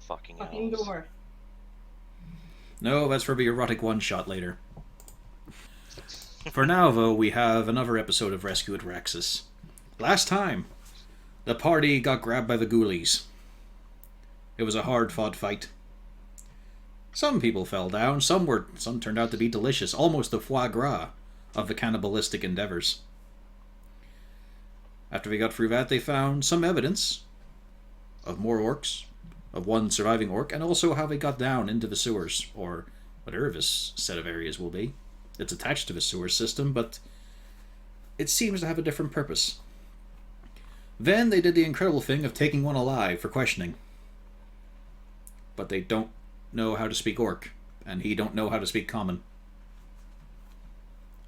fucking Fucking elves. dwarf. No, that's for the erotic one-shot later. For now, though, we have another episode of Rescue at Raxis. Last time, the party got grabbed by the ghoulies. It was a hard-fought fight. Some people fell down, some turned out to be delicious, almost the foie gras of the cannibalistic endeavors. After they got through that, they found some evidence of more orcs, of one surviving orc, and also how they got down into the sewers, or whatever this set of areas will be. It's attached to the sewer system, but it seems to have a different purpose. Then they did the incredible thing of taking one alive for questioning. But they don't know how to speak orc, and he don't know how to speak common.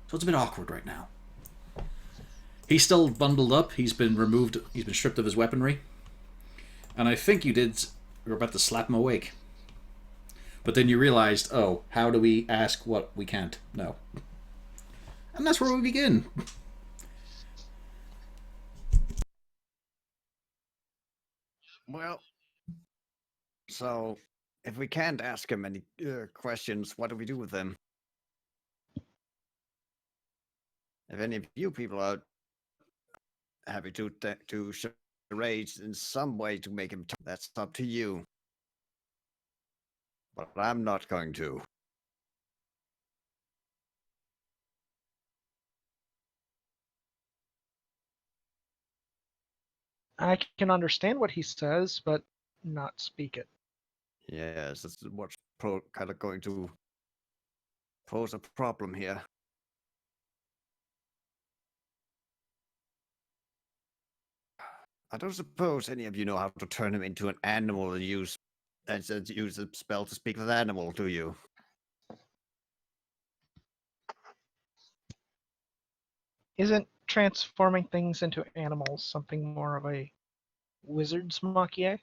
So it's a bit awkward right now. He's still bundled up, he's been stripped of his weaponry. And I think you were about to slap him awake. But then you realized, oh, how do we ask what we can't know? And that's where we begin. Well, so if we can't ask him any questions, what do we do with them? If any of you people are happy to charades in some way to make him, that's up to you. But I'm not going to. I can understand what he says, but not speak it. Yes, that's what's kind of going to pose a problem here. I don't suppose any of you know how to turn him into an animal and use a spell to speak with an animal, do you? Isn't transforming things into animals something more of a wizard's métier?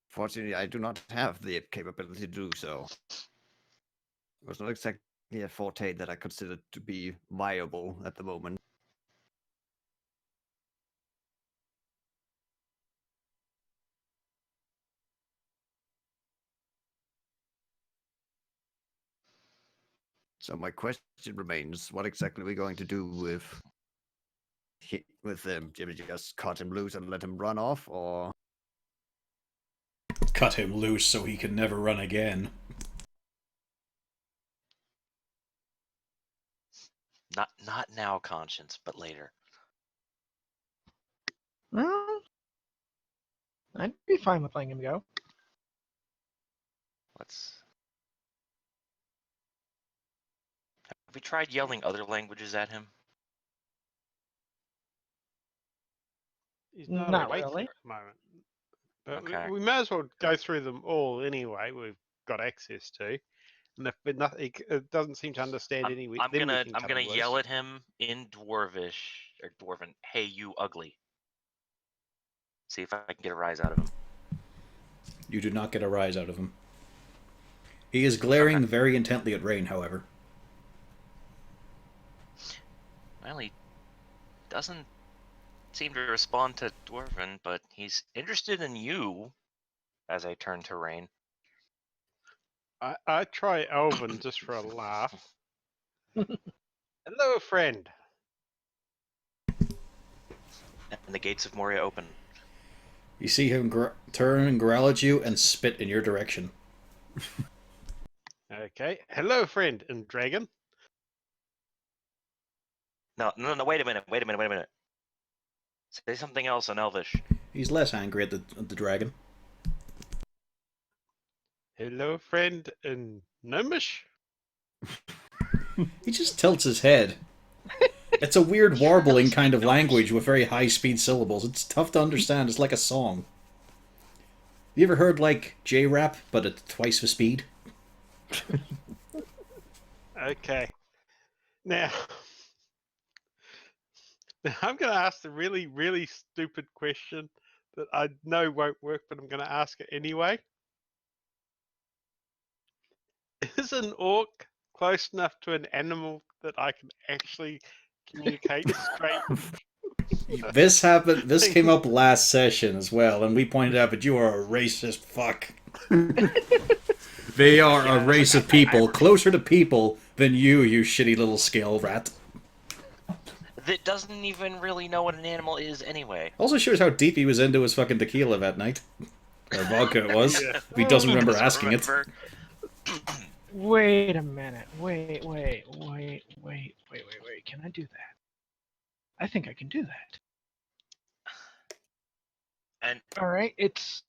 Fortunately, I do not have the capability to do so. It was not exactly a forte that I considered to be viable at the moment. So my question remains: what exactly are we going to do with him? Do we just cut him loose and let him run off, or Cut him loose so he can never run again. Not now, Conscience, but later. Well, I'd be fine with letting him go. Have we tried yelling other languages at him? He's not Not awake really. at the moment. But Okay. we may as well go through them all anyway. We've got access to, and if it doesn't seem to understand any. I'm then we gonna can I'm cut gonna him loose. yell at him in Dwarvish or Dwarven. Hey, you ugly! See if I can get a rise out of him. You do not get a rise out of him. He is glaring Okay. very intently at Rain, however. Well, he doesn't seem to respond to Dwarven, but he's interested in you. As I turn to Rain. I try Elven just for a laugh. Hello, friend. And the gates of Moria open. You see him turn and growl at you and spit in your direction. Okay. Hello, friend and dragon. No, wait a minute. Say something else in Elvish. He's less angry at the dragon. Hello, friend and gnomish. He just tilts his head. It's a weird warbling kind of language with very high-speed syllables. It's tough to understand. It's like a song. You ever heard, like, J-rap, but at twice the speed? Okay. Now I'm going to ask the really, really stupid question that I know won't work, but I'm going to ask it anyway. Is an orc close enough to an animal that I can actually communicate straight This happened. This came up last session as well, and we pointed out that you are a racist fuck. They are a race of people closer to people than you shitty little scale rat. That doesn't even really know what an animal is anyway. Also shows how deep he was into his fucking tequila that night. Or vodka it was. Yeah. If he doesn't He remember doesn't asking remember. Wait a minute. Wait. Can I do that? I think I can do that. And All right. It's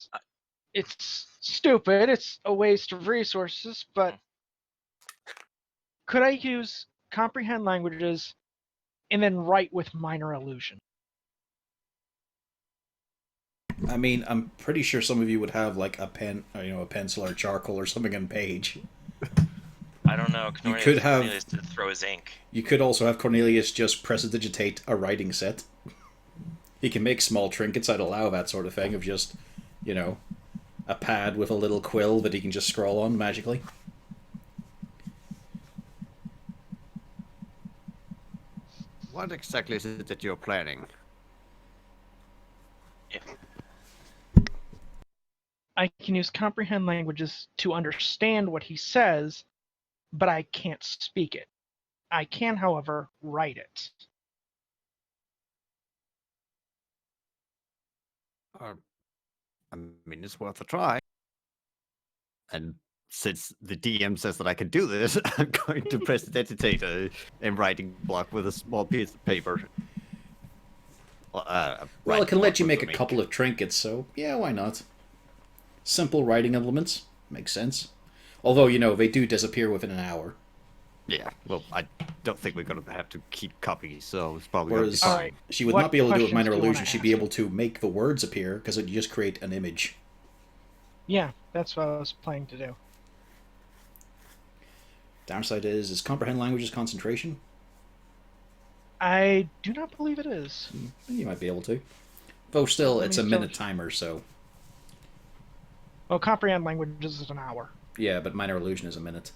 stupid. It's a waste of resources, but could I use comprehend languages and then write with minor illusion? I mean, I'm pretty sure some of you would have like a pen, or, a pencil or charcoal or something on page. I don't know. Cornelius did throw his ink. You could also have Cornelius just prestidigitate a writing set. He can make small trinkets. I'd allow that sort of thing of just, a pad with a little quill that he can just scroll on magically. What exactly is it that you're planning? Yeah. I can use comprehend languages to understand what he says, but I can't speak it. I can, however, write it. I mean, it's worth a try. And since the DM says that I can do this, I'm going to prestidigitate a writing block with a small piece of paper. Well, it can let you make a couple of trinkets, so yeah, why not? Simple writing implements. Makes sense. Although, they do disappear within an hour. Yeah, well, I don't think we're going to have to keep copies, so it's probably going to be Whereas fine. Alright. she would What not be able to do it with questions minor do you wanna illusion. She'd be ask able to make the words appear, because it'd just create an image. Yeah, that's what I was planning to do. Downside is comprehend languages concentration? I do not believe it is. You might be able to. Though still, Let it's me a still- minute timer, so... Well, comprehend languages is an hour. Yeah, but minor illusion is a minute.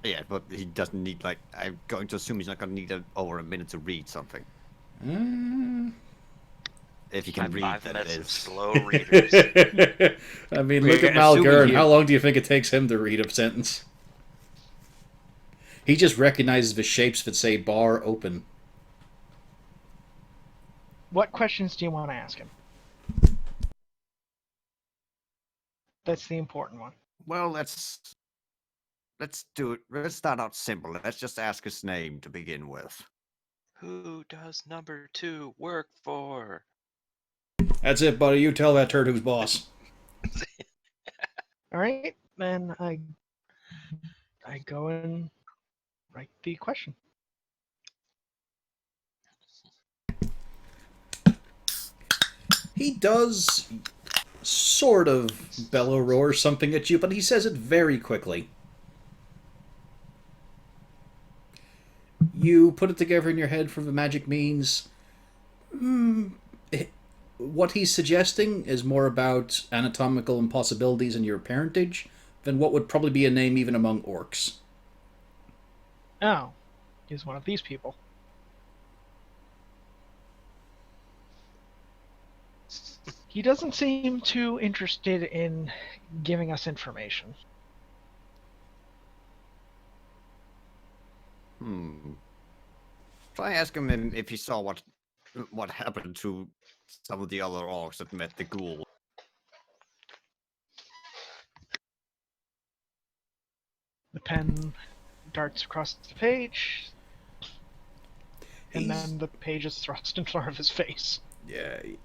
Yeah, but he doesn't need, I'm going to assume he's not going to need over a minute to read something. If he can read, 5 that minutes is. of slow readers. I mean, We're look at Mal assuming Gurn. he- How long do you think it takes him to read a sentence? He just recognizes the shapes that say bar open. What questions do you want to ask him? That's the important one. Well, let's do it. Let's start out simple. Let's just ask his name to begin with. Who does number 2 work for? That's it, buddy. You tell that turd who's boss. All right, then I go and write the question. He does sort of bellow roar something at you, but he says it very quickly. You put it together in your head for the magic means. What he's suggesting is more about anatomical impossibilities in your parentage than what would probably be a name even among orcs. Oh, he's one of these people. He doesn't seem too interested in giving us information. Try ask him if he saw what happened to some of the other orcs that met the ghoul. The pen darts across the page, and then the page is thrust in front of his face. Yeah, he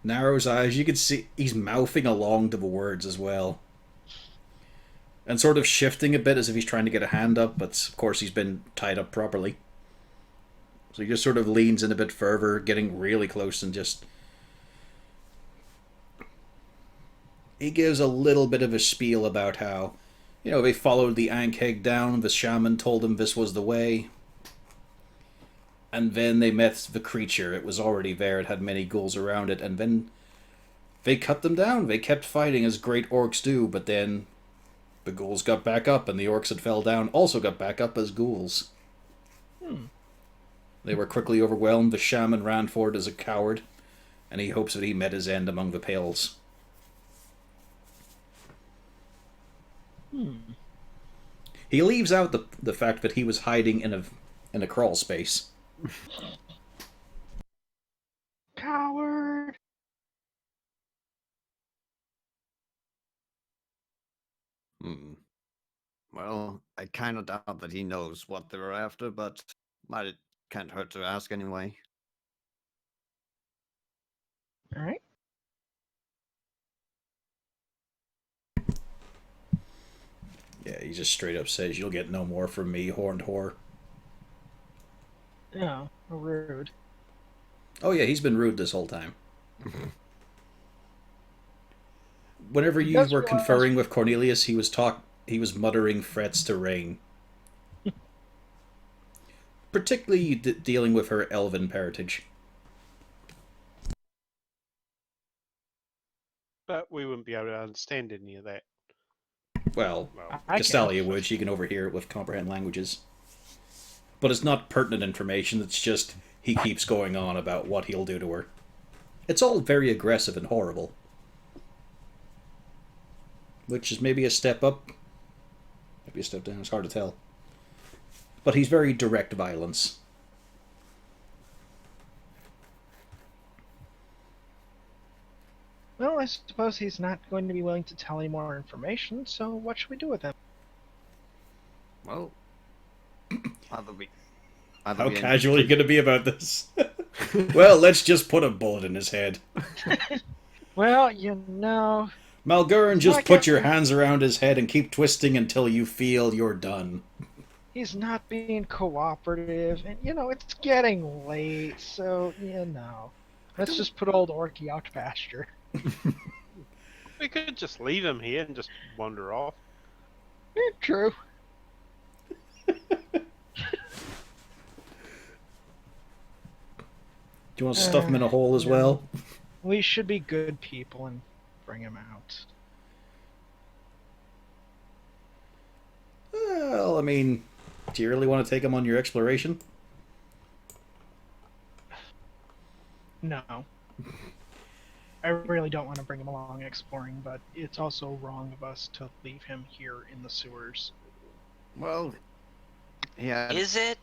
narrows eyes. You can see he's mouthing along to the words as well. And sort of shifting a bit as if he's trying to get a hand up, but of course he's been tied up properly. So he just sort of leans in a bit further, getting really close and just... He gives a little bit of a spiel about how, they followed the Ankheg down, the shaman told them this was the way. And then they met the creature. It was already there, it had many ghouls around it, and then they cut them down. They kept fighting as great orcs do, but then the ghouls got back up, and the orcs that fell down also got back up as ghouls. They were quickly overwhelmed. The shaman ran forward as a coward, and he hopes that he met his end among the pales. He leaves out the fact that he was hiding in a crawl space. Coward. Hmm. Well, I kind of doubt that he knows what they were after, but it can't hurt to ask anyway. All right. Yeah, he just straight up says, "You'll get no more from me, horned whore." No, rude. Oh yeah, he's been rude this whole time. Whenever you That's were why I conferring with Cornelius, he was muttering threats to Rain. Particularly dealing with her elven parentage. But we wouldn't be able to understand any of that. Well, Well, I Castalia can. would. She can overhear it with comprehend languages. But it's not pertinent information, it's just he keeps going on about what he'll do to her. It's all very aggressive and horrible. Which is maybe a step up, maybe a step down, it's hard to tell. But he's very direct violence. Well, I suppose he's not going to be willing to tell any more information, so what should we do with him? Well, either we. How casual are you going to be about this? Well, let's just put a bullet in his head. Well, you know... Malgurin, just Not put your getting- hands around his head and keep twisting until you feel you're done. He's not being cooperative, and, you know, it's getting late, so, you know... Let's just put old Orky out to pasture. we could just leave him here and just wander off. True. Do you want to stuff him in a hole as well? We should be good people and bring him out. Well, I mean, do you really want to take him on your exploration? No. I really don't want to bring him along exploring, but it's also wrong of us to leave him here in the sewers. Well, yeah. Is it?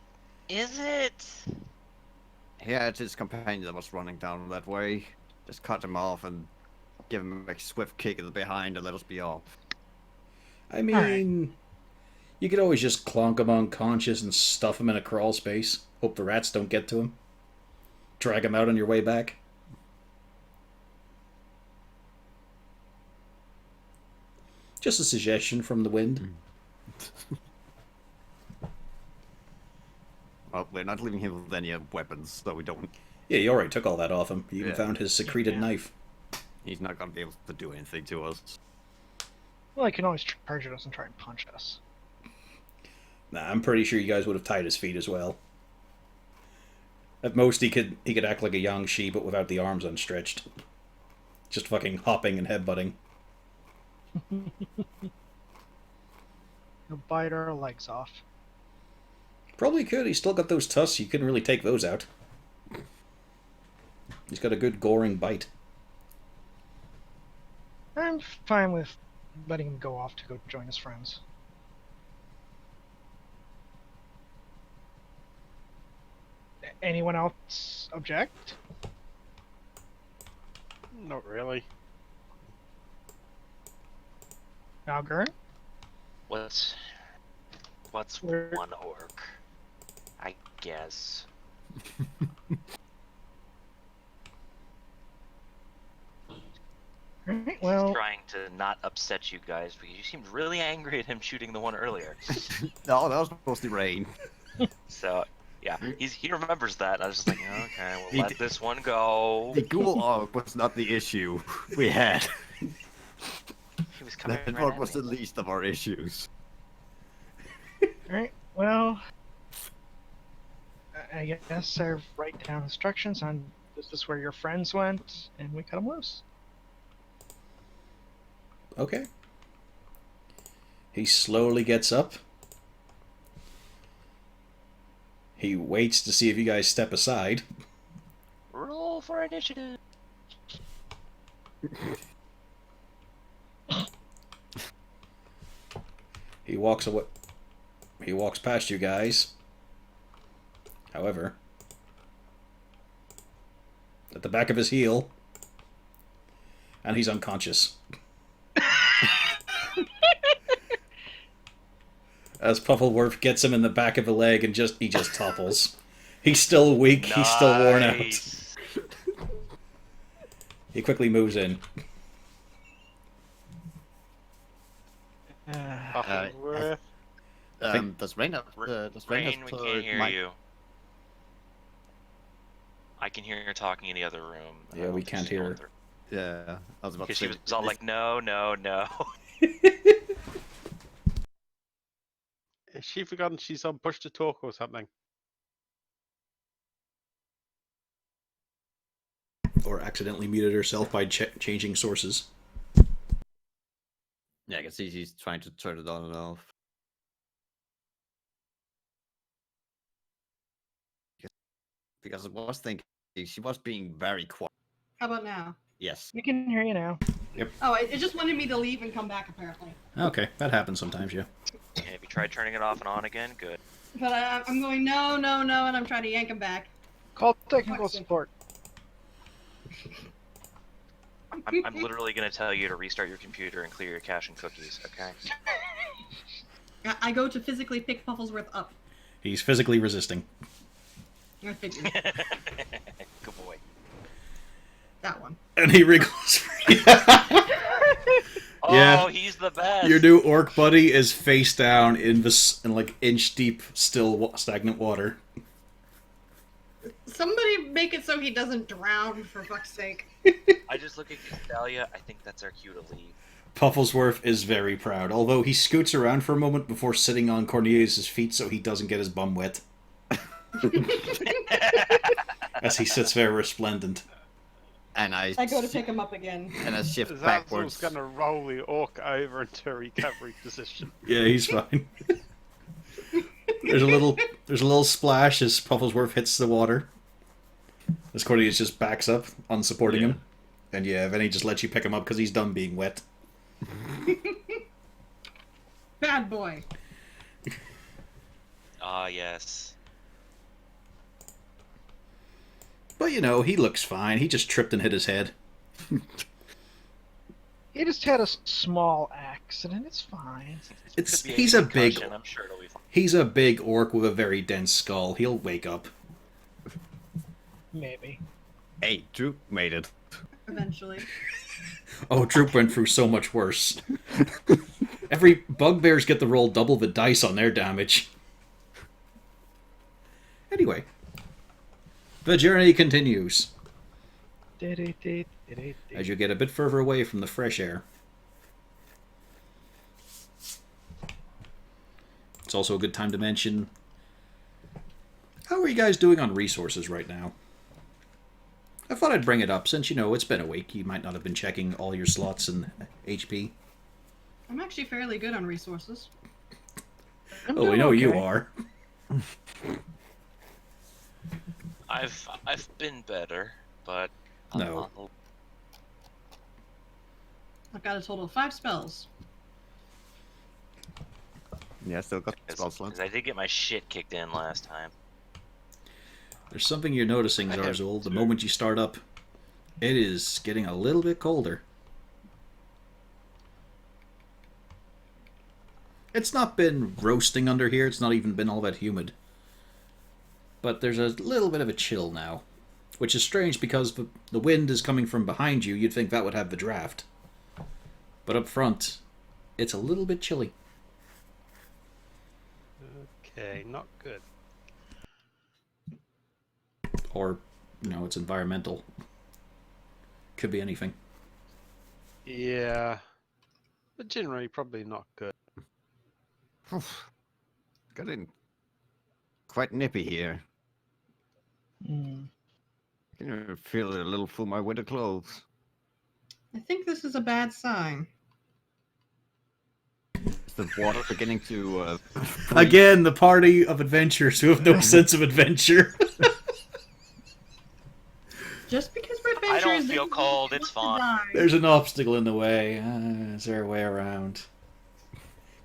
Is it? Yeah, it's his companion that was running down that way. Just cut him off and give him a swift kick in the behind and let us be off. I mean, you could always just clonk him unconscious and stuff him in a crawl space. Hope the rats don't get to him. Drag him out on your way back. Just a suggestion from the wind. Well, we're not leaving him with any weapons, so we don't. Yeah, you already took all that off him. You even Yeah. found his secreted Yeah. knife. He's not gonna be able to do anything to us. Well, he can always charge at us and try and punch us. Nah, I'm pretty sure you guys would have tied his feet as well. At most, he could act like a Yangshi, but without the arms unstretched. Just fucking hopping and headbutting. He'll bite our legs off. Probably could. He's still got those tusks. You couldn't really take those out. He's got a good goring bite. I'm fine with letting him go off to go join his friends. Anyone else object? Not really. Malgurn? What's Where- one orc? I guess. Alright, well, Trying to not upset you guys because you seemed really angry at him shooting the one earlier. No, that was mostly rain. So yeah, he remembers that. I was just like, okay, He we'll let did- this one go. The ghoul orc was not the issue we had. He was coming That right one at was me. the least of our issues. alright, well, I guess I write down instructions on this is where your friends went, and we cut them loose. Okay. He slowly gets up. He waits to see if you guys step aside. Roll for initiative. He walks away. He walks past you guys. However, at the back of his heel, and he's unconscious. As Puffleworth gets him in the back of the leg and he just topples. He's still weak, he's still worn out. Nice. He quickly moves in. Puffleworth. Does Rain have Rain, we can't hear mic? you. I can hear her talking in the other room. Yeah, we can't hear her. Yeah, I was about to Because say. she was all like, no, no, no. Has she forgotten she's on push to talk or something? Or accidentally muted herself by changing sources. Yeah, I can see she's trying to turn it on and off. Because I was thinking she was being very quiet. How about now? Yes. We can hear you now. Oh, it just wanted me to leave and come back, apparently. Okay, that happens sometimes, yeah. Have you tried turning it off and on again? Good. But I'm going, no, no, no, and I'm trying to yank him back. Call technical support. I'm literally going to tell you to restart your computer and clear your cache and cookies, okay? I go to physically pick Pufflesworth up. He's physically resisting. I figured. Good boy. That one. And he wriggles free. Oh, Yeah. he's the best. Your new orc buddy is face down in like inch deep, still stagnant water. Somebody make it so he doesn't drown, for fuck's sake. I just look at Castalia. I think that's our cue to leave. Pufflesworth is very proud, although he scoots around for a moment before sitting on Cornelius' feet so he doesn't get his bum wet. As he sits there resplendent. And I I go to pick him up again. and I shift Zazzle's backwards. going to roll the orc over into a recovery position. Yeah, he's fine. There's a little splash as Pufflesworth hits the water. As Cornelius just backs up, unsupporting him. And yeah, then he just lets you pick him up because he's done being wet. Bad boy. Ah, yes. But you know, he looks fine. He just tripped and hit his head. He just had a small accident. It's fine. Could be He's a big concussion, I'm sure it'll be fine. he's a big orc with a very dense skull. He'll wake up. Maybe. Hey, Drew made it. Eventually. Oh, Droop went through so much worse. Every bugbears get to roll double the dice on their damage. Anyway, the journey continues as you get a bit further away from the fresh air. It's also a good time to mention, how are you guys doing on resources right now? I thought I'd bring it up since, you know, it's been a week. You might not have been checking all your slots and HP. I'm actually fairly good on resources. Oh, we know you are. I've been better, but No. I've got a total of 5 spells. Yeah, still got spell slots. Because I did get my shit kicked in last time. There's something you're noticing, I have Zarzul. The two. moment you start up, it is getting a little bit colder. It's not been roasting under here. It's not even been all that humid. But there's a little bit of a chill now. Which is strange because the wind is coming from behind you. You'd think that would have the draft. But up front, it's a little bit chilly. Okay, not good. Or, you know, it's environmental. Could be anything. Yeah. But generally, probably not good. Got in quite nippy here. Mm. I can even feel it a little through my winter clothes. I think this is a bad sign. It's the water beginning to... Again, the party of adventurers who have no sense of adventure. Just because we're I adventurers, don't feel doesn't mean cold, we it's want to fine. die. There's an obstacle in the way. Is there a way around?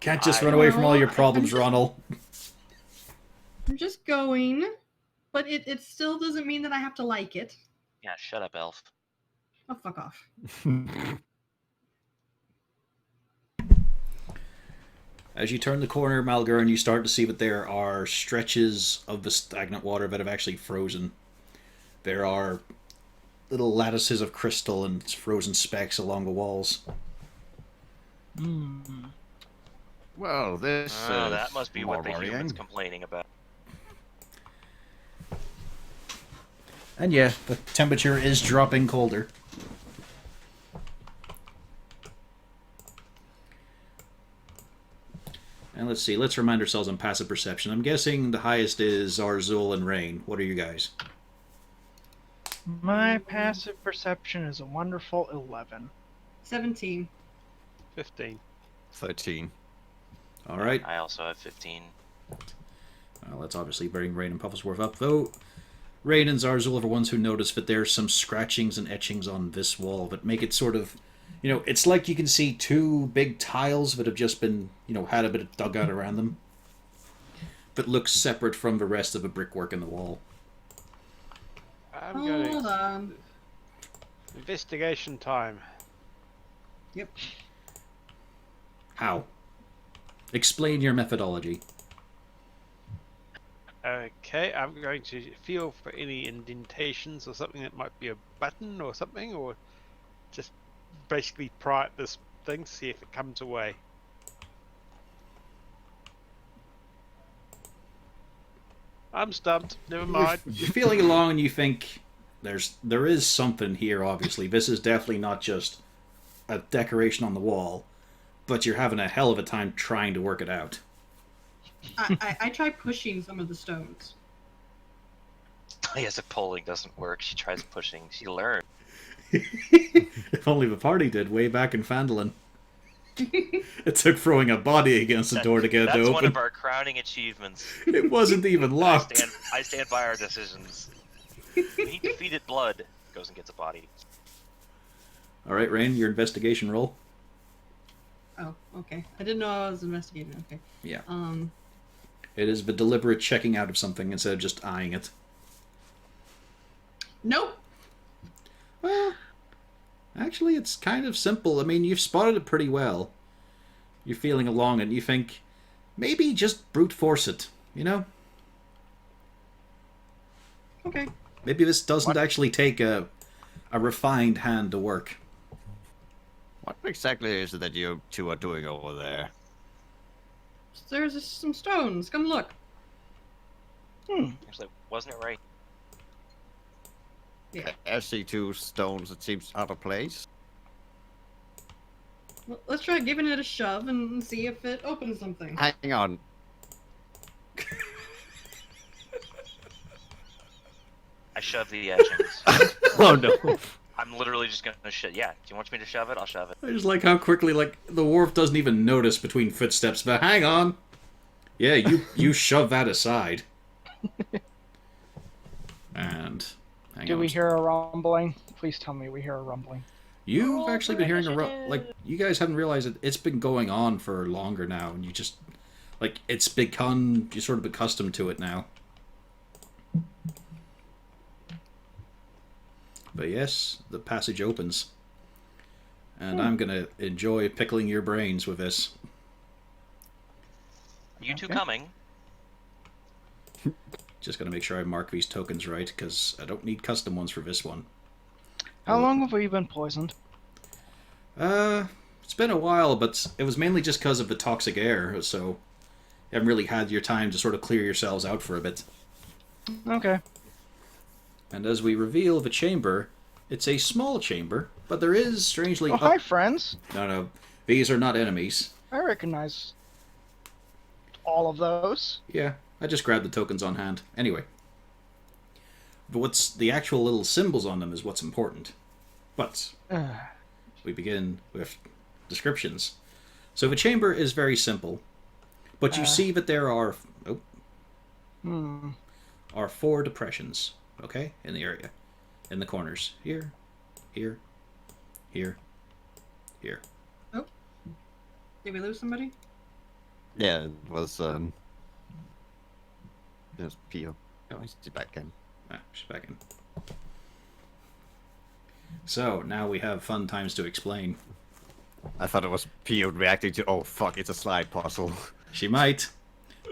Can't just I run away from all your Well, problems, I'm just- Ronald. I'm just going, but it still doesn't mean that I have to like it. Yeah, shut up, Elf. Oh, fuck off. As you turn the corner, Malgurn, you start to see that there are stretches of the stagnant water that have actually frozen. There are little lattices of crystal and frozen specks along the walls. Well, this Oh, that must be what the more humans worrying. complaining about. And yeah, the temperature is dropping colder. And let's see, let's remind ourselves on passive perception. I'm guessing the highest is Arzul and Rain. What are you guys? My passive perception is a wonderful 11. 17. 15. 13. Alright. I also have 15. Well, let's obviously bring Rain and Pufflesworth up, though. Rain and Zarzul are the ones who notice that there's some scratchings and etchings on this wall that make it sort of... You know, it's like you can see two big tiles that have just been, you know, had a bit of dug out around them. That looks separate from the rest of the brickwork in the wall. I'm going Hold on. investigation time. Yep. How? Explain your methodology. Okay, I'm going to feel for any indentations or something that might be a button or something, or just basically pry at this thing, see if it comes away. I'm stumped. Never mind. You're feeling along and you think there is something here, obviously. This is definitely not just a decoration on the wall, but you're having a hell of a time trying to work it out. I try pushing some of the stones. Yes, if polling doesn't work, she tries pushing. She learned. If only the party did, way back in Phandalin. It took throwing a body against the door to get it to That's open. one of our crowning achievements. It wasn't even locked. I stand by our decisions. When he defeated blood, goes and gets a body. Alright, Rain, your investigation roll. Oh, okay. I didn't know I was investigating. Okay. Yeah. Um, It is the deliberate checking out of something instead of just eyeing it. nope. Well, actually, it's kind of simple. I mean, you've spotted it pretty well. You're feeling along it, and you think, maybe just brute force it, you know? Okay. Maybe this doesn't actually take a refined hand to work. What exactly is it that you two are doing over there? There's some stones. Come look. Actually, wasn't it right? Yeah. I see two stones that seems out of place. Well, let's try giving it a shove and see if it opens something. Hang on. I shove the etchings. Oh no. I'm literally just gonna shit. Yeah, do you want me to shove it? I'll shove it. I just like how quickly, like, the dwarf doesn't even notice between footsteps, but hang on. Yeah, you shove that aside. And... hang Do on. we hear a rumbling? Please tell me we hear a rumbling. You've actually been hearing like, you guys haven't realized it. It's been going on for longer now, and you just, like, it's become, you're sort of accustomed to it now. But yes, the passage opens. And I'm gonna enjoy pickling your brains with this. You two Okay. coming? Just gonna make sure I mark these tokens right, because I don't need custom ones for this one. How long have we been poisoned? It's been a while, but it was mainly just because of the toxic air, so you haven't really had your time to sort of clear yourselves out for a bit. Okay. And as we reveal the chamber, it's a small chamber, but there is strangely... Oh, hi, friends. No, these are not enemies. I recognize all of those. Yeah, I just grabbed the tokens on hand. Anyway. But what's the actual little symbols on them is what's important. But we begin with descriptions. So the chamber is very simple, but you see that there are are 4 depressions, okay, in the area, in the corners. Here, here, here, here. Oh. Did we lose somebody? Yeah, it was Pio. Oh, he's back in. Ah, she's back in. So, now we have fun times to explain. I thought it was Pio reacting to, oh fuck, it's a slide puzzle. She might.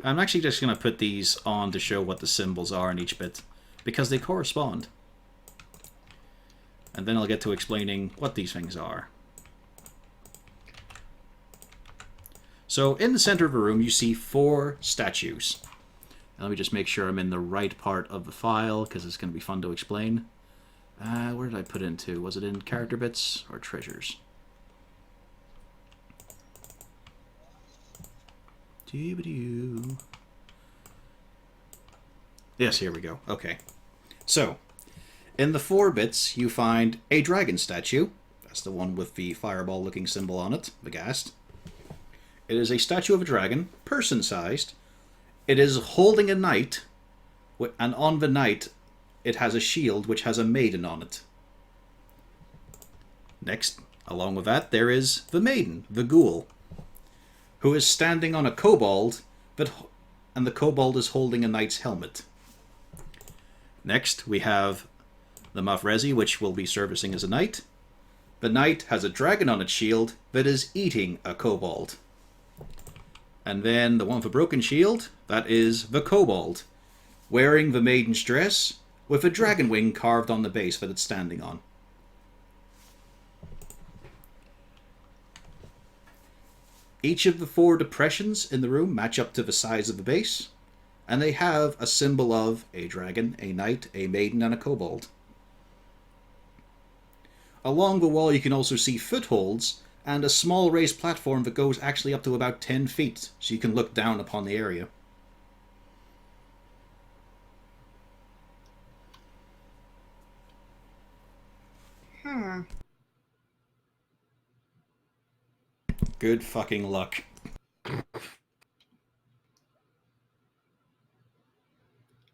I'm actually just going to put these on to show what the symbols are in each bit, because they correspond. And then I'll get to explaining what these things are. So, in the center of the room, you see 4 statues. Let me just make sure I'm in the right part of the file, because it's going to be fun to explain. Where did I put it into? Was it in character bits or treasures? Yes, here we go. Okay. So, in the 4 bits, you find a dragon statue. That's the one with the fireball-looking symbol on it, the ghast. It is a statue of a dragon, person-sized. It is holding a knight, and on the knight, it has a shield which has a maiden on it. Next, along with that, there is the maiden, the ghoul, who is standing on a kobold, and the kobold is holding a knight's helmet. Next, we have the Mafrezi, which will be servicing as a knight. The knight has a dragon on its shield that is eating a kobold. And then the one with a broken shield, that is the kobold, wearing the maiden's dress with a dragon wing carved on the base that it's standing on. Each of the 4 depressions in the room match up to the size of the base, and they have a symbol of a dragon, a knight, a maiden, and a kobold. Along the wall you can also see footholds and a small raised platform that goes actually up to about 10 feet, so you can look down upon the area. Good fucking luck. I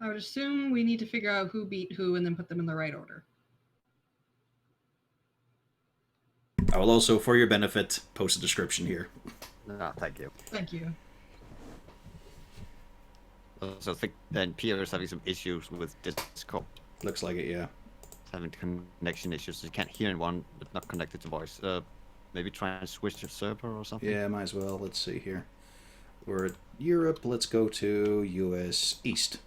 would assume we need to figure out who beat who and then put them in the right order. I will also, for your benefit, post a description here. No, thank you. Thank you. So I think then Pio is having some issues with Discord. Looks like it, yeah. Having connection issues. So you can't hear anyone, but not connected to voice. Maybe try and switch to server or something. Yeah, might as well. Let's see here. We're at Europe. Let's go to US East.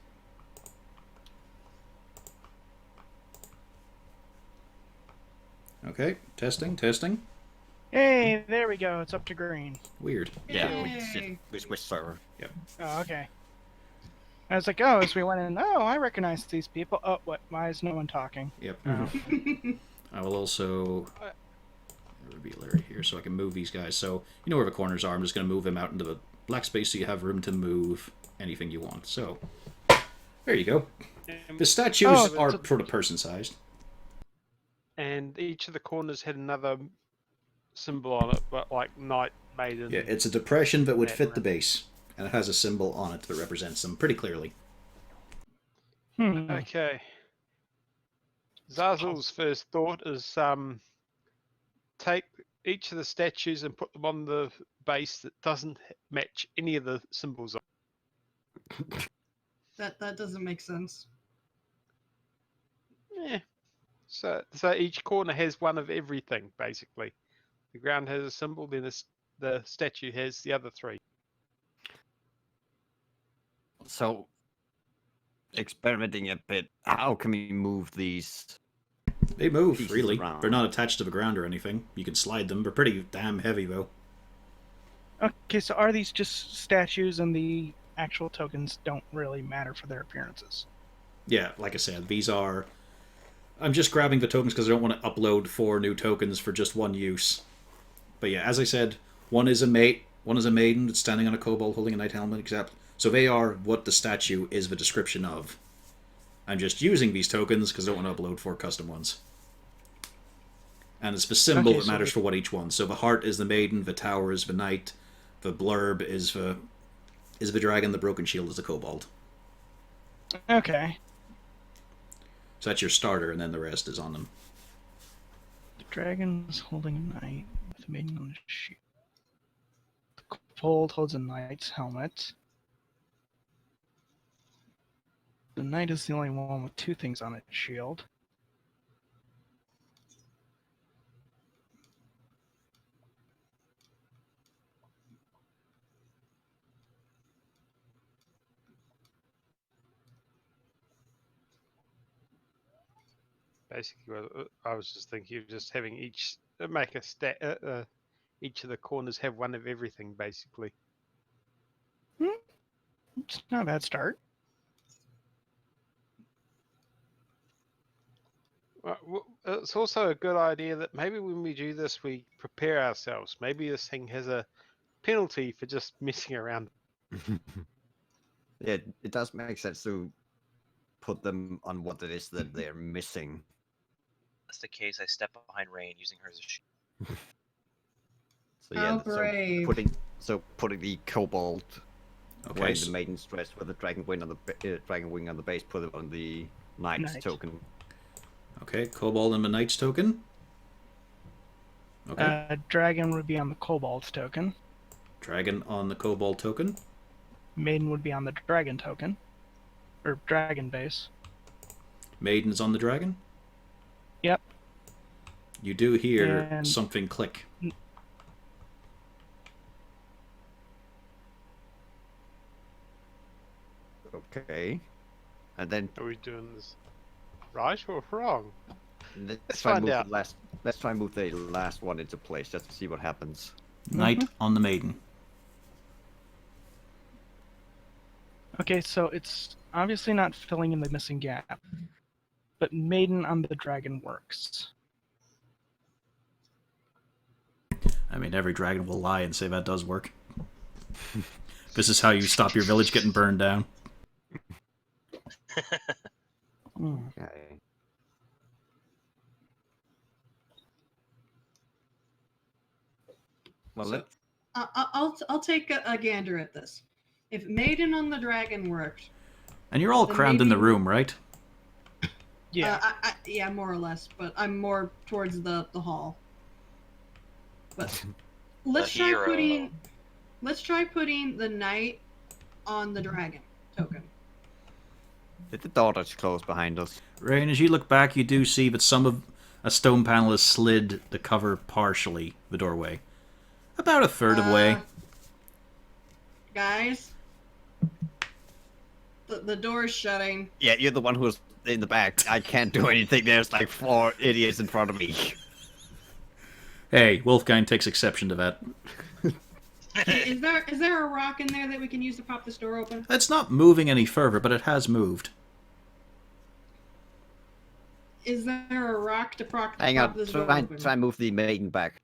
Okay, testing, testing. Hey, there we go. It's up to green. Weird. Yeah, Yay. we switched server. Oh, okay. I was like, oh, as we went in, oh, I recognize these people. Oh, what? Why is no one talking? Yep. Oh. I will also reveal area here so I can move these guys. So you know where the corners are. I'm just going to move them out into the black space so you have room to move anything you want. So there you go. The statues are sort of person-sized. And each of the corners had another symbol on it, but like knight, maiden. Yeah, it's a depression that would fit the base, and it has a symbol on it that represents them pretty clearly. Okay. Zazel's first thought is take each of the statues and put them on the base that doesn't match any of the symbols. That doesn't make sense. Yeah. So each corner has one of everything, basically. The ground has a symbol, then the statue has the other 3. So, experimenting a bit, how can we move these? They move Pieces freely. around. They're not attached to the ground or anything. You can slide them. They're pretty damn heavy, though. Okay, so are these just statues and the actual tokens don't really matter for their appearances? Yeah, like I said, these are... I'm just grabbing the tokens because I don't want to upload 4 new tokens for just one use. But yeah, as I said, one is a maiden that's standing on a kobold holding a knight helmet, except... So they are what the statue is the description of. I'm just using these tokens because I don't want to upload 4 custom ones. And it's the symbol Okay, that so matters the- for what each one. So the heart is the maiden, the tower is the knight, the blurb is the dragon, the broken shield is the kobold. Okay. So that's your starter, and then the rest is on them. The dragon is holding a knight with a maiden on his shield. The kobold holds a knight's helmet. The knight is the only one with 2 things on its shield. Basically, I was just thinking of just having each make a stat. Each of the corners have one of everything, basically. It's not a bad start. It's also a good idea that maybe when we do this, we prepare ourselves. Maybe this thing has a penalty for just messing around. Yeah, it does make sense to put them on what it is that they're missing. That's the case. I step behind Rain using her as a shield. So yeah, How brave. putting the kobold Okay. wearing the maiden's dress with the dragon wing on the base, put it on the knight's Knight. token. Okay, kobold and the knight's token. Okay. Dragon would be on the kobold's token. Dragon on the kobold token. Maiden would be on the dragon token. Or dragon base. Maiden's on the dragon. Yep. You do hear And- something click. Okay. And then Are we doing this right or wrong? let's try and find move out. the last. Let's try and move the last one into place just to see what happens. Knight on the maiden. Okay, so it's obviously not filling in the missing gap. But maiden on the dragon works. I mean, every dragon will lie and say that does work. This is how you stop your village getting burned down. Okay. Well, So- I'll take a gander at this. If maiden on the dragon worked, And you're all Then crammed in the maybe- room, right? Yeah. yeah, more or less, but I'm more towards the hall. But let's try hero. putting the knight on the dragon token. did the door just close behind us? Rain, as you look back, you do see that some of a stone panel has slid the cover partially, the doorway. About a third of the way. Guys, the door's shutting. Yeah, you're the one who's in the back. I can't do anything. There's like 4 idiots in front of me. Hey, Wolfgang takes exception to that. Is there a rock in there that we can use to prop this door open? It's not moving any further, but it has moved. Is there a rock to prop Hang on, this door try open? and move the maiden back.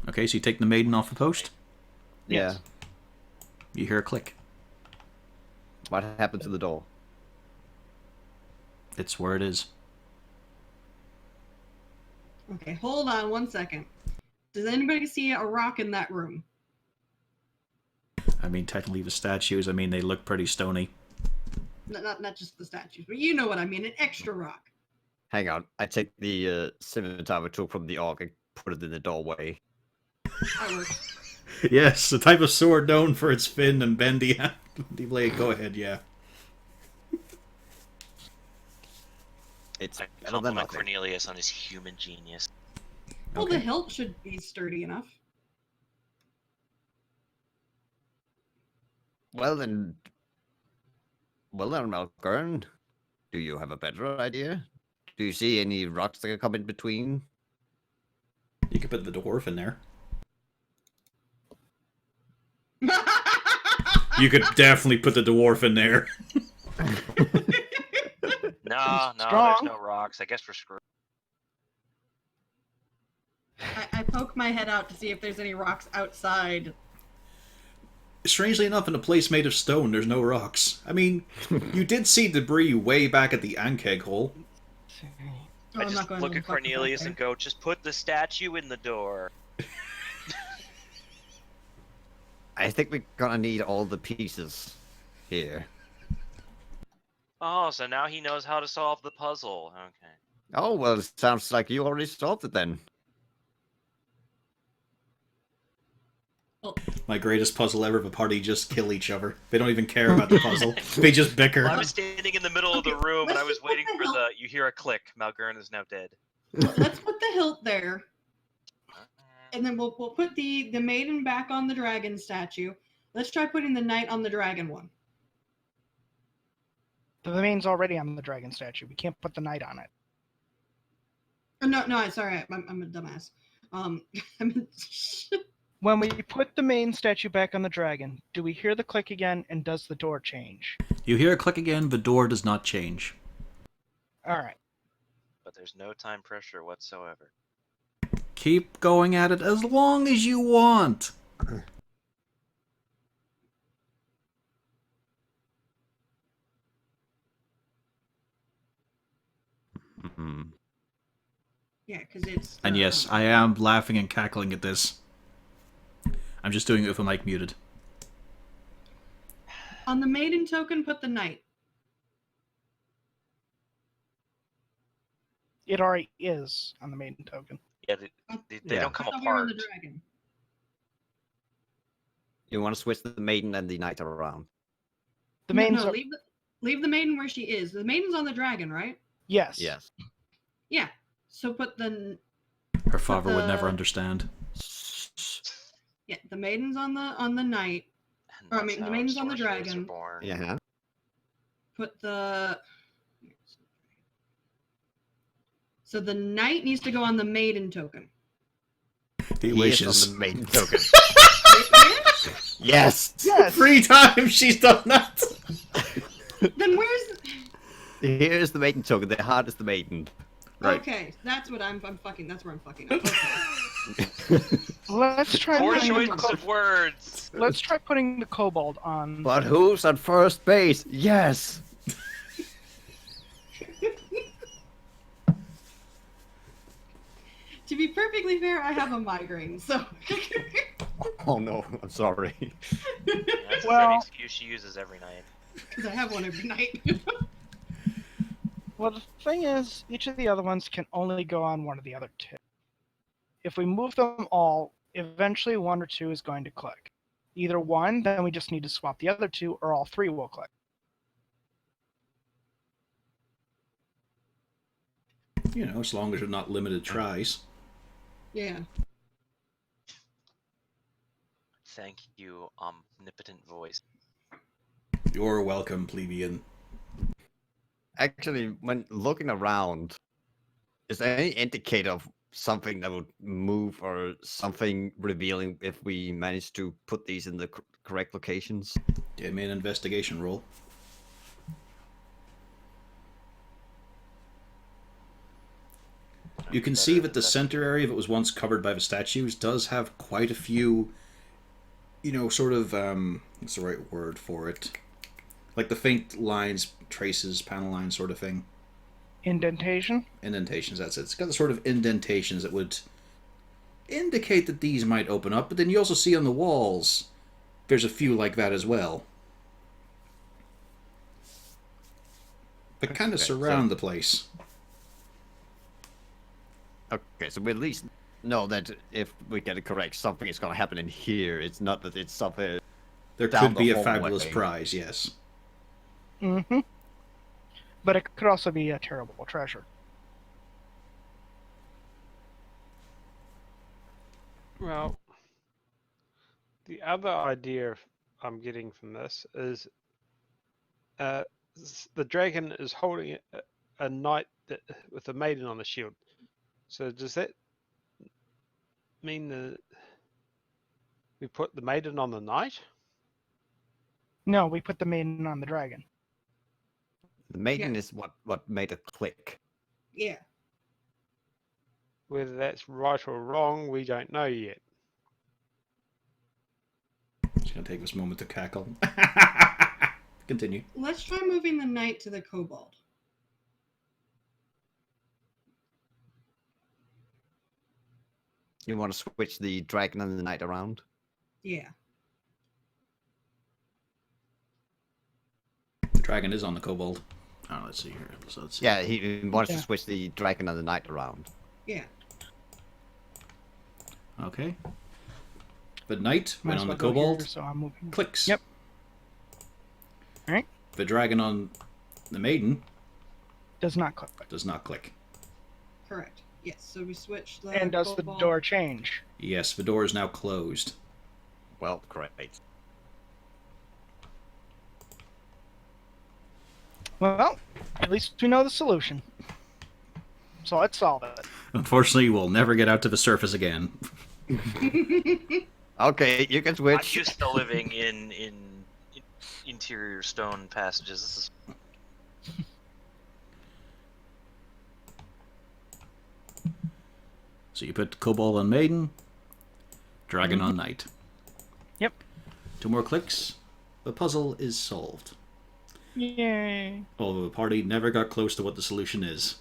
Okay, so you take the maiden off the post. Yeah. You hear a click. What happened to the door? It's where it is. Okay, hold on one second. Does anybody see a rock in that room? I mean, technically the statues, I mean, they look pretty stony. Not just the statues, but you know what I mean, an extra rock. Hang on, I take the scimitar we took from the orc and put it in the doorway. That works. Yes, the type of sword known for its fin and bendy blade. Go ahead, yeah. It's I better than compliment nothing. Cornelius on his human genius. Well, Okay. the hilt should be sturdy enough. Well then, Malkern, do you have a better idea? Do you see any rocks that can come in between? You could put the dwarf in there. You could definitely put the dwarf in there. No, there's Strong. no rocks. I guess we're screwed. I poke my head out to see if there's any rocks outside. Strangely enough, in a place made of stone, there's no rocks. I mean, you did see debris way back at the Ankeg hole. Oh, I I'm not just going look to at the fucking Cornelius there. and go, just put the statue in the door. I think we're gonna need all the pieces here. Oh, so now he knows how to solve the puzzle. Okay. Oh, well, it sounds like you already solved it then. My greatest puzzle ever: the party just kill each other. They don't even care about the puzzle. They just bicker. Well, I was standing in the middle of the Okay, room and I let's was just put waiting the for hilt- the. You hear a click. Malgern is now dead. Let's put the hilt there, and then we'll put the maiden back on the dragon statue. Let's try putting the knight on the dragon one. The main's already on the dragon statue. We can't put the knight on it. Oh, no, sorry, I'm a dumbass. I mean, When we put the main statue back on the dragon, do we hear the click again, and does the door change? You hear a click again. The door does not change. All right. But there's no time pressure whatsoever. Keep going at it as long as you want. Hmm. yeah, because it's. And yes, I am laughing and cackling at this. I'm just doing it with a mic muted. On the maiden token, put the knight. It already is on the maiden token. Yeah, they Yeah. don't come I thought we were on apart. the dragon. You want to switch the maiden and the knight around? The No, main's no, leave the maiden where she is. The maiden's on the dragon, right? yes. Yes. Yeah. So put the Her father would never the- understand. the maiden's on the knight. And Or, I that's mean, the how maiden's on the sorcerers are dragon. born. Yeah. Put the. So the knight needs to go on the maiden token. He He wishes. is on the maiden token. Yes? Yes. Yes. 3 times she's done that. Then where's? Here's the maiden token. The heart is the maiden. Right. Okay, that's what I'm fucking. That's where I'm fucking up. Okay. Let's try Poor putting the choice of words. Let's try putting the kobold on. But who's on first base? Yes. To be perfectly fair, I have a migraine, so. Oh no, I'm sorry. That's the Well- same excuse she uses every night. Because I have one every night. Well, the thing is, each of the other ones can only go on one of the other two. If we move them all, eventually one or two is going to click. Either one, then we just need to swap the other two, or all three will click. You know, as long as you're not limited tries. Yeah. Thank you, omnipotent voice. You're welcome, plebeian. Actually, when looking around, is there any indicator of something that would move or something revealing if we manage to put these in the correct locations? Give me an investigation roll. You can see that the center area that was once covered by the statues does have quite a few, you know, sort of, what's the right word for it? Like the faint lines, traces, panel lines sort of thing. Indentation? Indentations, that's it. It's got the sort of indentations that would indicate that these might open up, but then you also see on the walls, there's a few like that as well. They kind of Okay, surround the place. Okay, so we at least know that if we get it correct, something is going to happen in here. It's not that it's something. There down could the be a hallway. fabulous prize, yes. Mm-hmm. But it could also be a terrible treasure. Well, the other idea I'm getting from this is the dragon is holding a knight with a maiden on the shield. So does that mean that we put the maiden on the knight? No, we put the maiden on the dragon. The maiden is what made it click. Yeah. Whether that's right or wrong, we don't know yet. Just gonna take this moment to cackle. Continue. Let's try moving the knight to the kobold. You want to switch the dragon and the knight around? Yeah. The dragon is on the kobold. Oh, let's see here. So let's see. Yeah, he wants Yeah. to switch the dragon and the knight around. Yeah. Okay. The knight Might went as on the well go here, kobold. so I'm moving. Clicks. Yep. Alright. The dragon on the maiden Does not click. does not click. Correct. Yes. So we switch the. And does the kobold. door change? Yes, the door is now closed. Well, great. Well, at least we know the solution. So let's solve it. Unfortunately, we'll never get out to the surface again. Okay, you can I'm switch. used to living in interior stone passages. This is So you put kobold on maiden, dragon on knight. Yep. 2 more clicks. The puzzle is solved. Yay. Although the party never got close to what the solution is.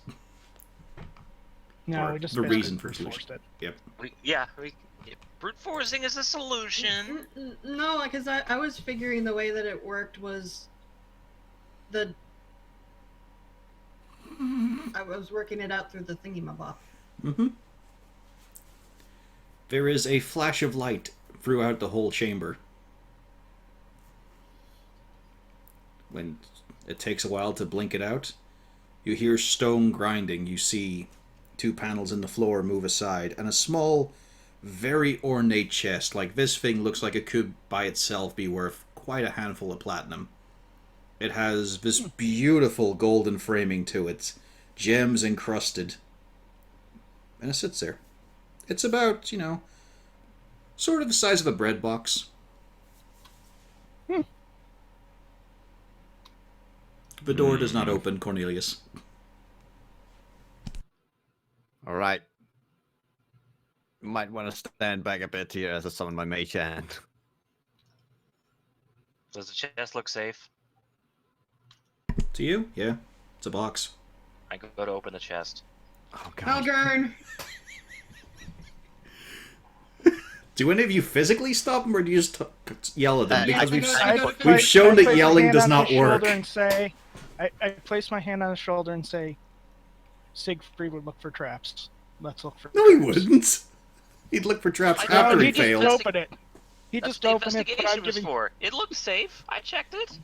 No, Or we just the basically reason for forced solution. it. brute forcing is a solution. No, because I was figuring the way that it worked was the. I was working it out through the thingy-mabob. Mm-hmm. There is a flash of light throughout the whole chamber. When it takes a while to blink it out, you hear stone grinding. You see 2 panels in the floor move aside, and a small, very ornate chest. Like, this thing looks like it could by itself be worth quite a handful of platinum. It has this beautiful golden framing to it, gems encrusted. And it sits there. It's about, sort of the size of a bread box. The door does not open, Cornelius. All right. Might want to stand back a bit here as I summon my mage hand. Does the chest look safe? To you? Yeah. It's a box. I go to open the chest. Oh god. Malgern! Do any of you physically stop them, or do you just yell at them? Because I go to- we've shown that place my yelling hand does on not his work. shoulder and say, I place my hand on his shoulder and say, Siegfried would look for traps. Let's look for No, he traps. wouldn't. He'd look for traps I know, after No, he he just failed. opened it. He That's just the opened it, but investigation I'm was giving... for. It looked safe. I checked it.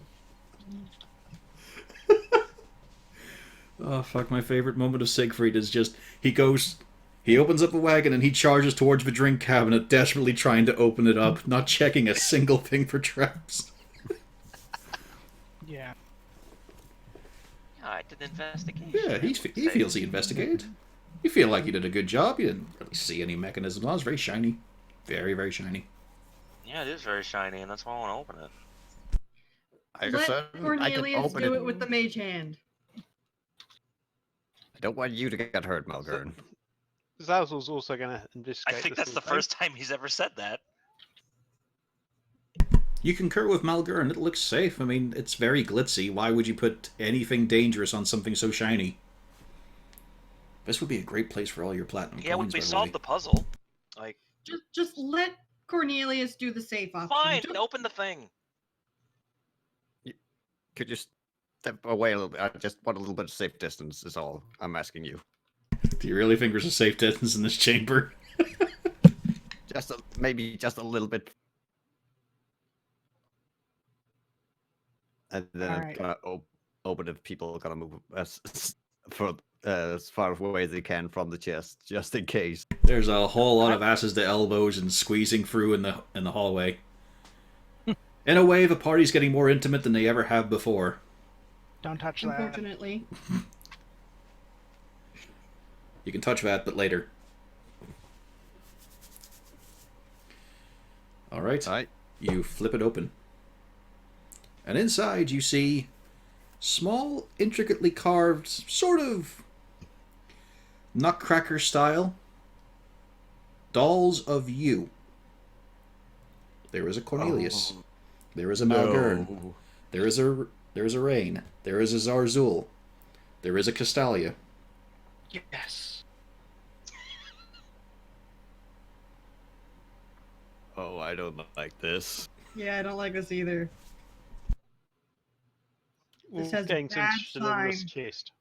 Oh, fuck, my favorite moment of Siegfried is just, he opens up a wagon and he charges towards the drink cabinet, desperately trying to open it up, not checking a single thing for traps. Yeah. Yeah, I did an investigation. Yeah, It he looked safe. feels he investigated. You feel like you did a good job. You didn't really see any mechanisms. Oh, it's very shiny. Very, very shiny. Yeah, it is very shiny, and that's why I want to open it. I Let can Cornelius open do it. it with the mage hand. I don't want you to get hurt, Malgern. Zazzle's also going to I investigate. think this that's the little thing. first time he's ever said that. You concur with Malgern. It looks safe. I mean, it's very glitzy. Why would you put anything dangerous on something so shiny? This would be a great place for all your platinum Yeah, coins, we by the solved way. the puzzle. Like, Just let Cornelius do the safe option. fine, Don't- open the thing. Could you step away a little bit? I just want a little bit of safe distance is all I'm asking you. Do you really think there's a safe distance in this chamber? Maybe just a little bit. And then I'm Alright. gonna open if people are gonna move as far away as they can from the chest, just in case. There's a whole lot of asses to elbows and squeezing through in the hallway. In a way, the party's getting more intimate than they ever have before. Don't touch that. Unfortunately. You can touch that, but later. Alright. Alright. You flip it open. And inside you see small, intricately carved, sort of nutcracker style dolls of you. There is a Cornelius. Oh, There is a Malgern. no. There is a Rain. There is a Zarzul. There is a Castalia. Yes. Oh, I don't like this. Yeah, I don't like this either. This has Wolfgang's bad interested in this sign. chest.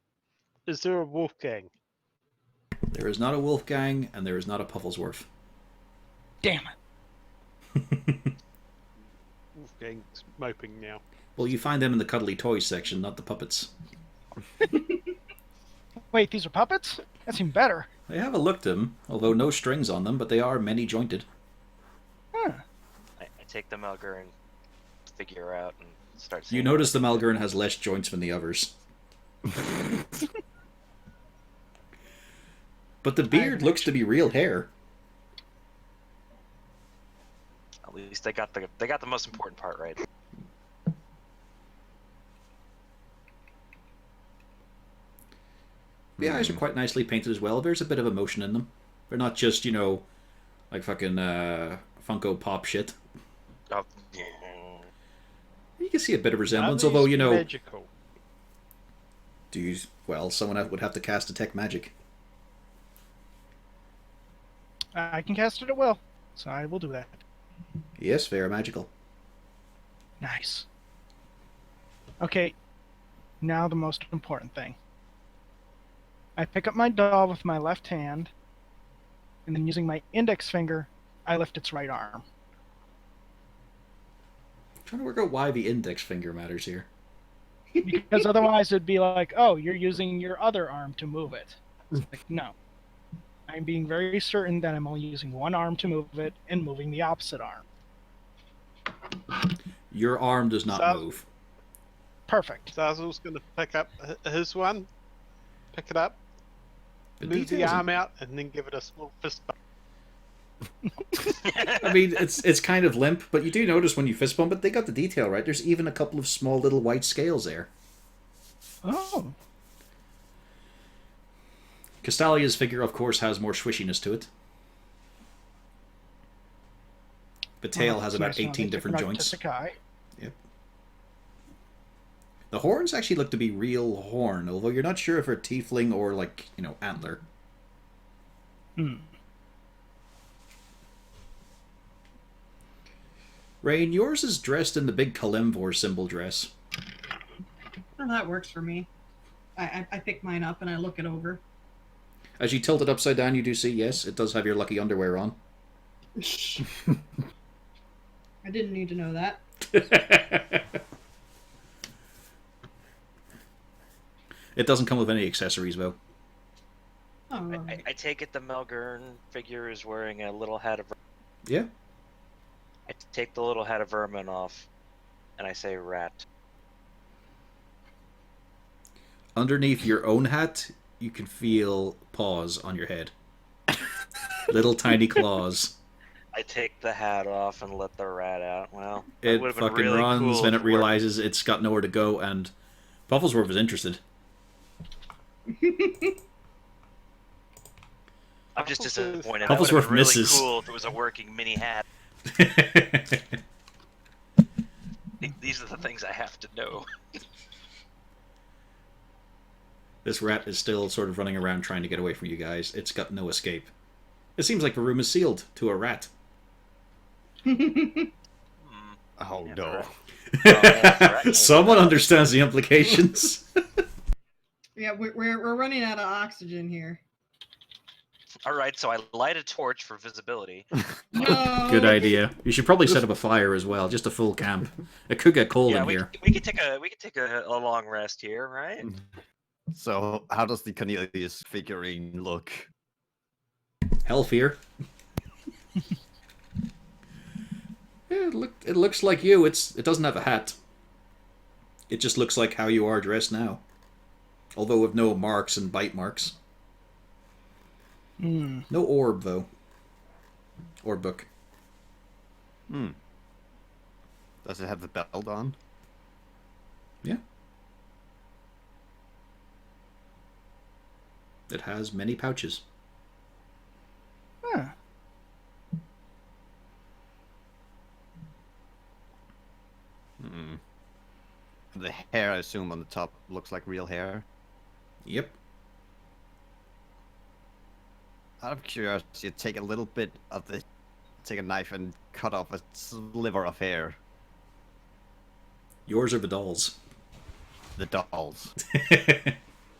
Is there a Wolfgang? There is not a Wolfgang, and there is not a Pufflesworth. Damn it. Wolfgang's moping now. Well, you find them in the cuddly toys section, not the puppets. Wait, these are puppets? That seemed better. I have a look at them, although no strings on them, but they are many jointed. Huh. I take the Melger and figure out and start. You seeing notice the what- Malgern has less joints than the others. But the beard looks to be real hair. At least they got the most important part right. The eyes are quite nicely painted as well. There's a bit of emotion in them. They're not just, like fucking Funko Pop shit. Oh, yeah. You can see a bit of resemblance, Are these although, magical? well, someone would have to cast Detect Magic. I can cast it at will, so I will do that. Yes, they are magical. Nice. Okay, now the most important thing. I pick up my doll with my left hand, and then using my index finger, I lift its right arm. I'm trying to work out why the index finger matters here. Because otherwise it'd be like, oh, you're using your other arm to move it. Like, no. I'm being very certain that I'm only using one arm to move it and moving the opposite arm. Your arm does not So- move. Perfect. Zazzle's going to pick up his one, pick it up, The move the details arm out, and then give it a small fist bump. I mean, it's kind of limp, but you do notice when you fist bump it, they got the detail right. There's even a couple of small little white scales there. Oh. Castalia's figure, of course, has more swishiness to it. The tail Well, has it's about nice to know 18 they different took an joints. artistic eye. Yep. The horns actually look to be real horn, although you're not sure if they're tiefling or, like, antler. Hmm. Rain, yours is dressed in the big Kalimvor symbol dress. Oh, that works for me. I pick mine up and I look it over. As you tilt it upside down, you do see, yes, it does have your lucky underwear on. I didn't need to know that. It doesn't come with any accessories, though. Oh, I, right. I take it the Melgern figure is wearing a little hat of. Yeah. I take the little hat of vermin off, and I say rat. Underneath your own hat, you can feel paws on your head. Little tiny claws. I take the hat off and let the rat out. Well, that It would've been fucking really runs, cool then if it were- realizes it's got nowhere to go, and Pufflesworth is interested. I'm just disappointed. Pufflesworth That would've been really misses. cool if it was a working mini hat. These are the things I have to know. This rat is still sort of running around trying to get away from you guys. It's got no escape. It seems like the room is sealed to a rat. Hmm. Oh Yeah, no. right. Someone understands the implications. Yeah, we're running out of oxygen here. All right, so I light a torch for visibility. No. Good idea. You should probably set up a fire as well, just a full camp. It could get cold Yeah, in we here. we could take a long rest here, right? So, how does the Cornelius figurine look? Hellfear. Yeah, it looks like you. It doesn't have a hat. It just looks like how you are dressed now. Although with no marks and bite marks. Hmm. No orb, though. Or book. Hmm. Does it have the belt on? Yeah. It has many pouches. Huh. Hmm. The hair, I assume, on the top looks like real hair. Yep. Out of curiosity, take a little bit of the take a knife and cut off a sliver of hair. Yours or Vidal's? The dolls.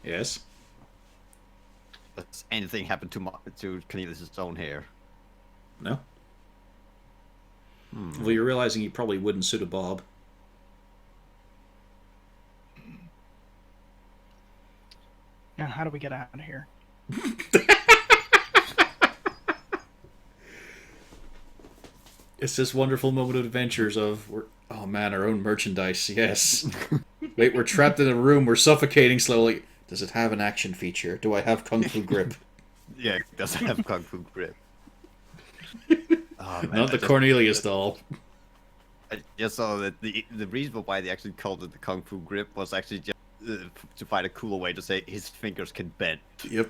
Yes. Does anything happen to Cornelius' own hair? No. Well, you're realizing he probably wouldn't suit a bob. Now, how do we get out of here? It's this wonderful moment of adventures of, oh man, our own merchandise, yes. Wait, we're trapped in a room, we're suffocating slowly. Does it have an action feature? Do I have Kung Fu grip? Yeah, it does have Kung Fu grip. Oh, man, Not the Cornelius doll. I just saw that the reason why they actually called it the Kung Fu grip was actually just to find a cooler way to say his fingers can bend. Yep.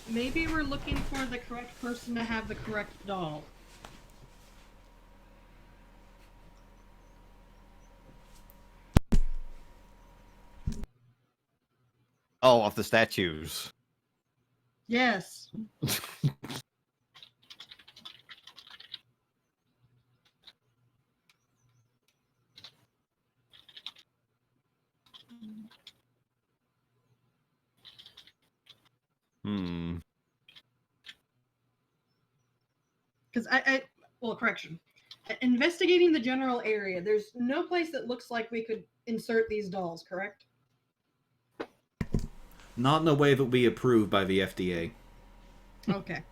Maybe we're looking for the correct person to have the correct doll. Oh, of the statues. Yes. Hmm. Because well, correction. Investigating the general area, there's no place that looks like we could insert these dolls, correct? Not in a way that will be approved by the FDA. Okay.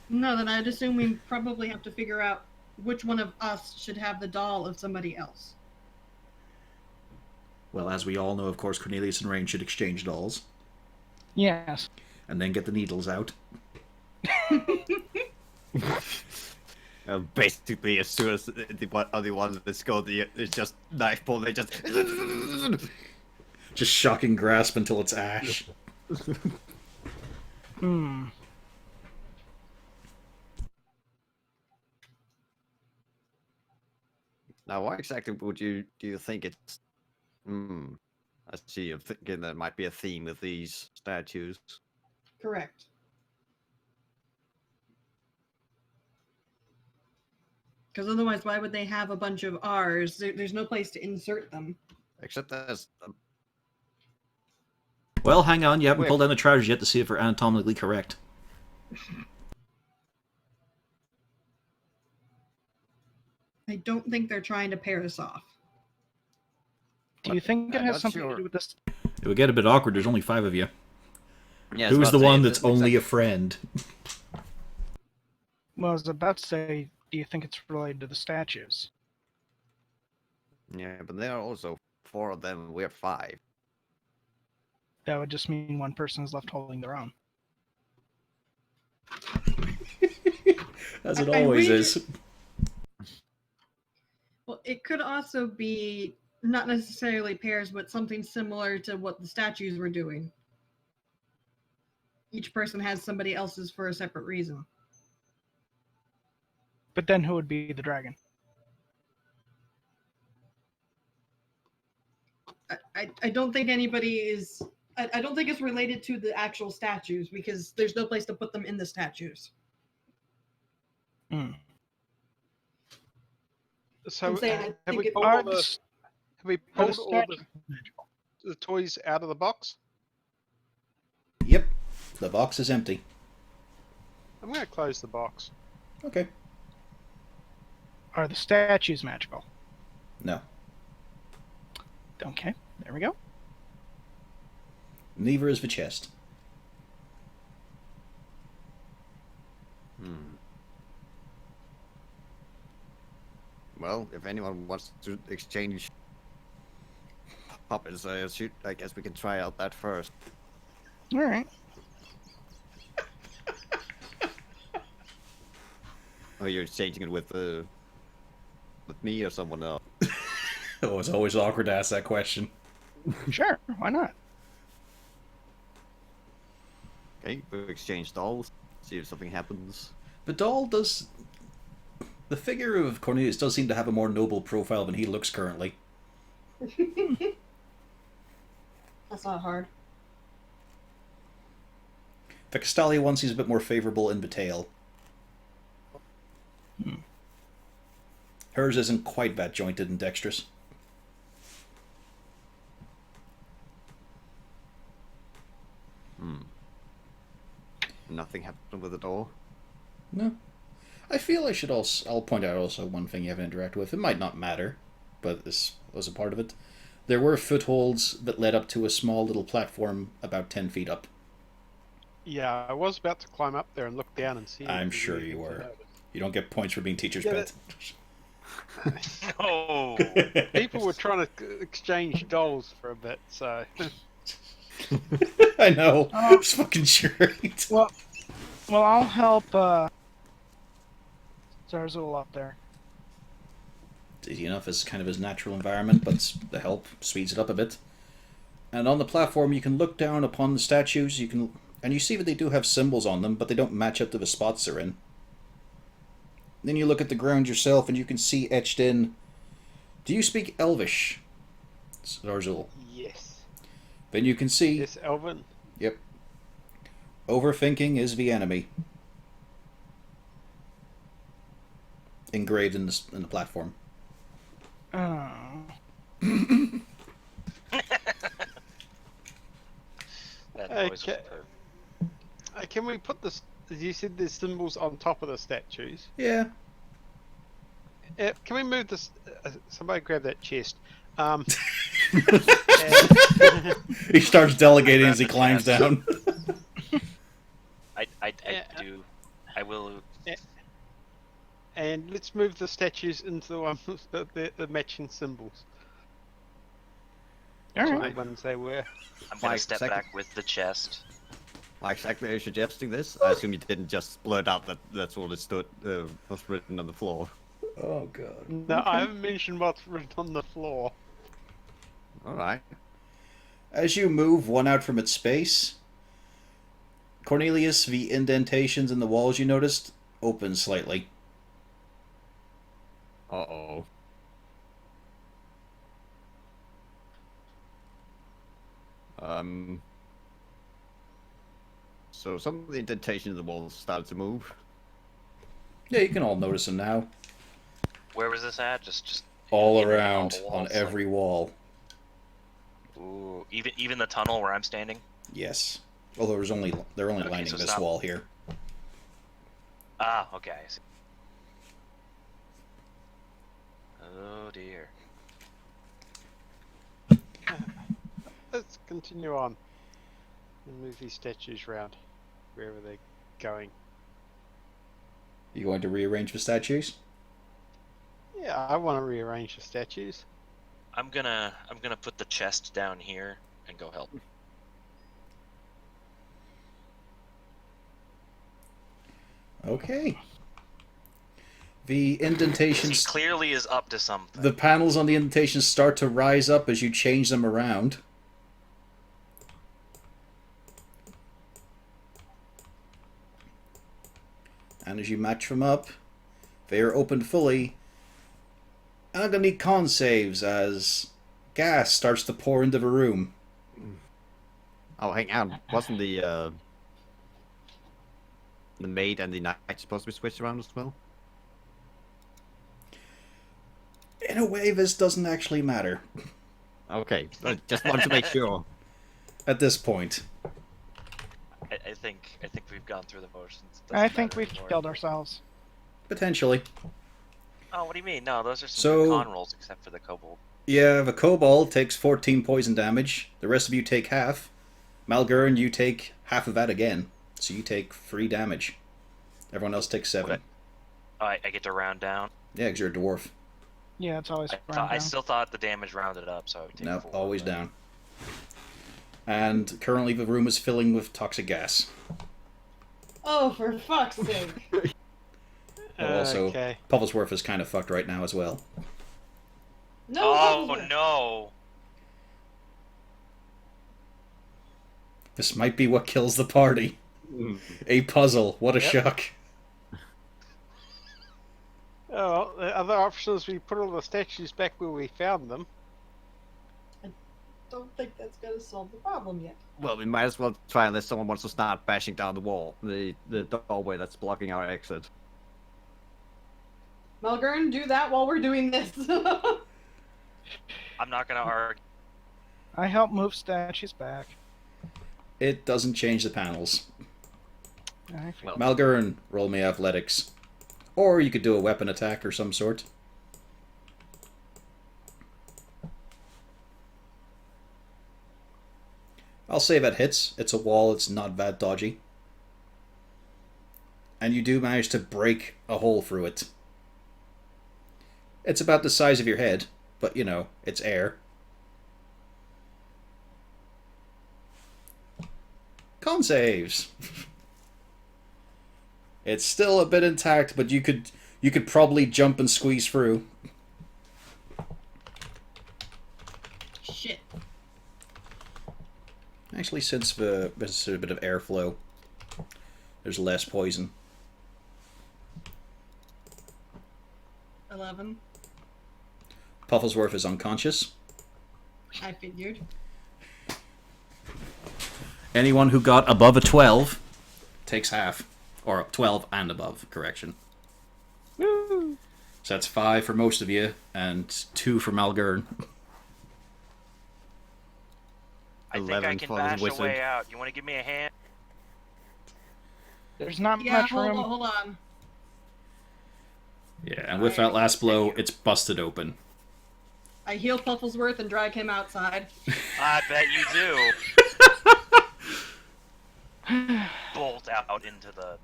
No, then I'd assume we probably have to figure out which one of us should have the doll of somebody else. Well, as we all know, of course, Cornelius and Rain should exchange dolls. Yes. And then get the needles out. Basically, as soon as the other one that's got it's just knife pull, they just Just shocking grasp until it's ash. Hmm. Now, why exactly do you think it's? I see. I'm thinking there might be a theme with these statues. Correct. Because otherwise, why would they have a bunch of R's? There's no place to insert them. Except there's Well, hang on, you haven't Wait. pulled down the trousers yet to see if they're anatomically correct. I don't think they're trying to pair us off. Do you think it I'm has not something sure. to do with this? It would get a bit awkward, there's only 5 of you. yeah, I was Who's about the to say, one it that's doesn't only a exactly- friend? Well, I was about to say, do you think it's related to the statues? Yeah, but there are also 4 of them. We're 5. That would just mean one person is left holding their own. As it I always wager- is. Well, it could also be not necessarily pairs, but something similar to what the statues were doing. Each person has somebody else's for a separate reason. But then who would be the dragon? I don't think anybody is. I don't think it's related to the actual statues because there's no place to put them in the statues. Hmm. So I'm saying I have think we it- pulled Are all the the s- have we are the pulled all statues magical? the toys out of the box? Yep, the box is empty. I'm going to close the box. Okay. Are the statues magical? No. Okay, there we go. Neither is the chest. Well, if anyone wants to exchange puppets, I guess we can try out that first. All right. Or you're exchanging it with me or someone else. Oh, it's always awkward to ask that question. Sure, why not? Okay, we exchange dolls. See if something happens. The doll does... The figure of Cornelius does seem to have a more noble profile than he looks currently. That's not hard. The Castalia one seems a bit more favourable in Bataille. Hers isn't quite bat jointed and dexterous. Nothing happened with the door. No. I feel I should also... I'll point out also one thing you haven't interacted with. It might not matter, but this was a part of it. There were footholds that led up to a small little platform about 10 feet up. Yeah, I was about to climb up there and look down and see. I'm if there's sure anything you to were. notice. You don't get points for being teacher's Yeah, pet. No. People were trying to exchange dolls for a bit, so I know. It's fucking straight. Well, I'll help Zarzul up there. It's easy enough. It's kind of his natural environment, but the help speeds it up a bit. And on the platform, you can look down upon the statues. And you see that they do have symbols on them, but they don't match up to the spots they're in. Then you look at the ground yourself, and you can see etched in. Do you speak Elvish, Zarzul? yes. Then you can see. Yes, Elvin. Yep. Overthinking is the enemy. Engraved in the platform. Oh. That noise was Okay. perfect. Can we put this? You said there's symbols on top of the statues. Yeah. Can we move this? Somebody grab that chest. He starts delegating I as he grabbed the climbs chest. down. I Yeah. do. I will. And let's move the statues into the one with the matching symbols. All The right. ones they were. I'm gonna Like, step second- back with the chest. Why exactly are you suggesting this? I assume you didn't just blurt out that that's what it was written on the floor. Oh god. No, I haven't mentioned what's written on the floor. Alright. As you move one out from its space, Cornelius, the indentations in the walls you noticed open slightly. Uh-oh. So some of the indentations in the walls started to move. Yeah, you can all notice them now. Where was this at? Just All in all around, the on walls, every wall. Ooh, even the tunnel where I'm standing. Yes. Although they're only Okay, lining so this stop. wall here. Ah, okay. I see. Oh dear. Let's continue on and move these statues round wherever they're going. You going to rearrange the statues? Yeah, I want to rearrange the statues. I'm gonna put the chest down here and go help. Okay. The He indentations, clearly is up to something. the panels on the indentations start to rise up as you change them around. And as you match them up, they are opened fully. And I'm going to need con saves as gas starts to pour into the room. Oh, hang on. Wasn't the maid and the knight supposed to be switched around as well? In a way, this doesn't actually matter Okay, I just wanted to make sure. at this point. I think we've gone through the motions. It I doesn't think matter we've anymore. killed ourselves. Potentially. Oh, what do you mean? No, those are some So- good con rolls except for the kobold. Yeah, the kobold takes 14 poison damage. The rest of you take half. Malgurn, you take half of that again. So you take 3 damage. Everyone else takes 7. Okay. Oh, I get to round down. Yeah, because you're a dwarf. Yeah, it's always I still thought the damage rounded up, so I would take No, 4. always but- down. And currently the room is filling with toxic gas. Oh, for fuck's sake. But also, Okay. Puvelsworth is kind of fucked right now as well. No, Oh Bubblesworth. no! This might be what kills the party. A puzzle. What a Yep. shock. Oh, well, the other option is we put all the statues back where we found them. don't think that's going to solve the problem yet. Well, we might as well try unless someone wants to start bashing down the wall, the doorway that's blocking our exit. Melgern, do that while we're doing this. I'm not gonna argue. I help move statues back. It doesn't change the panels. I feel Malgurn, roll me athletics. Or you could do a weapon attack or some sort. I'll say that hits. It's a wall, it's not that dodgy. And you do manage to break a hole through it. It's about the size of your head, but you know, it's air. Con saves. It's still a bit intact, but you could probably jump and squeeze through. Shit. Actually, since there's a bit of airflow, there's less poison. 11. Pufflesworth is unconscious. I figured. Anyone who got above a 12 takes half. Or 12 and above, correction. Woo! So that's 5 for most of you, and 2 for Malgurn. I think I 11 can for the bash a wizard. way out. You want to give me a hand? There's not Yeah, much room. hold on. Yeah, and with that last blow, it's busted open. I heal Pufflesworth and drag him outside. I bet you do. Bolt out into the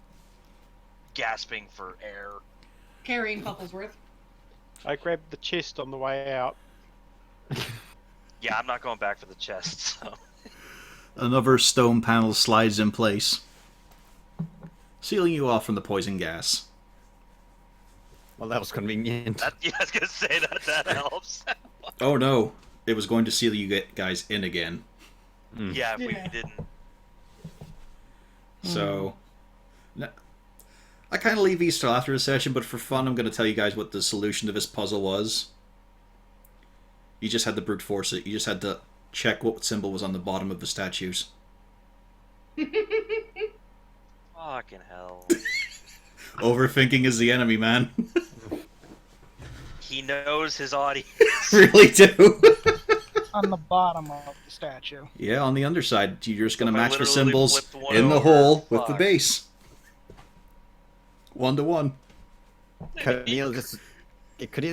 gasping for air. Carrying Pufflesworth. I grabbed the chest on the way out. Yeah, I'm not going back for the chest. So. Another stone panel slides in place, sealing you off from the poison gas. Well, that was convenient. Yeah, I was gonna say that helps. Oh no, it was going to seal you guys in again. Yeah, if we Yeah. didn't. So, I kind of leave these till after the session, but for fun, I'm going to tell you guys what the solution to this puzzle was. You just had to brute force it. You just had to check what symbol was on the bottom of the statues. Fucking hell. Overthinking is the enemy, man. He knows his audience. Really do. On the bottom of the statue. Yeah, on the underside, you're just going to If I match the literally symbols flipped one in the over, hole with the fuck. base. 1-to-1. Cornelius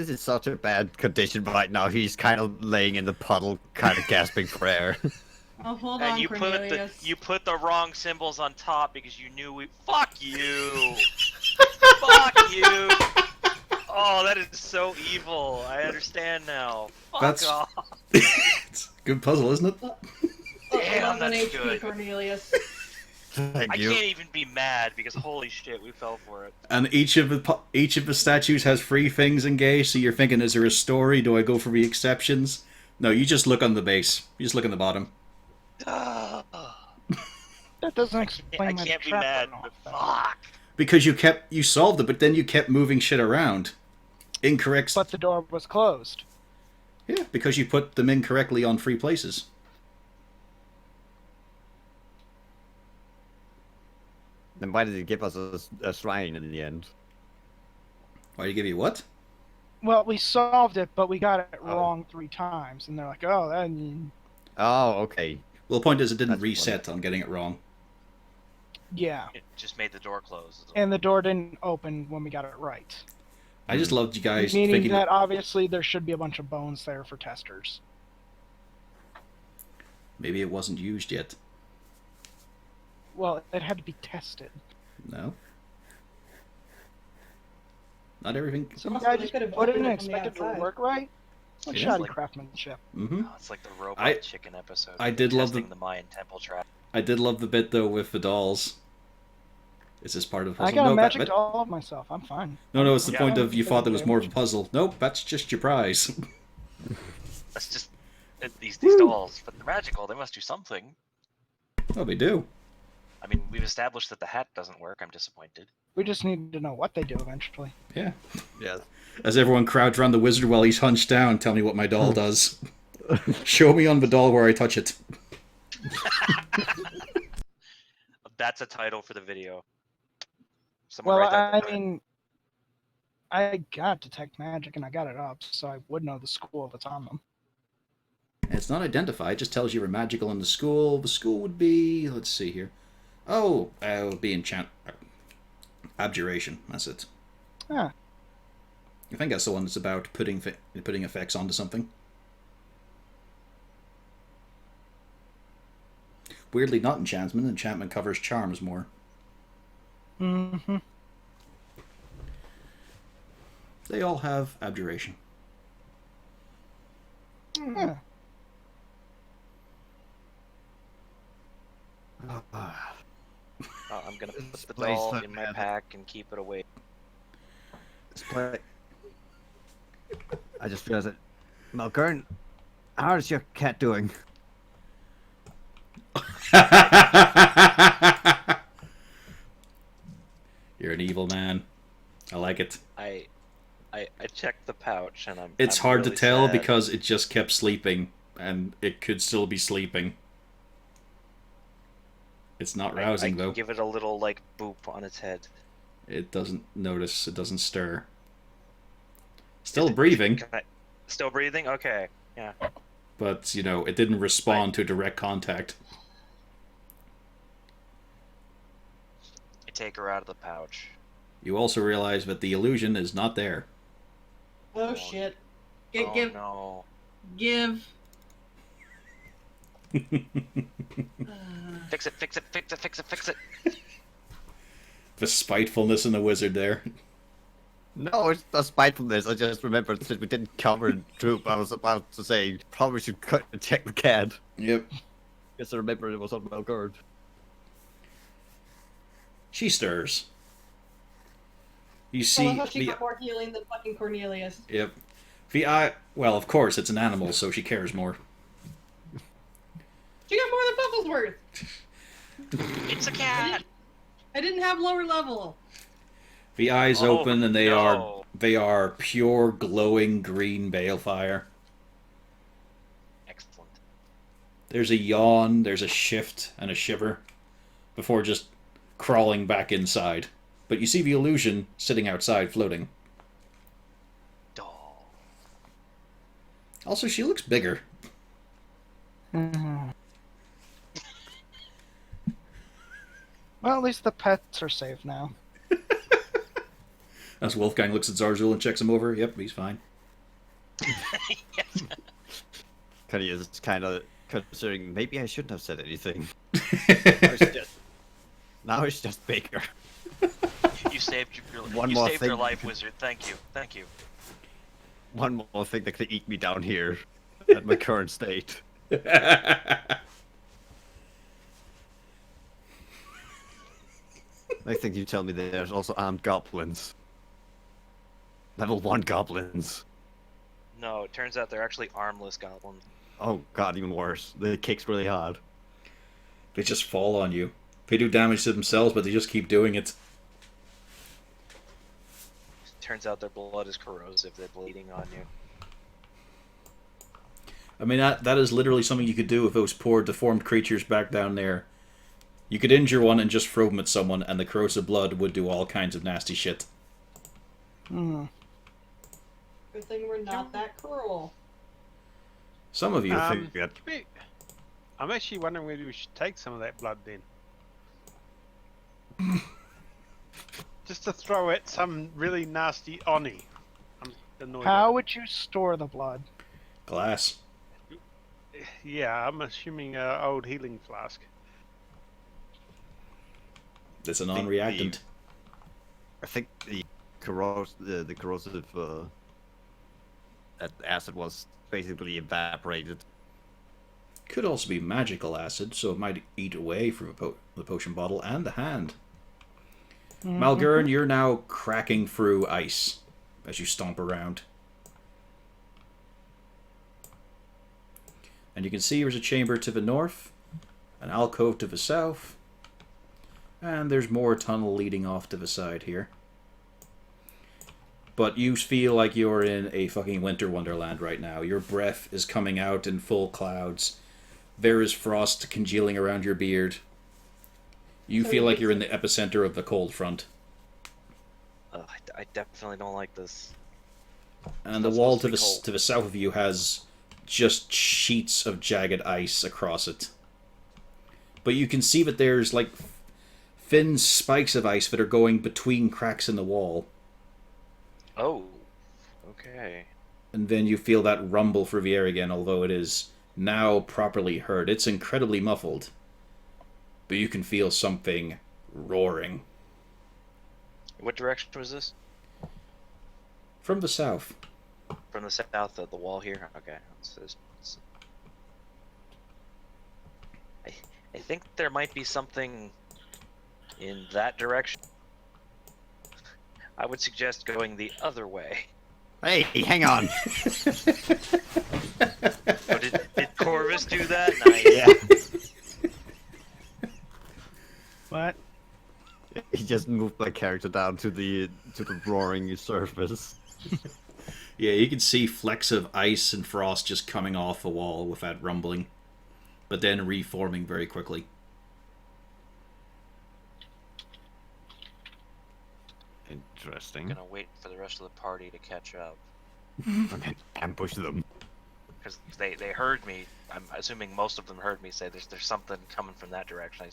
is such a bad condition right now. He's kind of laying in the puddle, kind of gasping for air. Oh, hold And on, you Cornelius. put the wrong symbols on top because you knew we. Fuck you. Fuck you. Oh, that is so evil. I understand now. Fuck That's- off. It's a good puzzle, isn't it? Damn, 11 that's HP, good. Cornelius. Thank I you. can't even be mad because holy shit, we fell for it. And each of the statues has 3 things engaged, so you're thinking, is there a story? Do I go for the exceptions? No, you just look on the base. You just look on the bottom. That doesn't explain I my can't be trap mad, and all but that. fuck. Because you solved it, but then you kept moving shit around. Incorrect. But the door was closed. Yeah, because you put them incorrectly on 3 places. Then why did he give us a shrine in the end? Why do you give you what? Well, we solved it, but we got it Oh. wrong 3 times, and they're like, "Oh, that." Oh, okay. Well, the point is it didn't That's reset on getting it wrong. Yeah, It just made the door close. and the door didn't open when we got it right. I just loved you guys Meaning thinking that obviously there should be a bunch of bones there for testers. maybe it wasn't used yet. Well, it had to be tested. No. Not everything. Some Also, guy they just could have put it in opened and it from the expected it to outside. work right. Like Yeah. shoddy Like- craftsmanship. Mm-hmm. Oh, it's like the robot I- chicken episode. I did love testing the- the Mayan temple trap. I did love the bit though with the dolls. Is this part of the puzzle? I got no, a magic that, doll of myself. I'm fine. no, it's the Yeah. point of you Yeah. thought there was more of a puzzle. Nope, that's just your prize. That's just these dolls, but they're magical. They must do something. Oh, they do. I mean, we've established that the hat doesn't work. I'm disappointed. We just need to know what they do eventually. Yeah. Yes. As everyone crowds around the wizard while he's hunched down, tell me what my doll does. Show me on the doll where I touch it. That's a title for the video. Someone Well, write that I down. mean, I got Detect Magic and I got it up, so I would know the school that's on them. It's not identified, it just tells you you're magical in the school. The school would be, let's see here. Oh, it would be enchant... Abjuration, that's it. Ah. I think that's the one that's about putting effects onto something. Weirdly, not enchantment. Enchantment covers charms more. Mm-hmm. They all have abjuration. Yeah. I'm gonna put This the place doll that in my had- pack and keep it away. I just realized that. Malgern, how is your cat doing? You're an evil man. I like it. I checked the pouch and It's I'm hard really to tell sad. because it just kept sleeping, and it could still be sleeping. It's not rousing, I though. give it a little like boop on its head. It doesn't notice. It doesn't stir. Still breathing, Still breathing? Okay. Yeah. but, you know, it didn't respond to direct contact. I take her out of the pouch. You also realize that the illusion is not there. Oh shit. Oh Give. no. Give. Fix it, fix it, fix it, fix it, fix it. The spitefulness in the wizard there. No, it's not spitefulness. I just remembered since we didn't cover Droop, I was about to say probably should check the cat. Yep. Because I remember it was on Malgern. She stirs. You I see love how she the... got more healing than fucking Cornelius. Yep. The eye... Well, of course, it's an animal, so she cares more. She got more than Bubblesworth. It's a cat. I didn't have lower level. The eyes Oh, open, and no. they are pure glowing green balefire. Excellent. There's a yawn, there's a shift, and a shiver before just crawling back inside. But you see the illusion sitting outside floating. Doll. Also, she looks bigger. Mhm. Well, at least the pets are safe now. As Wolfgang looks at Zarzul and checks him over, yep, he's fine. Yes. Cuddy is kind of considering maybe I shouldn't have said anything. Now it's just bigger. You saved your One you more saved your thing. life, wizard. Thank you. Thank you. One more thing that could eat me down here at my current state. Next thing you tell me there's also armed goblins. Level 1 goblins. No, it turns out they're actually armless goblins. Oh god, even worse. They kicks really hard. They just fall on you. They do damage to themselves, but they just keep doing it. Turns out their blood is corrosive. They're bleeding on you. I mean, that is literally something you could do with those poor deformed creatures back down there. You could injure one and just throw them at someone, and the corrosive blood would do all kinds of nasty shit. Mm. Good thing we're not that cruel. Some of you think that I'm actually wondering whether we should take some of that blood then. Just to throw at some really nasty Oni. I'm annoyed. How would you store the blood? glass. Yeah, I'm assuming old healing flask. It's a non-reactant. I think the corrosive that acid was basically evaporated. Could also be magical acid, so it might eat away from the potion bottle and the hand. Malgern, you're now cracking through ice as you stomp around. And you can see there's a chamber to the north, an alcove to the south, and there's more tunnel leading off to the side here. But you feel like you're in a fucking winter wonderland right now. Your breath is coming out in full clouds. There is frost congealing around your beard. You So feel we like get you're in to- the epicenter of the cold front. I definitely don't like this. And It's the not wall supposed to be cold. to the south of you has just sheets of jagged ice across it. But you can see that there's like thin spikes of ice that are going between cracks in the wall. Oh, okay. And then you feel that rumble through the air again, although it is now properly heard. It's incredibly muffled. But you can feel something roaring. What direction was this? From the south. From the south of the wall here? Okay. I think there might be something in that direction. I would suggest going the other way. Hey, hang on. Oh, did Corvus do that? Nice. Yeah. What? He just moved my character down to the roaring surface. Yeah, you can see flecks of ice and frost just coming off the wall with that rumbling. But then reforming very quickly. Interesting. I'm gonna wait for the rest of the party to catch up. And then ambush them. Because they heard me. I'm assuming most of them heard me say there's something coming from that direction.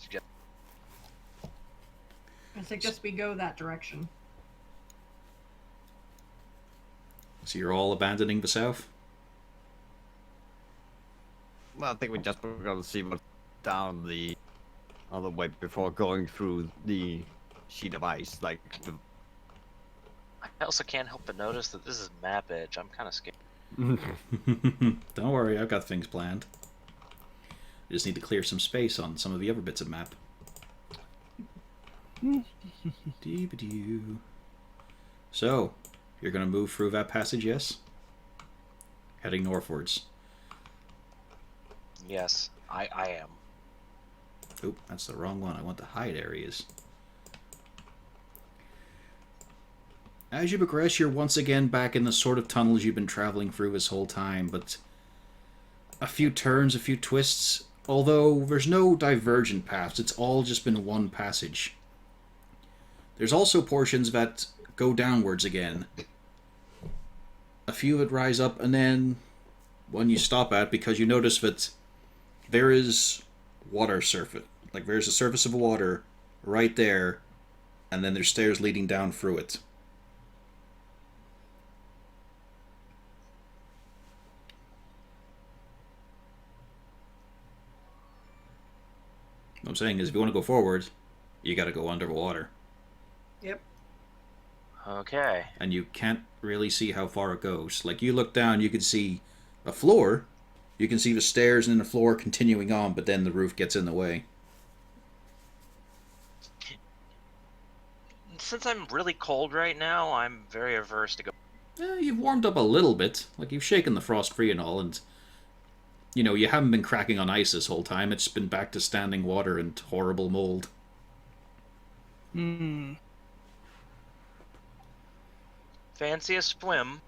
I suggest we go that direction. So you're all abandoning the south? Well, I think we just got to see what's down the other way before going through the sheet of ice. Like, I also can't help but notice that this is map edge. I'm kind of scared. Don't worry, I've got things planned. I just need to clear some space on some of the other bits of map. Dee-ba-doo. So, you're going to move through that passage, yes? Heading northwards. Yes, I am. Oop, that's the wrong one. I want the hide areas. As you progress, you're once again back in the sort of tunnels you've been traveling through this whole time, but a few turns, a few twists. Although there's no divergent paths, it's all just been one passage. There's also portions that go downwards again. A few that rise up, and then one you stop at because you notice that there is water surface. Like there's a surface of water right there, and then there's stairs leading down through it. What I'm saying is, if you want to go forward, you got to go under the water. Yep. Okay. And you can't really see how far it goes. Like, you look down, you can see a floor, you can see the stairs and the floor continuing on, but then the roof gets in the way. Since I'm really cold right now, I'm very averse to go. You've warmed up a little bit. Like, you've shaken the frost free and all, and you know, you haven't been cracking on ice this whole time. It's been back to standing water and horrible mold. Hmm. Fancy a swim.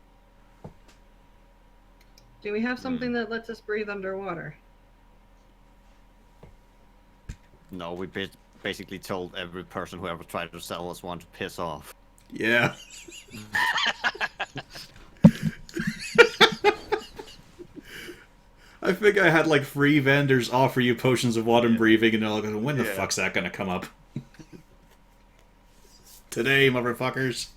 Do we have something that lets us breathe underwater? no, we basically told every person who ever tried to sell us one to piss off. Yeah. I think I had like 3 vendors offer you potions of water breathing, and they're like, when the fuck's that gonna come up? Today, motherfuckers.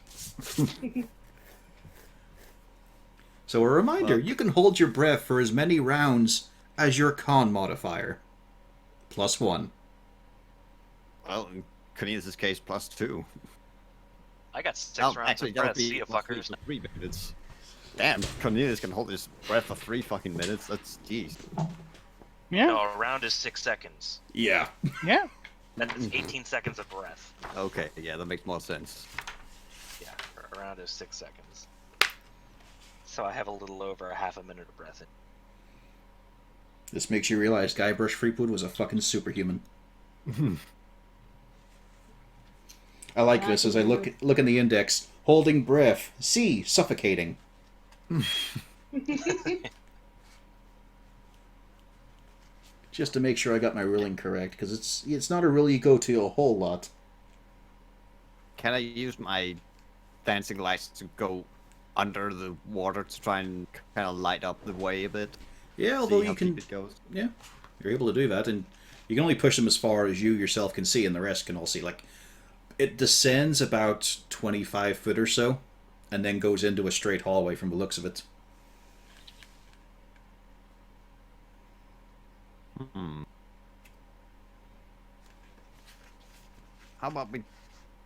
So a reminder, you can hold your breath for as many rounds as your con modifier. +1. Well, in Cornelius' case, +2. I got 6 Oh, rounds actually, of that'll breath. be See ya, +3 fuckers. for 3 minutes. Damn, Cornelius can hold his breath for 3 fucking minutes. That's jeez. Yeah. No, a round is 6 seconds. Yeah. Yeah. That's 18 seconds of breath. Okay, yeah, that makes more sense. Yeah, a round is 6 seconds. So I have a little over a half a minute of breath in. This makes you realize Guybrush Threepwood was a fucking superhuman. I like this as I look in the index. Holding breath. C. Suffocating. Just to make sure I got my ruling correct, because it's not a rule you go to a whole lot. Can I use my dancing lights to go under the water to try and kind of light up the way a bit? Yeah, although See how you can. deep it goes? Yeah, you're able to do that, and you can only push them as far as you yourself can see, and the rest can all see. Like, it descends about 25 foot or so, and then goes into a straight hallway from the looks of it. How about we,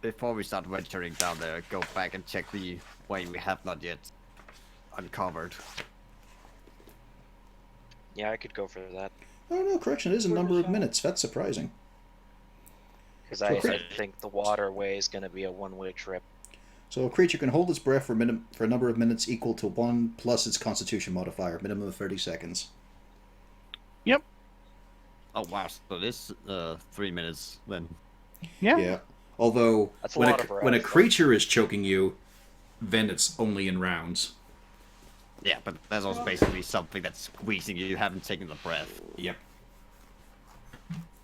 before we start venturing down there, go back and check the way we have not yet uncovered? Yeah, I could go for that. Oh no, correction, it is a number of minutes. That's surprising. Because I think the waterway is going to be a one-way trip. So a creature can hold its breath for a number of minutes equal to 1 plus its Constitution modifier, minimum of 30 seconds. Yep. Oh wow, so this 3 minutes then. Yeah. Yeah. Although That's a when lot of when a rounds, though. creature is choking you, then it's only in rounds. Yeah, but that's also basically something that's squeezing you. You haven't taken the breath. Yep.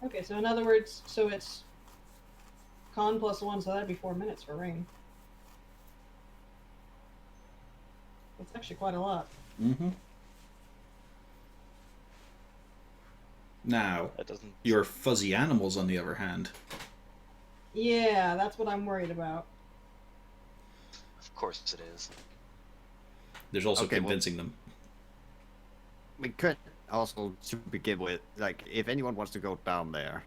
Okay, so in other words, so it's con plus 1, so that'd be 4 minutes for rain. That's actually quite a lot. Mm-hmm. Now, That doesn't. your fuzzy animals, on the other hand. Yeah, that's what I'm worried about. Of course it is. There's also Okay, well- convincing them. We could also, to begin with, like, if anyone wants to go down there,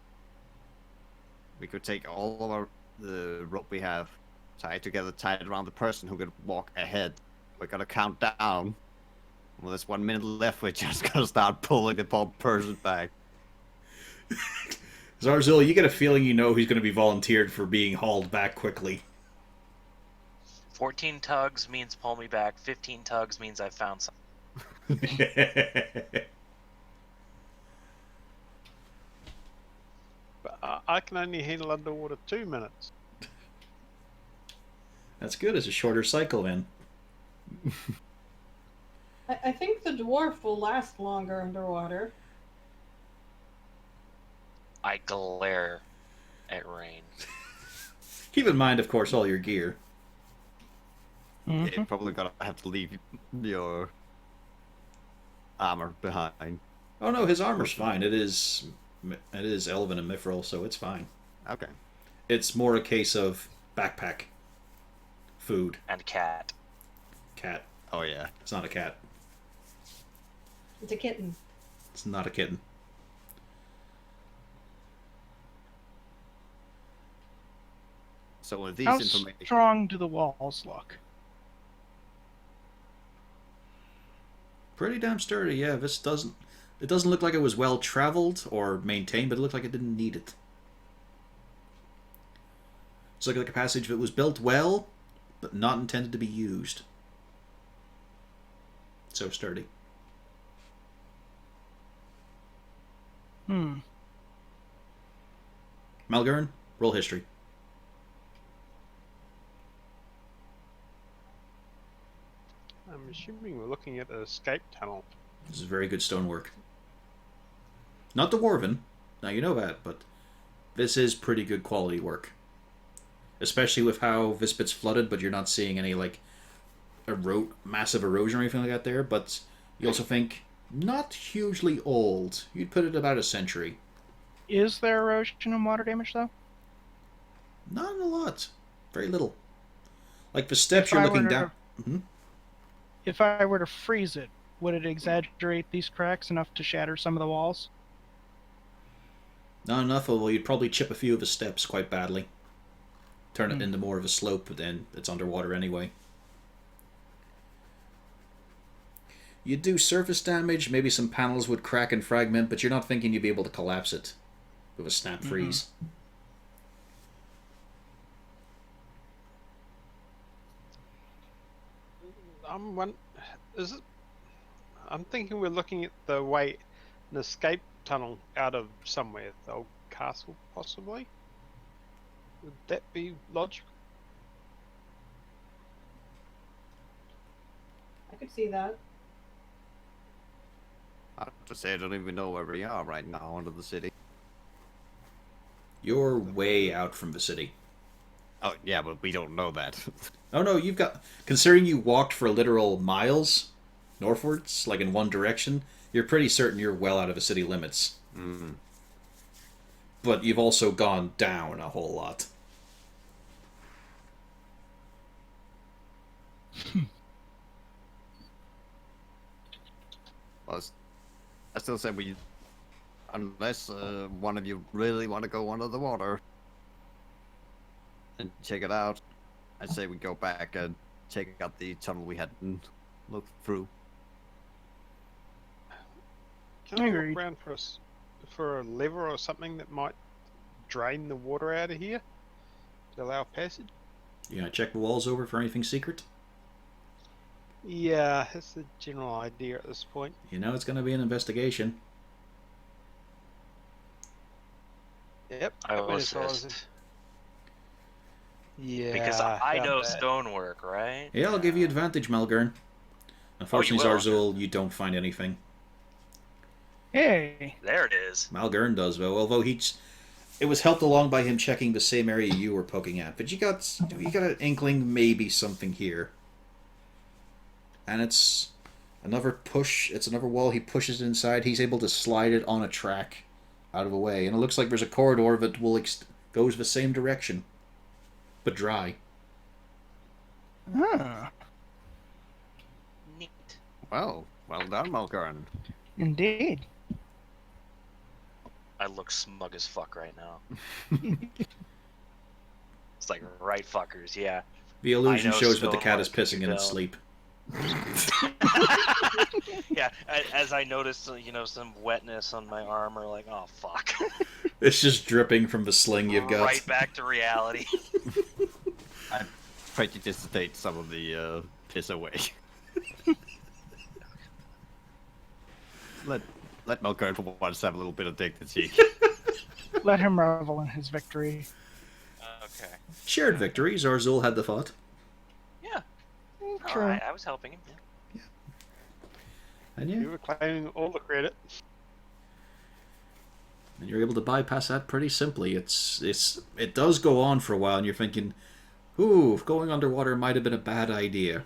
we could take all of the rope we have, tie it together, tie it around the person who could walk ahead. We're gonna count down. Well, there's 1 minute left. We're just gonna start pulling the poor person back. Zarzil, you get a feeling you know he's going to be volunteered for being hauled back quickly. 14 tugs means pull me back. 15 tugs means I found something. But I can only handle underwater 2 minutes. That's good. It's a shorter cycle, then. I think the dwarf will last longer underwater. I glare at rain. Keep in mind, of course, all your gear. Mhm. You're probably gonna have to leave your armor behind. Oh no, his armor's fine. It is elven and mithril, so it's fine. Okay. It's more a case of backpack, food, And cat. cat. Oh yeah. It's not a cat. It's a kitten. It's not a kitten. So with these How information, strong do the walls look? Pretty damn sturdy, yeah. It doesn't look like it was well traveled or maintained, but it looked like it didn't need it. It's like a passage that was built well, but not intended to be used. So sturdy. Malgurn, roll history. I'm assuming we're looking at an escape tunnel. This is very good stonework. Not dwarven, now you know that, but this is pretty good quality work. Especially with how this bit's flooded, but you're not seeing any, like, massive erosion or anything like that there, but you also think not hugely old. You'd put it about a century. Is there erosion and water damage, though? Not a lot. Very little. Like the steps If you're I looking were to- down. Mhm. If I were to freeze it, would it exaggerate these cracks enough to shatter some of the walls? Not enough, although you'd probably chip a few of the steps quite badly. Turn it into more of a slope, but then it's underwater anyway. You'd do surface damage, maybe some panels would crack and fragment, but you're not thinking you'd be able to collapse it with a snap freeze. I'm thinking we're looking at the way an escape tunnel out of somewhere, the old castle, possibly. Would that be logical? I could see that. I have to say, I don't even know where we are right now under the city. You're way out from the city. Oh, yeah, but we don't know that. Oh no, you've got... Considering you walked for literal miles northwards, like in one direction, you're pretty certain you're well out of the city limits. Mm. But you've also gone down a whole lot. Well, I still say we... Unless one of you really want to go under the water and check it out, I'd say we go back and check out the tunnel we hadn't looked through. Can I Agreed. look around for a lever or something that might drain the water out of here to allow passage? You gonna check the walls over for anything secret? Yeah, that's the general idea at this point. You know it's gonna be an investigation. Yep. I that will went as far as assist. Yeah. Because I found know that. stonework, right? Yeah, I'll give you advantage, Malgern. Unfortunately, will? Zarzul, you don't find anything. Hey, There it is. Malgern does, though, although it was helped along by him checking the same area you were poking at. But you got an inkling maybe something here. And it's another push. It's another wall. He pushes it inside. He's able to slide it on a track out of the way. And it looks like there's a corridor that goes the same direction. But dry. ah, Neat. Well done, Malgarn. indeed. I look smug as fuck right now. It's like, right fuckers, yeah. The illusion I know shows that the cat is stonework, pissing you in its don't. sleep. Yeah, as I noticed, some wetness on my arm, or like, oh fuck. It's just dripping from the sling you've got. Right back to reality. I prejudice some of the piss away. Let Malgarn for once have a little bit of dignity. Let him revel in his victory. Okay. Shared victory. Zarzul had the thought. Yeah. True. I was helping him. Yeah. And You were claiming all the credit. and you're able to bypass that pretty simply. It does go on for a while, and you're thinking, "Ooh, going underwater might have been a bad idea."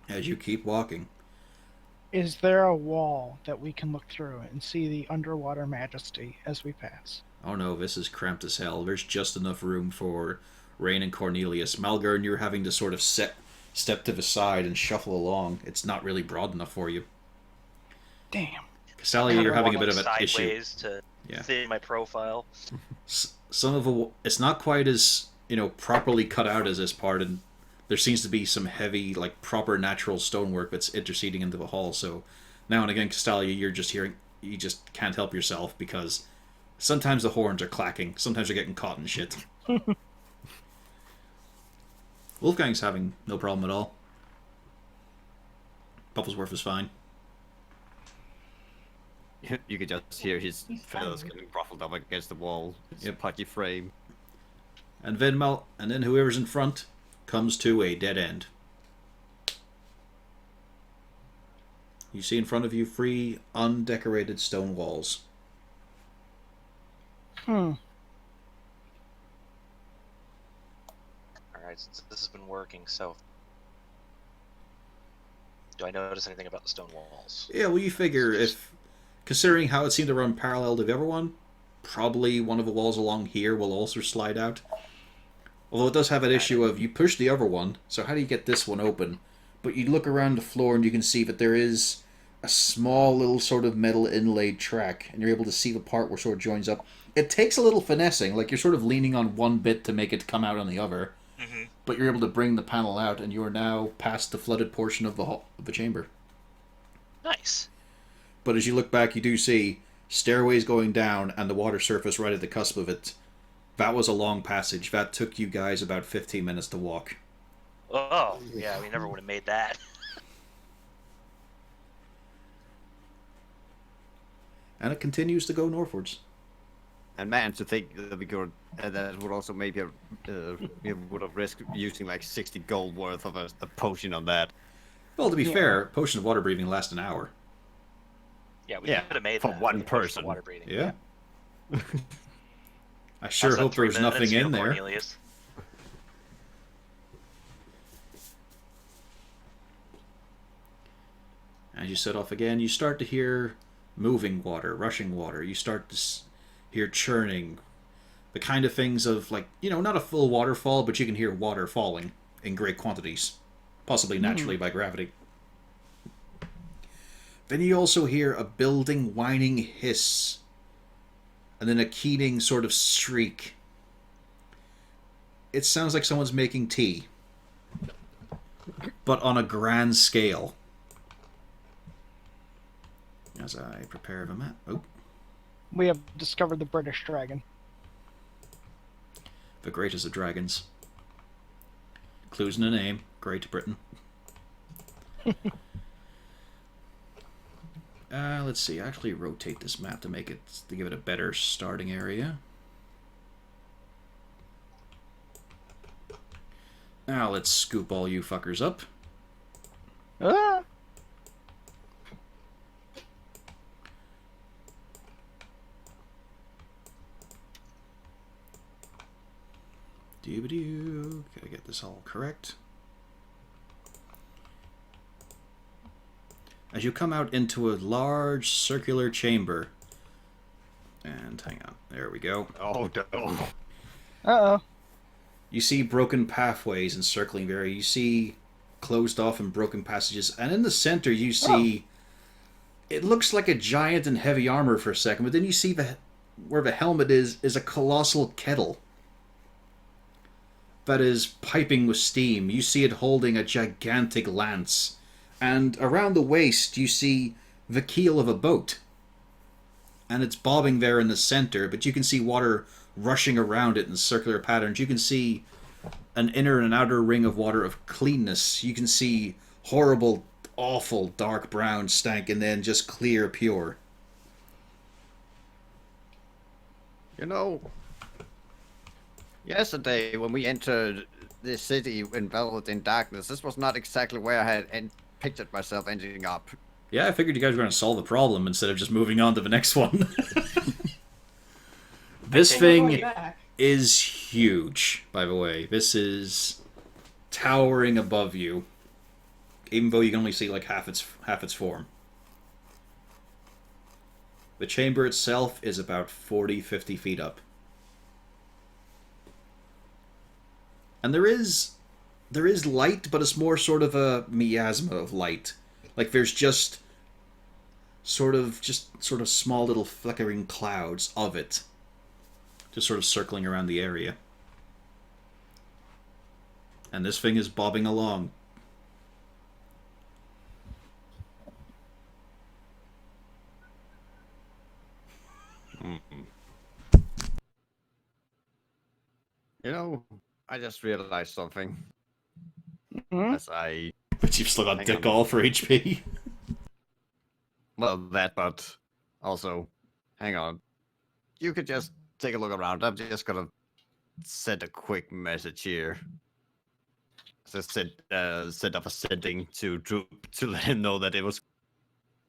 As you keep walking, Is there a wall that we can look through and see the underwater majesty as we pass? oh no, this is cramped as hell. There's just enough room for Rain and Cornelius. Malgern, you're having to sort of step to the side and shuffle along. It's not really broad enough for you. Damn. Castalia, you're having a bit of an issue. Sideways to Yeah. fit in my profile. Some of it's not quite as properly cut out as this part, and there seems to be some heavy, like proper natural stonework that's interceding into the hall. So now and again, Castalia, you're just hearing, you just can't help yourself because sometimes the horns are clacking, sometimes you're getting caught in shit. Wolfgang's having no problem at all. Buffelsworth is fine. You could just hear his He's feathers fine. getting ruffled up against the wall. His Yep. putty frame. And then whoever's in front comes to a dead end. You see in front of you 3 undecorated stone walls. Hmm. Alright, since this has been working, so do I notice anything about the stone walls? Yeah, well, you figure if, considering how it seemed to run parallel to the other one, probably one of the walls along here will also slide out. Although it does have an issue of you push the other one, so how do you get this one open? But you look around the floor and you can see that there is a small little sort of metal inlaid track, and you're able to see the part where it sort of joins up. It takes a little finessing, like you're sort of leaning on one bit to make it come out on the other, Mm-hmm. but you're able to bring the panel out, and you are now past the flooded portion of the chamber. Nice. But as you look back, you do see stairways going down and the water surface right at the cusp of it. That was a long passage. That took you guys about 15 minutes to walk. Oh, yeah, we never would have made that. And it continues to go northwards. And man, to think that we could that would also maybe we would have risked using like 60 gold worth of a potion on that. Well, to be Yeah. fair, potion of water breathing lasts an hour. Yeah, we Yeah, could have made for that one with the potion of person. Water breathing. Yeah. I How's sure that hope 3 there's nothing minutes, you in know, there. Cornelius? As you set off again, you start to hear moving water, rushing water. You start to hear churning. The kind of things of, like, you know, not a full waterfall, but you can hear water falling in great quantities. Possibly naturally by gravity. Then you also hear a building whining hiss. And then a keening sort of shriek. It sounds like someone's making tea. But on a grand scale. As I prepare the map. Oh, We have discovered the British dragon. the greatest of dragons. Clues in the name. Great Britain. Let's see. Actually, rotate this map to make it to give it a better starting area. Now let's scoop all you fuckers up. Ah! Doo-ba-doo. Gotta get this all correct. As you come out into a large circular chamber. And hang on. There we go. Oh no! Uh-oh. You see broken pathways encircling the area. You see closed off and broken passages. And in the center you see... It looks like a giant in heavy armor for a second, but then you see where the helmet is a colossal kettle that is piping with steam. You see it holding a gigantic lance. And around the waist you see the keel of a boat. And it's bobbing there in the center, but you can see water rushing around it in circular patterns. You can see an inner and an outer ring of water of cleanness. You can see horrible, awful, dark brown stank, and then just clear, pure. You know, yesterday when we entered the city enveloped in darkness, this was not exactly where I had pictured myself ending up. Yeah, I figured you guys were going to solve the problem instead of just moving on to the next one. This Okay. thing Back. is huge, by the way. This is towering above you, even though you can only see like half its form. The chamber itself is about 40-50 feet up. And there is light, but it's more sort of a miasma of light. Like there's just sort of small little flickering clouds of it. Just sort of circling around the area. And this thing is bobbing along. You know, I just realized something. Hmm? As I... But you've still got Hang dick on. all for HP. Well, that, but also, hang on. You could just take a look around. I'm just gonna send a quick message here. Just set up a setting to Droop to let him know that it was...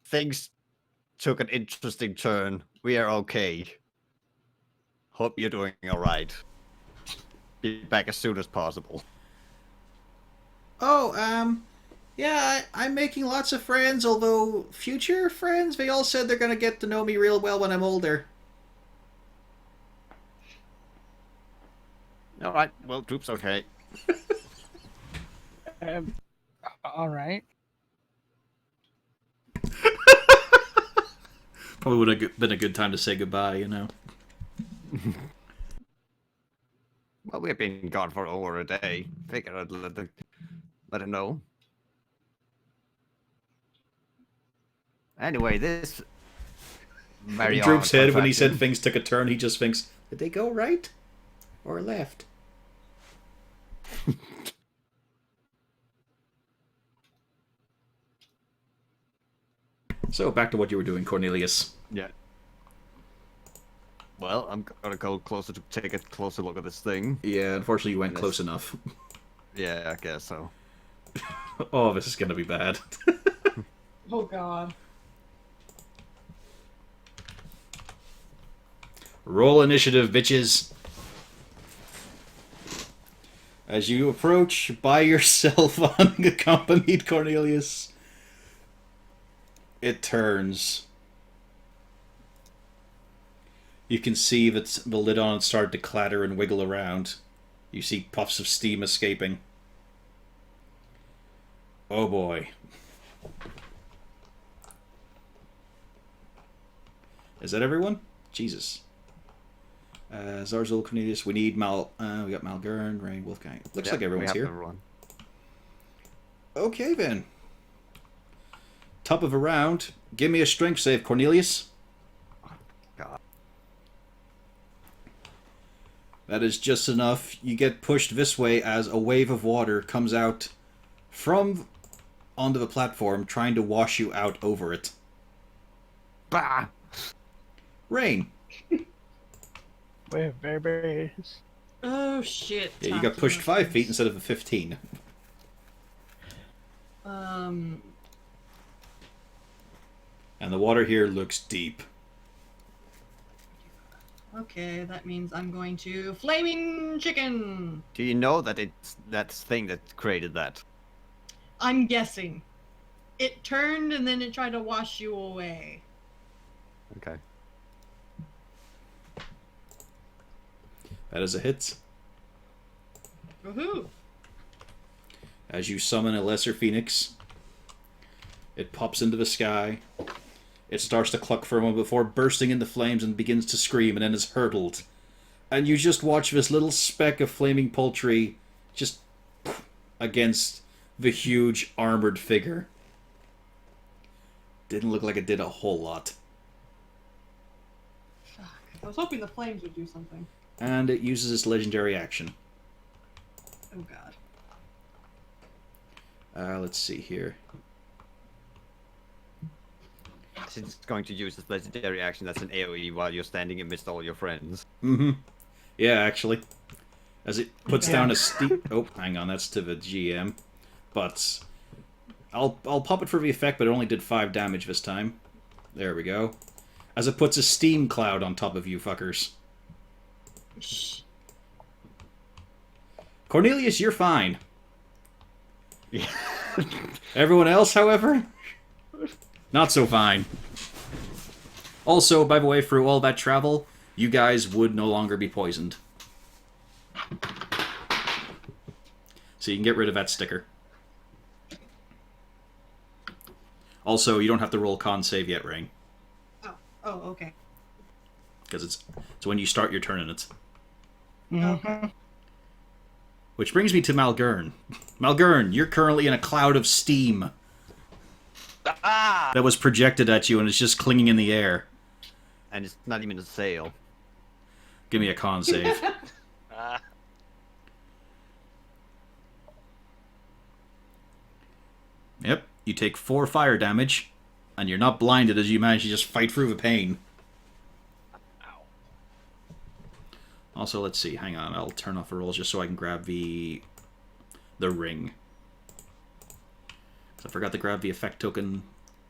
Things took an interesting turn. We are okay. Hope you're doing alright. Be back as soon as possible. Oh, yeah, I'm making lots of friends, although future friends, they all said they're gonna get to know me real well when I'm older. Alright, well, Droop's okay. All right. Probably would have been a good time to say goodbye, you know. Well, we've been gone for over a day. Figured I'd let him know. Anyway, this very In Droop's odd head, when he said contraption- things took a turn, he just thinks, did they go right or left? So, back to what you were doing, Cornelius. Yeah. Well, I'm gonna go closer to take a closer look at this thing. Yeah, unfortunately, you went Unless- close enough. Yeah, I guess so. Oh, this is gonna be bad. Oh god. Roll initiative, bitches. As you approach by yourself, unaccompanied Cornelius, it turns. You can see that the lid on it started to clatter and wiggle around. You see puffs of steam escaping. Oh boy. Is that everyone? Jesus. Zarzul, Cornelius, we need we got Malgern, Rain, Wolfgang. Looks Yeah, like everyone's we have here. everyone. Okay then. Top of a round. Give me a strength save, Cornelius. God. That is just enough. You get pushed this way as a wave of water comes out from onto the platform, trying to wash you out over it. Bah! Rain. We're babies. Oh shit. Yeah, you Top got pushed 5 emotions. feet instead of a 15. Um. And the water here looks deep. Okay, that means I'm going to flaming chicken. Do you know that it's that thing that created that? I'm guessing. It turned and then it tried to wash you away. Okay. That is a hit. Woohoo! As you summon a lesser phoenix, it pops into the sky. It starts to cluck for a moment before bursting into flames and begins to scream and then is hurtled. And you just watch this little speck of flaming poultry just against the huge armored figure. Didn't look like it did a whole lot. Fuck. I was hoping the flames would do something. And it uses its legendary action. Oh god. Let's see here. Since it's going to use this legendary action that's an AoE while you're standing amidst all your friends. Mm-hmm. Yeah, actually. As it puts Yeah. down a steep... Oh, hang on, that's to the GM. But I'll pop it for the effect, but it only did 5 damage this time. There we go. As it puts a steam cloud on top of you fuckers. Shh. Cornelius, you're fine. Yeah. Everyone else, however, not so fine. Also, by the way, through all that travel, you guys would no longer be poisoned. So you can get rid of that sticker. Also, you don't have to roll con save yet, Rain. Oh, okay. Because it's when you start your turn in it. Mm-hmm. Which brings me to Malgern. Malgern, you're currently in a cloud of steam Ah! that was projected at you and is just clinging in the air. And it's not even a sail. Give me a con save. Ah. Yep, you take 4 fire damage, and you're not blinded as you manage to just fight through the pain. Ow. Also, let's see. Hang on, I'll turn off the rolls just so I can grab the ring. 'Cause I forgot to grab the effect token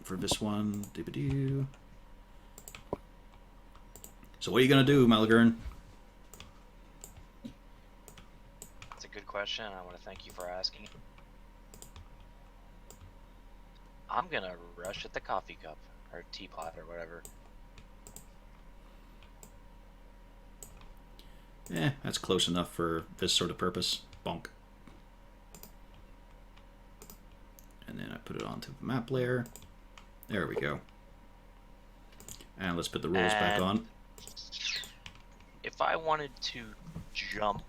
for this one. Doo-ba-doo. So what are you gonna do, Malgern? That's a good question. I want to thank you for asking. I'm gonna rush at the coffee cup or teapot or whatever. That's close enough for this sort of purpose. Bonk. And then I put it onto the map layer. There we go. And let's put the rules back And- on. If I wanted to jump,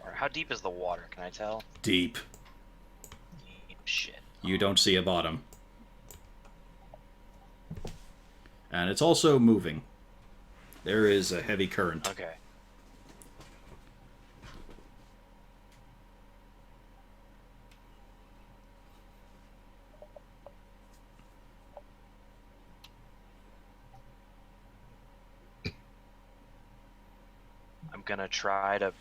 or how deep is the water? Can I tell? Deep. Shit. You don't see a bottom. And it's also moving. There is a heavy current. Okay. gonna try to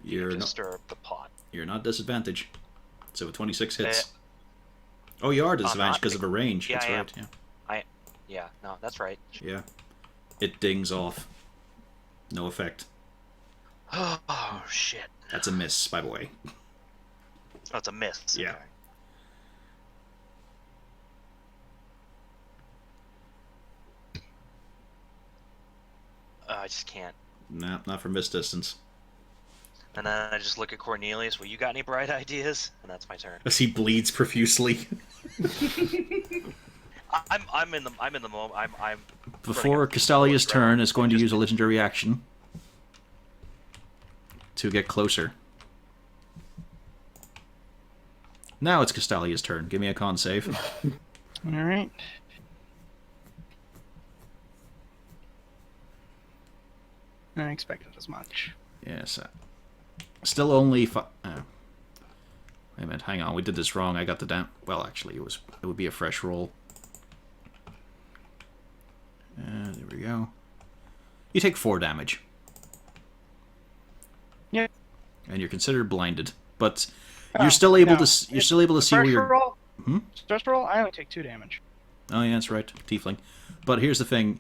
You're not. stir up the pot. You're not disadvantaged. So 26 hits. Oh, you are disadvantaged because of a range. Yeah, That's I right. am. Yeah. Yeah, no, that's right. Yeah. It dings off. No effect. Oh shit. That's a miss, by the way. Oh, it's a miss. Yeah. Okay. I just can't. Nah, not from this distance. And then I just look at Cornelius. Well, you got any bright ideas? And that's my turn. As he bleeds profusely. I'm in the moment. I'm. Before Castalia's turn, is going to use a legendary action to get closer. Now it's Castalia's turn. Give me a con save. All right. I expected as much. Yes. Still only wait a minute, hang on. We did this wrong. I got the down. Well, actually, it would be a fresh roll. There we go. You take 4 damage. Yeah. And you're considered blinded, but you're still able to. You're still able to see where you're. Roll, Hmm? First roll, I only take 2 damage. Oh yeah, that's right, tiefling. But here's the thing.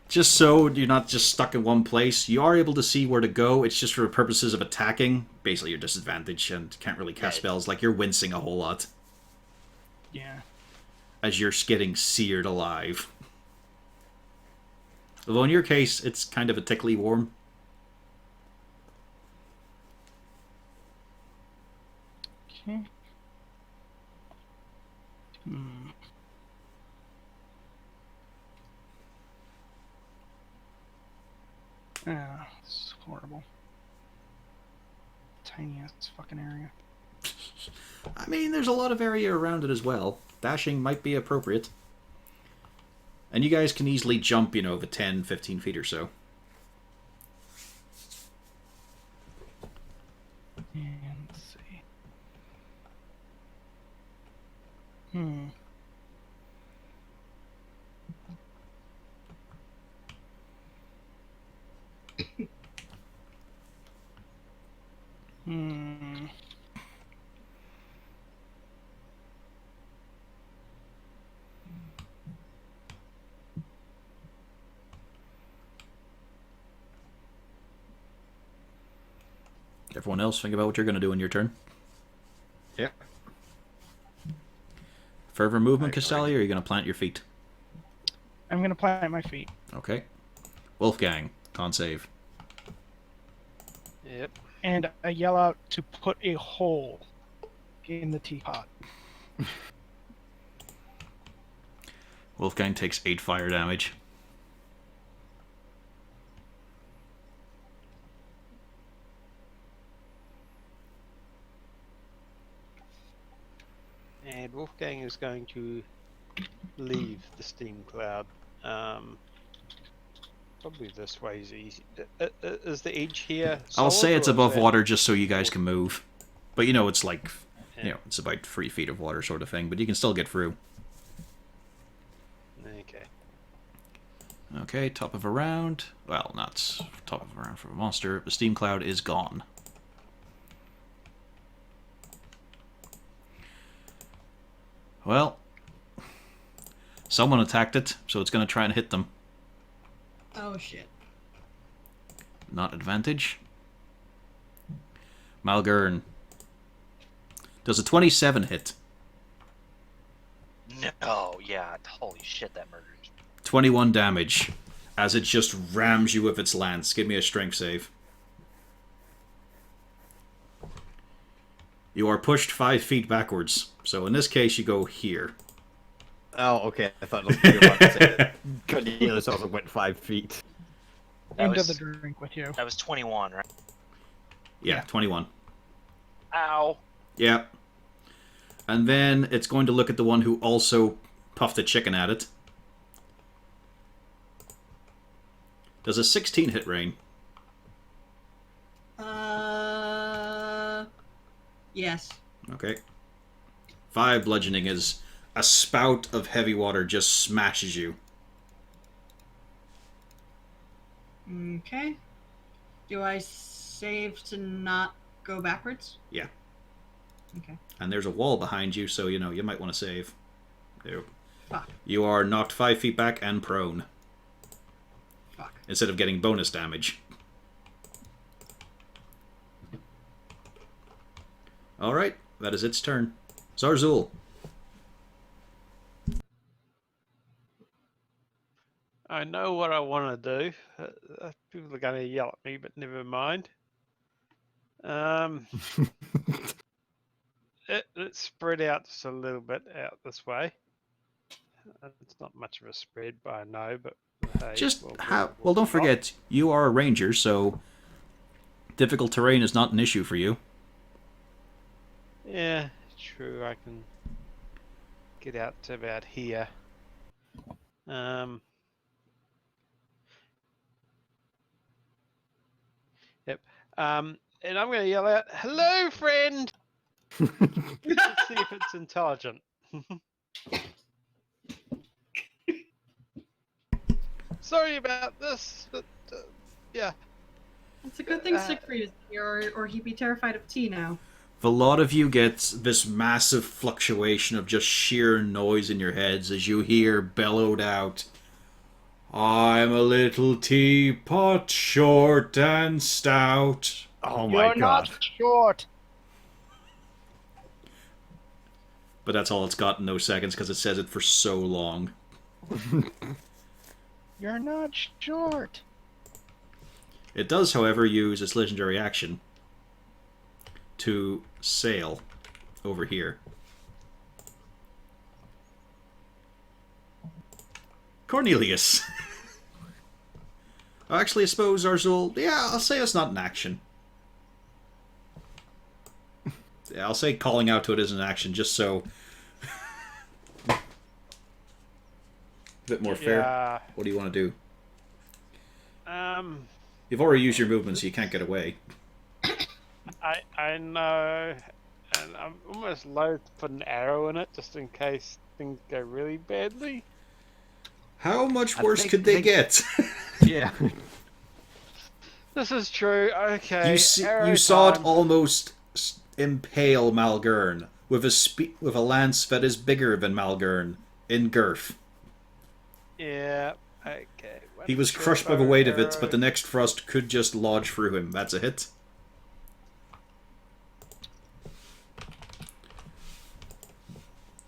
Just so you're not just stuck in one place, you are able to see where to go. It's just for purposes of attacking. Basically, you're disadvantaged and can't really cast spells. Like, you're wincing a whole lot. Yeah. As you're getting seared alive. Although in your case, it's kind of a tickly warm. Okay. Ah, this is horrible. Tiny ass fucking area. I mean, there's a lot of area around it as well. Dashing might be appropriate. And you guys can easily jump, the 10, 15 feet or so. And let's see. Everyone else, think about what you're going to do in your turn. Yeah. Further movement, Castalia, or are you going to plant your feet? I'm gonna plant my feet. Okay. Wolfgang, con save. Yep. And I yell out to put a hole in the teapot. Wolfgang takes 8 fire damage. And Wolfgang is going to leave the steam cloud. Probably this way is easy. Is the edge here I'll say solid, it's or above is that- water just so you guys can move. But it's like, it's about 3 feet of water sort of thing, but you can still get through. Okay. Okay, top of a round. Well, not top of a round for a monster. The steam cloud is gone. Well, someone attacked it, so it's going to try and hit them. Oh shit. Not advantage. Malgern. Does a 27 hit? No, yeah, holy shit, that murders. 21 damage. As it just rams you with its lance. Give me a strength save. You are pushed 5 feet backwards. So in this case, you go here. Oh, okay. I thought you were about to say that. Cornelius also went 5 feet. That Into was- the drink with you. That was 21, right? Yeah, 21. Ow. Yeah. And then it's going to look at the one who also puffed a chicken at it. Does a 16 hit Rain? Yes. Okay. 5 bludgeoning as a spout of heavy water just smashes you. Okay. Do I save to not go backwards? Yeah. Okay. And there's a wall behind you, so you know you might want to save. There. Fuck. You are knocked 5 feet back and prone. Fuck. Instead of getting bonus damage. Alright, that is its turn. Zarzul. I know what I want to do. People are going to yell at me, but never mind. Let's spread out just a little bit out this way. It's not much of a spread, but I know. But hey, Just we'll well, don't rock. forget, you are a ranger, so difficult terrain is not an issue for you. Yeah, true. I can get out to about here. Yep. And I'm going to yell out, "Hello, friend!" Let's see if it's intelligent. Sorry about this, but yeah. It's a good thing Siegfried is here, or he'd be terrified of tea now. A lot of you get this massive fluctuation of just sheer noise in your heads as you hear bellowed out, "I'm a little teapot, short and stout." Oh my You're god. not short. But that's all it's got in those seconds because it says it for so long. You're not short. It does, however, use its legendary action to sail over here. Cornelius. Actually, I suppose Arzul... Yeah, I'll say it's not an action. Yeah, I'll say calling out to it is an action, just so... a bit more fair. Yeah. What do you want to do? Um, You've already used your movement, so you can't get away. I know, and I'm almost loath to put an arrow in it just in case things go really badly. How much I worse think- could they think- get? Yeah. This is true. Okay. You saw it time. almost impale Malgern with a lance that is bigger than Malgern in girth. Yeah. Okay. He was crushed by the weight of it, but the next thrust could just lodge through him. That's a hit.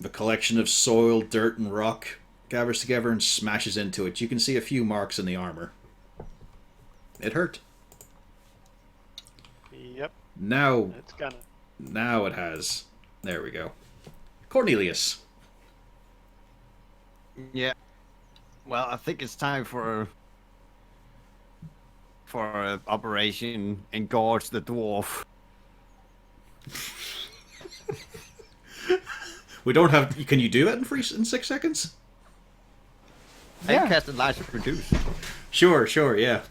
The collection of soil, dirt, and rock gathers together and smashes into it. You can see a few marks in the armor. It hurt. Yep. Now It's gonna. Now it has. There we go. Cornelius. Yeah. Well, I think it's time for Operation Engorge the Dwarf. We don't have... Can you do it in 6 seconds? I Yeah. cast Elijah Produce. Sure, yeah.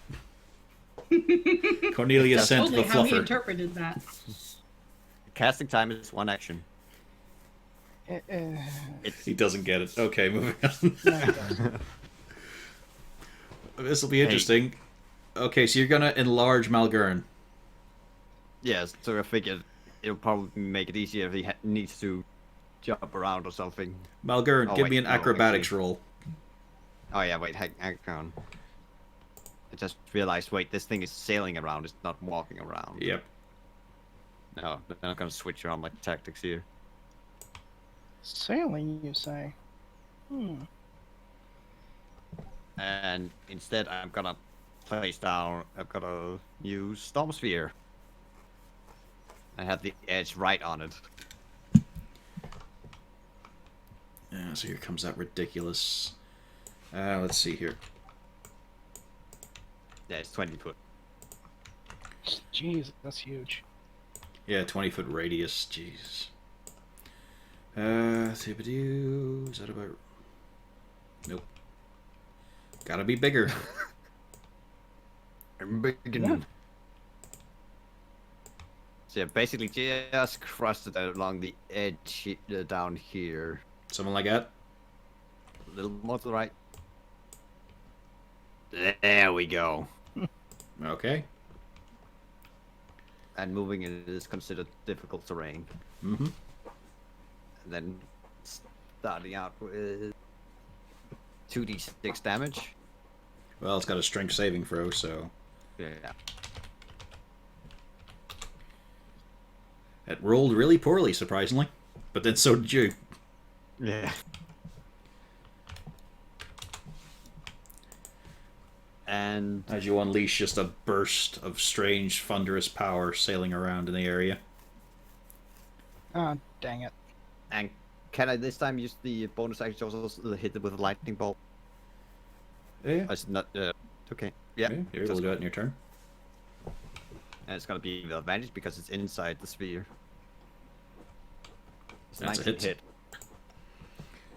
Cornelius That's sent Totally the how he fluffer. interpreted that. Casting time is 1 action. It's He doesn't get it. Okay, moving on. This will be interesting. Okay, so you're gonna enlarge Malgern. yes. So I figured it'll probably make it easier if he needs to jump around or something. Malgern, Oh, give wait, me an no, acrobatics actually. roll. Oh yeah, wait, hang on. I just realized, wait, this thing is sailing around, it's not walking around. Yep. No, they're not gonna switch around my tactics here. Sailing, you say? And instead I'm gonna use Storm Sphere. I have the edge right on it. Yeah, so here comes that ridiculous... let's see here. Yeah, it's 20 foot. Jeez, that's huge. Yeah, 20-foot radius. Jesus. Is that about... Nope. Gotta be bigger. I'm beginning. So yeah, basically just crossed it along the edge down here. Something like that? A little more to the right. There we go. Okay. and moving in it is considered difficult terrain. Mm-hmm. And then starting out with 2d6 damage. Well, it's got a strength saving throw, so Yeah. it rolled really poorly, surprisingly. But then so did you. Yeah. And As you unleash just a burst of strange, thunderous power sailing around in the area. Oh, dang it. can I this time use the bonus action to also hit it with a lightning bolt? Yeah. It's not. Okay. Yeah. You're able to do it in your turn. And it's gonna be the advantage because it's inside the sphere. It's That's a 19 hit.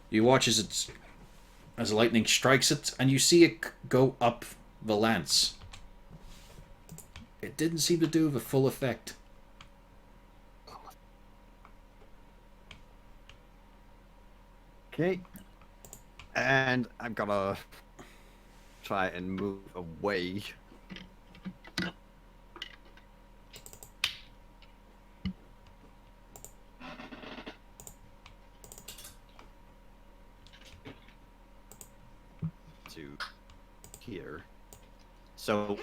You watch as the lightning strikes it, and you see it go up the lance. It didn't seem to do the full effect. Okay. And I'm gonna try and move away. To here. So,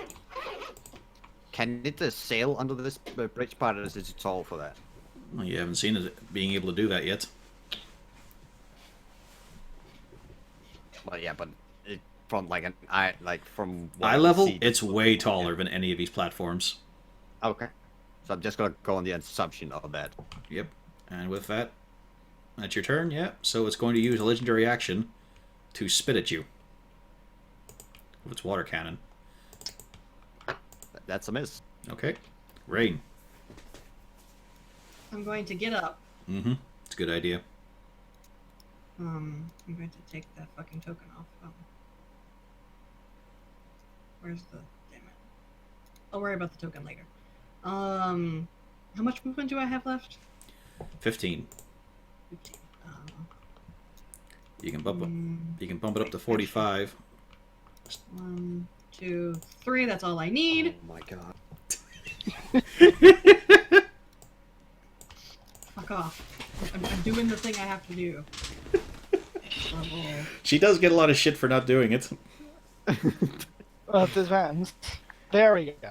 can it sail under this bridge part, or is it too tall for that? Well, you haven't seen it being able to do that yet. Well, yeah, but from like from what I Eye can level, see- it's way taller than any of these platforms. Okay, so I'm just gonna go on the assumption of that. Yep. And with that, that's your turn, yeah. So it's going to use a legendary action to spit at you with its water cannon. That's a miss. Okay. Rain. I'm going to get up. Mm-hmm. It's a good idea. I'm going to take that fucking token off. Where's the... Damn it. I'll worry about the token later. How much movement do I have left? 15. 15. You can bump it up to 45. 1, 2, 3. That's all I need. Oh my god. Fuck off. I'm doing the thing I have to do. She does get a lot of shit for not doing it. Well, it depends. There we go.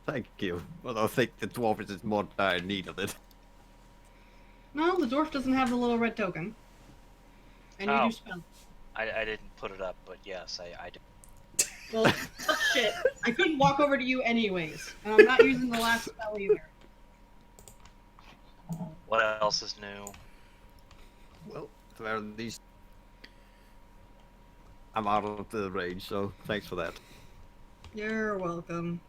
Thank you. Well, I think the dwarf is in more dire need of it. No, the dwarf doesn't have the little red token. And you Oh. do spell. I didn't put it up, but yes, I did. Well, oh, shit. I couldn't walk over to you anyways. And I'm not using the last spell either. What else is new? Well, there are these. I'm out of the range, so thanks for that. You're welcome.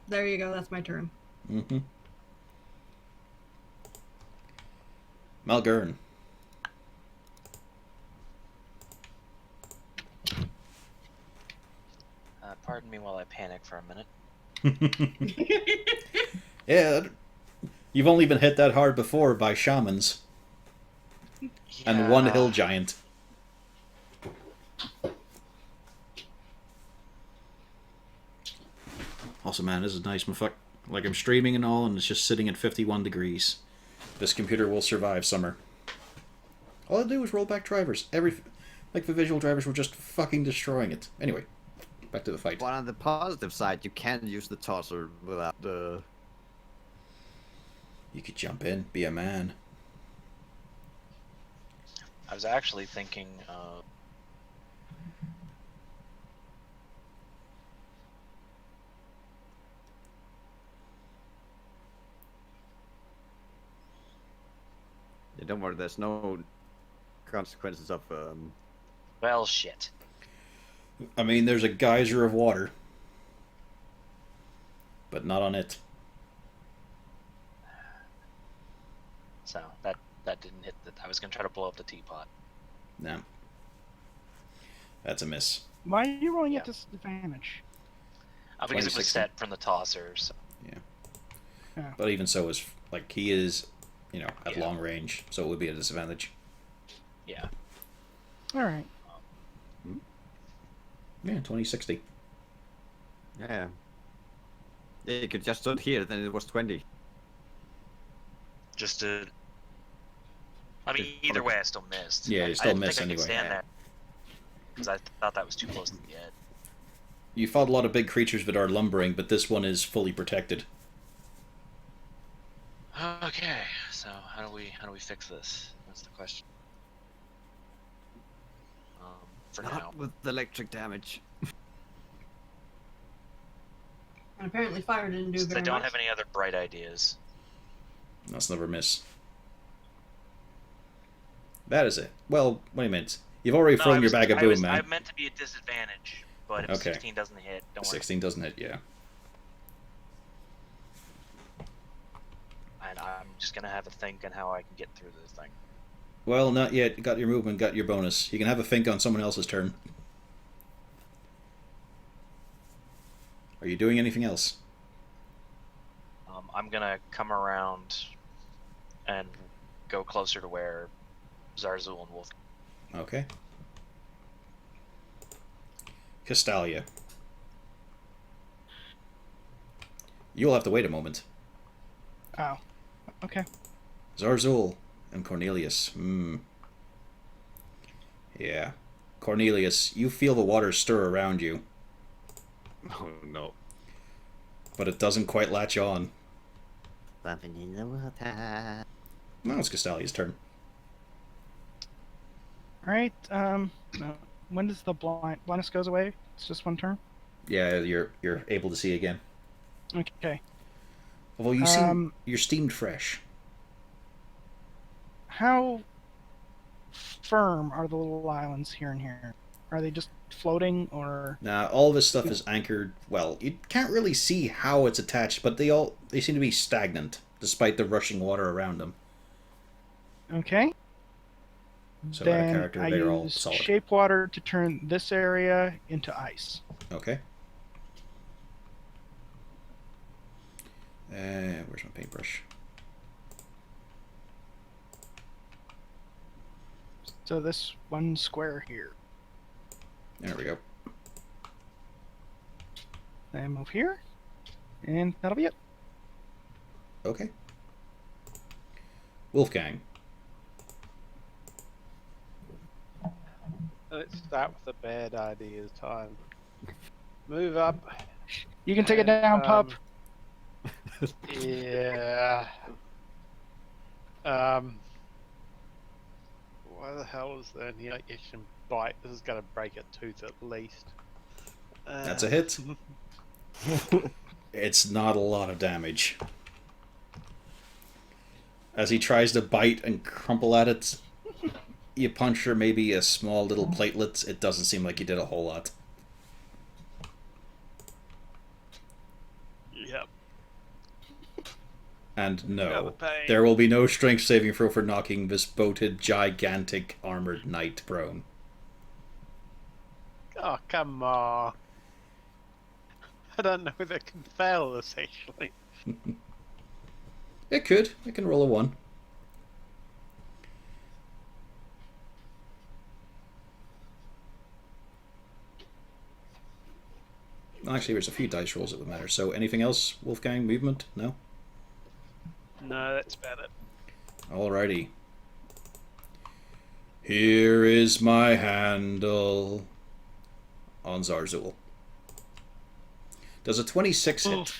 There you go, that's my turn. Mm-hmm. Malgern. Pardon me while I panic for a minute. Yeah, you've only been hit that hard before by shamans and one hill giant. Also, man, this is nice. Like, I'm streaming and all, and it's just sitting at 51 degrees. This computer will survive summer. All I do is roll back drivers. Like, the visual drivers were just fucking destroying it. Anyway, back to the fight. But on the positive side, you can use the tosser without the. You could jump in, be a man. I was actually thinking Yeah, don't worry, there's no consequences of. well, shit. I mean, there's a geyser of water, but not on it. So that didn't hit the. I was gonna try to blow up the teapot. No. That's a miss. Why are you rolling at disadvantage? Because it was 2060. set from the tossers. But even so, he is, at Yeah. long range, so it would be a disadvantage. Yeah. All right. Yeah, 2060. Yeah. Yeah, you could just stood here, then it was 20. Just to. I mean, either way, I still missed. Yeah, you I still didn't miss think I anyway. could stand there because I thought that was too close to the edge. You fought a lot of big creatures that are lumbering, but this one is fully protected. Okay, so how do we fix this? That's the question. For now. Not with the electric damage. And apparently fire didn't do Since very I don't much. have any other bright ideas. That's never miss. That is it. Well, wait a minute. You've already thrown your bag of boom, man. I meant to be a disadvantage, but if Okay. 16 doesn't hit, don't worry. 16 doesn't hit, yeah. And I'm just gonna have a think on how I can get through this thing. Well, not yet. Got your movement, got your bonus. You can have a think on someone else's turn. Are you doing anything else? I'm gonna come around and go closer to where Zarzul and Wolf. Okay. Castalia. You'll have to wait a moment. Oh, okay. Zarzul and Cornelius. Yeah. Cornelius, you feel the water stir around you, Oh no. but it doesn't quite latch on. Something in the water. Now it's Castalia's turn. All right. No. When does the blindness goes away? It's just one turn. Yeah, you're able to see again. Okay. Although you seem you're steamed fresh. How firm are the little islands here and here? Are they just floating, or? Now, all this stuff is anchored. Well, you can't really see how it's attached, but they seem to be stagnant, despite the rushing water around them. Okay. So Then our character, I they're all use solid. shape water to turn this area into ice. Okay. Where's my paintbrush? So this one square here. There we go. Then move here, and that'll be it. Okay. Wolfgang. Let's start with the bad ideas time. Move up. You can take it down, pup. Yeah. Why the hell is there any action bite? This is gonna break a tooth at least. That's a hit. It's not a lot of damage. As he tries to bite and crumple at it, you puncture maybe a small little platelet. It doesn't seem like you did a whole lot. Yep. And Feel the no, pain. there will be no strength saving throw for knocking this boated, gigantic, armored knight prone. Oh, come on. I don't know if it can fail this, actually. It could. It can roll a 1. Actually, there's a few dice rolls that would matter. So, anything else, Wolfgang? Movement? No? No, that's about it. Alrighty. Here is my handle on Zarzul. Does a 26 hit?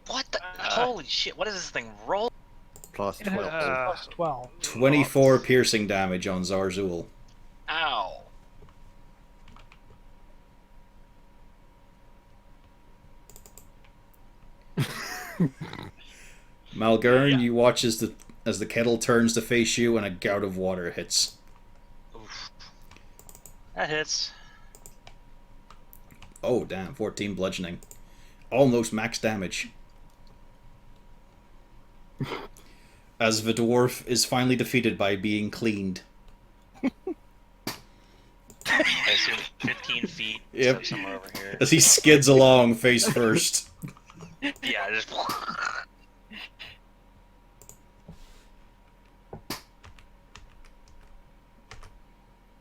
What the? Holy shit! What is this thing? Roll. Plus It has 12. plus 12. 24 piercing damage on Zarzul. Ow! Malgern, Yeah. you watch as the kettle turns to face you and a gout of water hits. Oof. That hits. Oh, damn. 14 bludgeoning. Almost max damage. As the dwarf is finally defeated by being cleaned. I assume 15 feet. Yep. So somewhere over here. As he skids along face first. Yeah, just.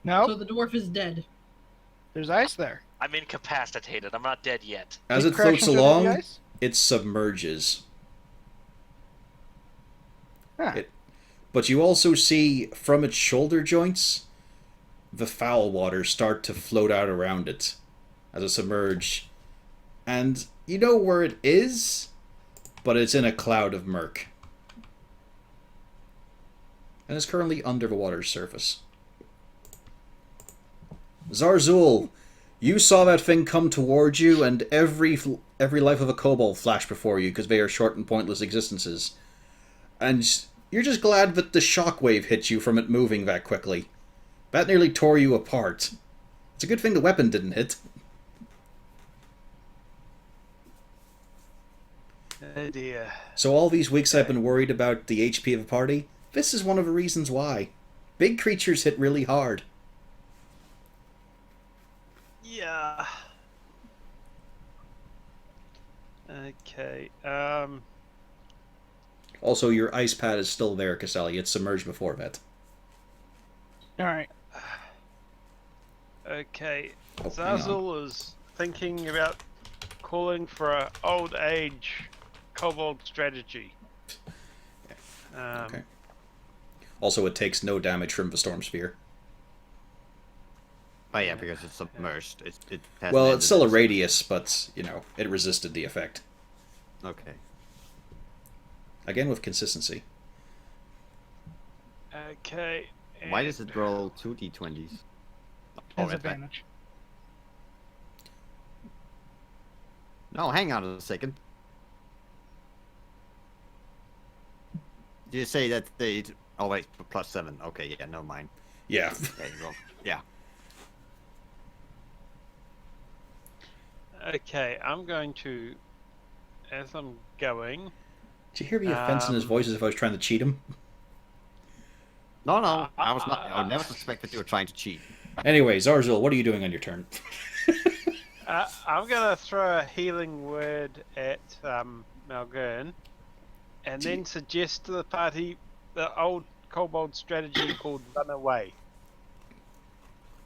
No, So the dwarf is dead. there's ice there. I'm incapacitated. I'm not dead yet. As Keep it floats crashing through the along, ice. it submerges. Huh. But you also see from its shoulder joints, the foul waters start to float out around it as it submerge. And you know where it is, but it's in a cloud of murk. And is currently under the water's surface. Zarzul, you saw that thing come towards you, and every life of a kobold flashed before you because they are short and pointless existences. And you're just glad that the shockwave hit you from it moving that quickly. That nearly tore you apart. It's a good thing the weapon didn't hit. Oh dear. So all these weeks I've been worried about the HP of the party. This is one of the reasons why. Big creatures hit really hard. Yeah. Okay. Also, your ice pad is still there, Caselli. It's submerged before that. All right. Okay. Oh, hang on. Zazzle is thinking about calling for an old age kobold strategy. Okay. Also, it takes no damage from the storm sphere. Oh yeah, because it's submerged. It hasn't Well, ended it's still a its- radius, but, you know, it resisted the effect. Okay. Again, with consistency. Okay. Why does it roll 2d20s? Oh, Has that's right. advantage. No, hang on a second. Did you say that they... Oh wait, +7. Okay, yeah, no mind. Yeah. Okay, well, yeah. Okay, I'm going to, as I'm going. Did you hear the offense in his voice as if I was trying to cheat him? No, I was not. I would never suspect that you were trying to cheat. Anyway, Zarzul, what are you doing on your turn? I'm gonna throw a healing word at Malgern, and then suggest to the party the old kobold strategy called "run away."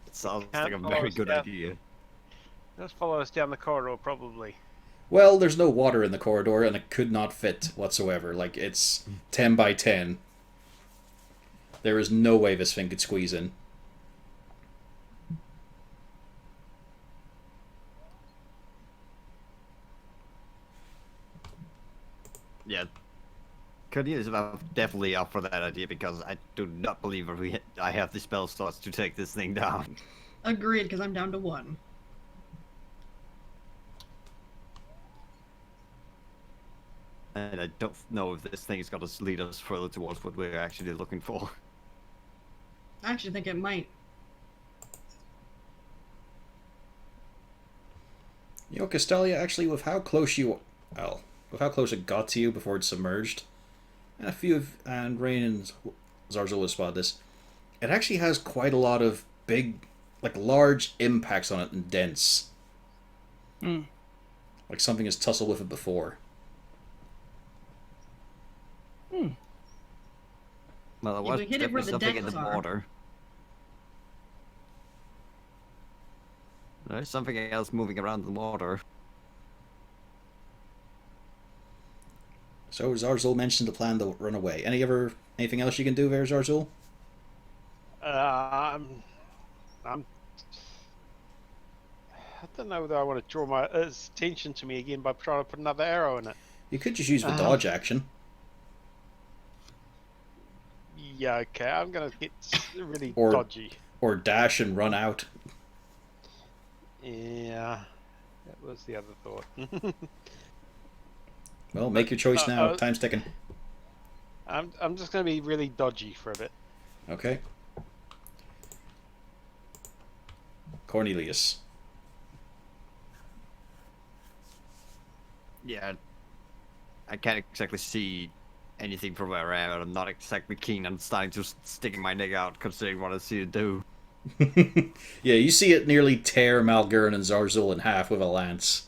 It sounds Can't like a follow very us good down. idea. Just follow us down the corridor, probably. Well, there's no water in the corridor, and it could not fit whatsoever. Like, it's 10 by 10. There is no way this thing could squeeze in. Yeah. Cornelius is definitely up for that idea because I do not believe I have the spell slots to take this thing down. Agreed, because I'm down to 1. And I don't know if this thing is going to lead us further towards what we're actually looking for. I actually think it might. You know, Castelia, actually, with how close you... Well, with how close it got to you before it submerged, and a few of... And Rain and Zarzul will spot this. It actually has quite a lot of big, like, large impacts on it and dents. Hmm. Like something has tussled with it before. Well, there Yeah, was we hit it where definitely the something in dents the are. water. There's something else moving around the water. So Zarzul mentioned the plan to run away. Anything else you can do there, Zarzul? I don't know whether I want to draw his attention to me again by trying to put another arrow in it. You could just use the dodge action. Yeah, okay, I'm gonna get really Or- dodgy. Or dash and run out. Yeah, that was the other thought. Well, make your choice now. Uh-oh. Time's ticking. I'm just gonna be really dodgy for a bit. Okay. Cornelius. Yeah, I can't exactly see anything from where I am, and I'm not exactly keen on starting to sticking my neck out, considering what I see it do. Yeah, you see it nearly tear Malgern and Zarzul in half with a lance.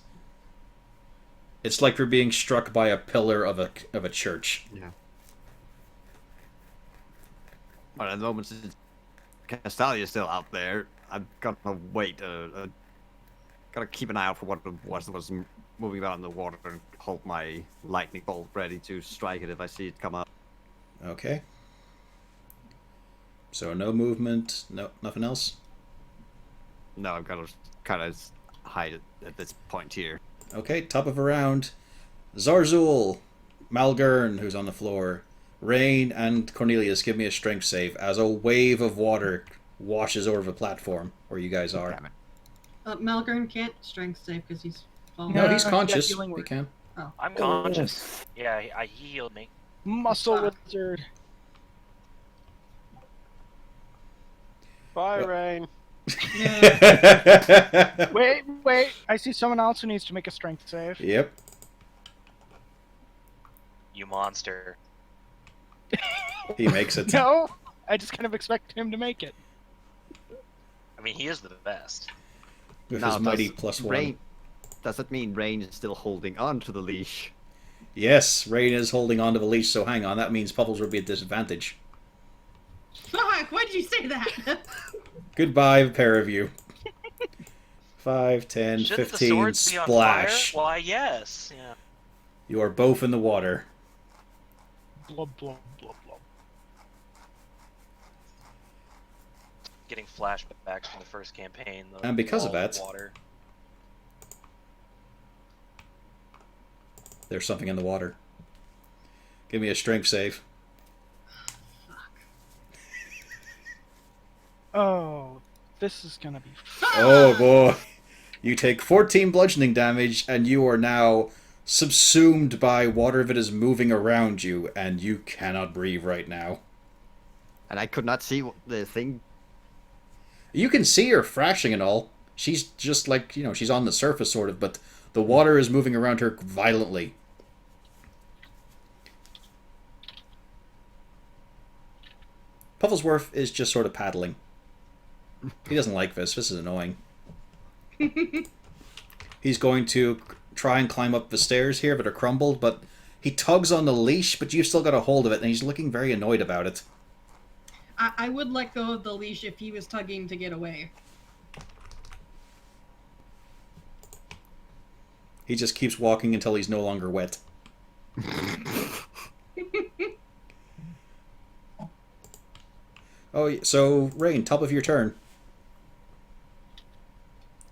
It's like they're being struck by a pillar of a church. Yeah. But at the moment, since Castalia is still out there, I've got to wait. Gotta keep an eye out for what it was moving around the water and hold my lightning bolt ready to strike it if I see it come up. Okay. So no movement, no nothing else. No, I'm gonna kind of hide it at this point here. Okay, top of a round. Zarzul, Malgern, who's on the floor, Rain, and Cornelius, give me a strength save as a wave of water washes over the platform where you guys are. Damn it. Malgern can't strength save because he's falling. No, he's Yeah, conscious. healing He word. can. I'm conscious. Yeah, he healed me. Muscle wizard. Bye, Well- Rain. Yeah. Wait. I see someone else who needs to make a strength save. Yep. You monster. He makes it. No, I just kind of expect him to make it. I mean, he is the best. With Now, his mighty does +1. Rain, does that mean Rain is still holding on to the leash? Yes, Rain is holding onto the leash, so hang on. That means Puffles will be at disadvantage. Fuck! Why'd you say that? Goodbye, pair of you. 5, 10, Shouldn't the 15, swords be on splash. fire? Why, yes. Yeah. You are both in the water. Blub, blub, blub, blub. Getting flashbacks from the first campaign. The And because of wall that- water. There's something in the water. Give me a strength save. Oh, this is gonna be. Oh boy. You take 14 bludgeoning damage, and you are now subsumed by water that is moving around you, and you cannot breathe right now. And I could not see the thing. You can see her thrashing and all. She's just like, she's on the surface sort of, but the water is moving around her violently. Pufflesworth is just sort of paddling. He doesn't like this. This is annoying. He's going to try and climb up the stairs here that are crumbled, but he tugs on the leash, but you've still got a hold of it, and he's looking very annoyed about it. I would let go of the leash if he was tugging to get away. He just keeps walking until he's no longer wet. Oh, so Rain, top of your turn.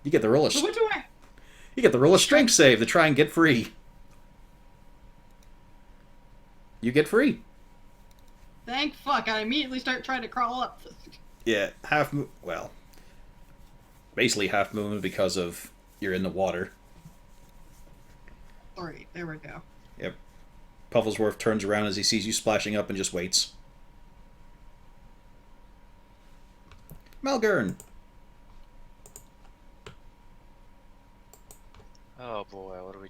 You get the roll a So what do I? you get the roll a strength save to try and get free. You get free. Thank fuck! I immediately start trying to crawl up. Yeah, basically half movement because of you're in the water. Alright, there we go. Yep. Pufflesworth turns around as he sees you splashing up and just waits. Malgern. Oh boy, what do we...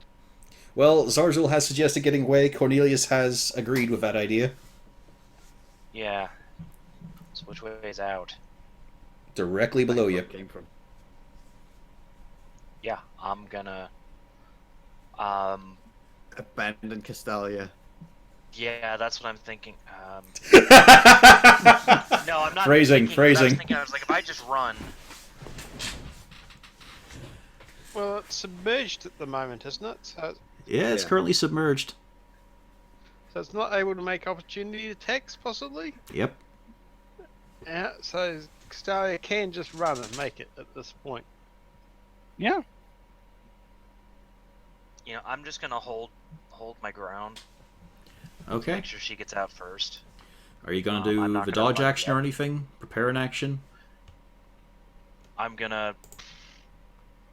Well, Zarzul has suggested getting away. Cornelius has agreed with that idea. Yeah. So which way is out? Directly below you. Came from. Yeah, I'm gonna... Abandon Castalia. Yeah, that's what I'm thinking. No, No, I'm not Phrasing, thinking, phrasing. I was like, if I just run... Well, it's submerged at the moment, isn't it? Yeah, it's Yeah. currently submerged. So it's not able to make opportunity attacks, possibly? Yep. Yeah, so Castalia can just run and make it at this point. Yeah. You know, I'm just gonna hold my ground. Okay. Make sure she gets out first. Are you going I'm to do not the gonna dodge run action or yet. anything? Prepare an action? I'm gonna...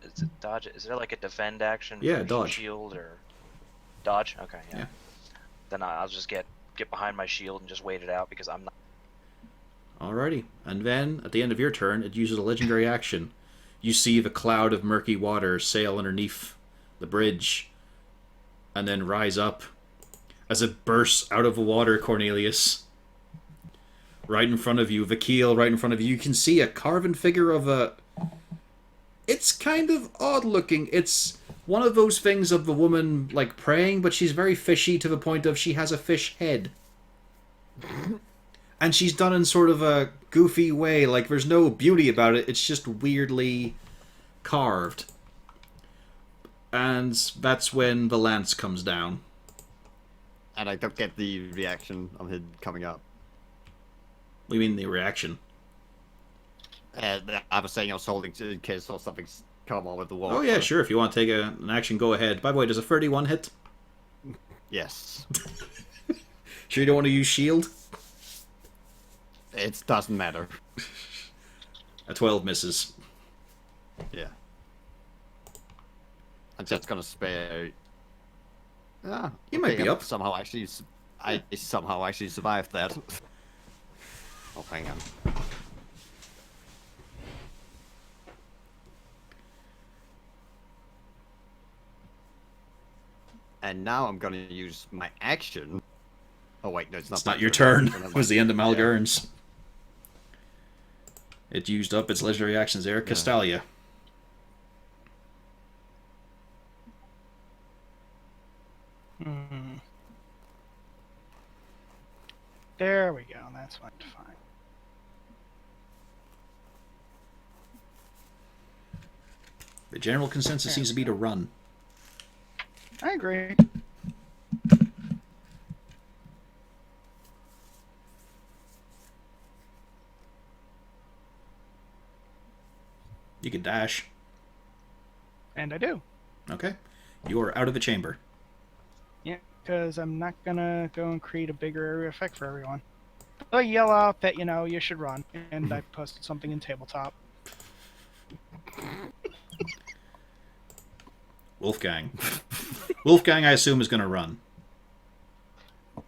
Is it dodge? Is there like a defend action? Yeah, versus dodge. Shield or... Dodge? Okay, yeah. Yeah. Then I'll just get behind my shield and just wait it out because I'm not... Alrighty. And then, at the end of your turn, it uses a legendary action. You see the cloud of murky water sail underneath the bridge, and then rise up as it bursts out of the water, Cornelius. Right in front of you, the keel right in front of you. You can see a carven figure of a... It's kind of odd looking. It's one of those things of the woman, like, praying, but she's very fishy to the point of she has a fish head. And she's done in sort of a goofy way. Like, there's no beauty about it. It's just weirdly carved. and that's when the lance comes down. And I don't get the reaction of him coming up. We mean the reaction. I was saying I was holding in case something's come on with the wall. Oh yeah, sure. If you want to take an action, go ahead. By the way, does a 31 hit? Yes. Sure you don't want to use shield? It doesn't matter. A 12 misses. Yeah. I'm just gonna spare. Ah, You might be I up. I somehow actually survived that. Oh, hang on. And now I'm gonna use my action. Oh wait, no, it's not. It's not your turn. It was the end of Malgurn's. It used up its legendary actions there. Castalia. There we go. That's fine. The general consensus seems to be to run. I agree. You can dash. And I do. Okay. You are out of the chamber. Yeah, because I'm not gonna go and create a bigger area effect for everyone. I yell out that, you should run, and I posted something in tabletop. Wolfgang. Wolfgang, I assume, is going to run.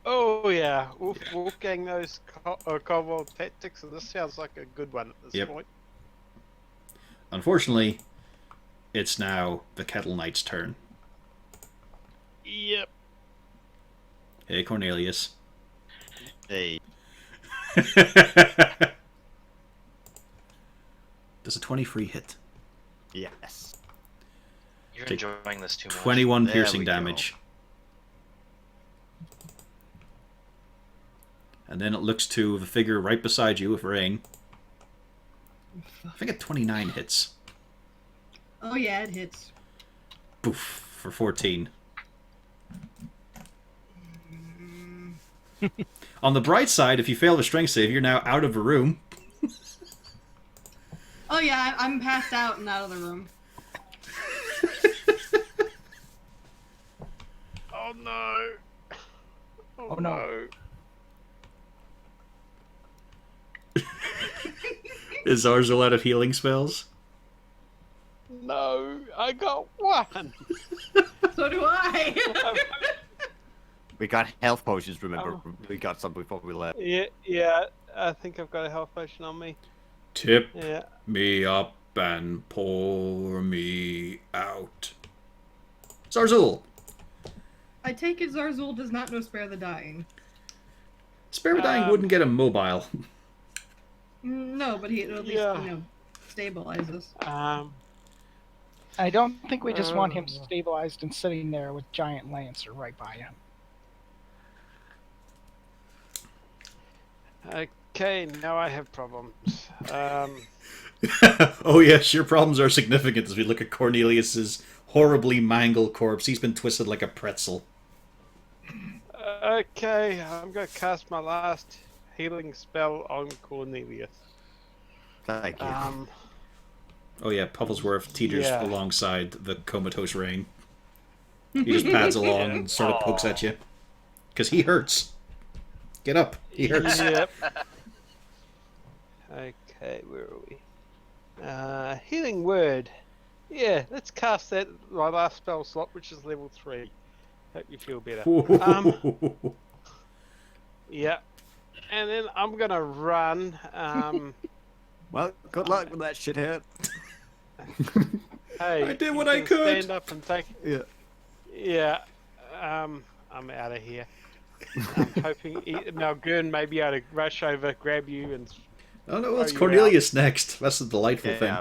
Oh yeah, Wolfgang knows kobold tactics, and this sounds like a good one at this point. Unfortunately, it's now the Kettle Knight's turn. Yep. Hey, Cornelius. Hey. Does a 23 hit? Yes. You're Take enjoying this too much. 21 There piercing we go. damage. And then it looks to the figure right beside you with Rain. I think at 29 hits. Oh yeah, it hits. Poof, for 14. On the bright side, if you fail the strength save, you're now out of the room. Oh yeah, I'm passed out and out of the room. Oh no. Oh, no. Is Zarzul out of healing spells? No, I got one. So do I. We got health potions, remember? We got some before we left. Yeah, I think I've got a health potion on me. Tip Yeah. me up and pour me out. Zarzul! I take it Zarzul does not know Spare the Dying. Spare the Dying wouldn't get him mobile. No, but he at least, stabilizes. I don't think we just want him stabilized and sitting there with Giant Lancer right by him. Okay, now I have problems. Oh yes, your problems are significant as we look at Cornelius's horribly mangled corpse. He's been twisted like a pretzel. Okay, I'm gonna cast my last healing spell on Cornelius. Thank you. Oh yeah, Pufflesworth teeters Yeah. alongside the comatose Rain. He just pads along and sort of pokes at you. Because he hurts. Get up. He hurts. Yep. Okay, where are we? Healing word. Yeah, let's cast that my last spell slot, which is level 3. Hope you feel better. Yeah. And then I'm gonna run. Well, good luck with that shithead. Hey, I did you what I can could. Stand up and take. Yeah. Yeah. I'm out of here. I'm hoping Malgurn may be able to rush over, grab you, and. Oh no, it's you Cornelius next. That's the delightful thing.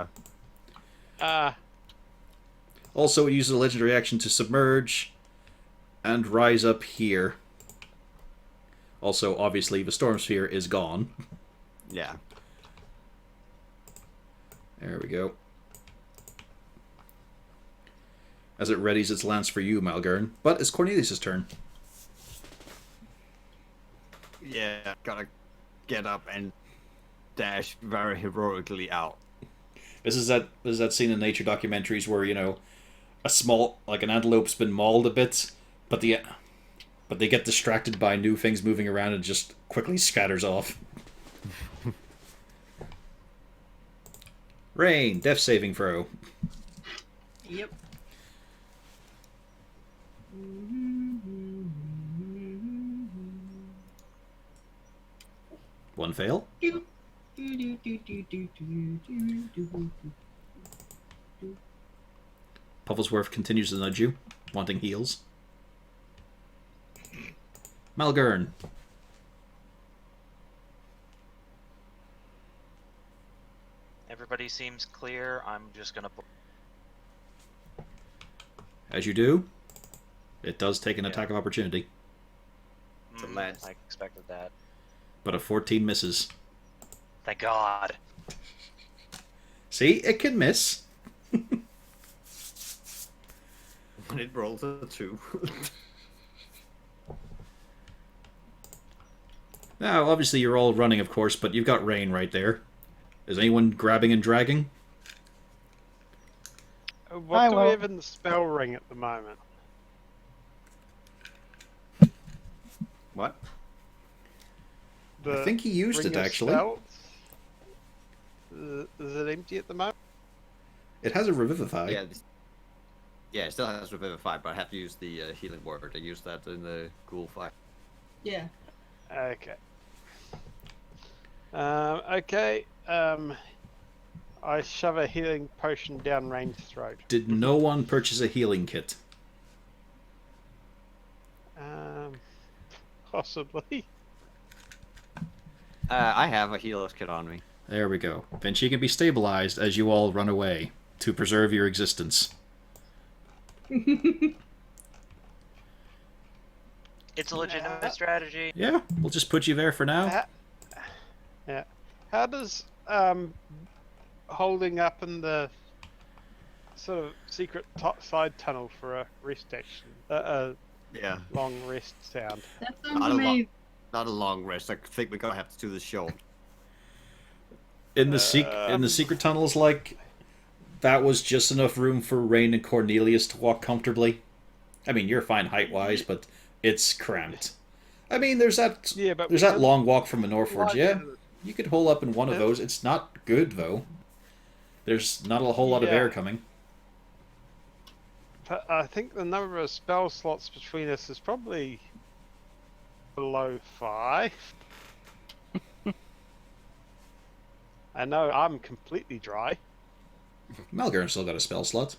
Also, it uses a legendary action to submerge and rise up here. Also, obviously, the Storm Sphere is gone. Yeah. There we go. as it readies its lance for you, Malgern. But it's Cornelius' turn. Yeah, gotta get up and dash very heroically out. This is that scene in nature documentaries where, you know, an antelope's been mauled a bit, but they get distracted by new things moving around and just quickly scatters off. Rain, death saving throw. Yep. One fail. Pufflesworth continues to nudge you, wanting heals. Malgern. Everybody seems clear. I'm just gonna. As you do, it does take an attack of opportunity, lance. I expected that. but a 14 misses. Thank God. See, it can miss. And it rolls a 2. Now, obviously you're all running, of course, but you've got Rain right there. Is anyone grabbing and dragging? What do we have in the spell ring at the moment? What? I think he used ring it, of actually. spells? Is it empty at the moment? It has a Revivify. Yeah, it still has Revivify, but I have to use the healing word. I used that in the ghoul fight. Yeah. Okay. Okay. I shove a healing potion down Rain's throat. Did no one purchase a healing kit? Possibly. I have a healer's kit on me. There we go. Then she can be stabilized as you all run away to preserve your existence. It's a legitimate strategy. Yeah, we'll just put you there for now. Yeah. How does holding up in the sort of secret side tunnel for a rest station, Yeah. long rest sound? That sounds amazing. Not a long rest. I think we're gonna have to do this short. In the secret tunnels, like, that was just enough room for Rain and Cornelius to walk comfortably. I mean, you're fine height-wise, but it's cramped. I mean, there's that long walk from Menorforge, yeah. You could hole up in one of those. It's not good, though. There's not a whole lot of air coming. But I think the number of spell slots between us is probably below 5. I know I'm completely dry. Malgern still got a spell slot.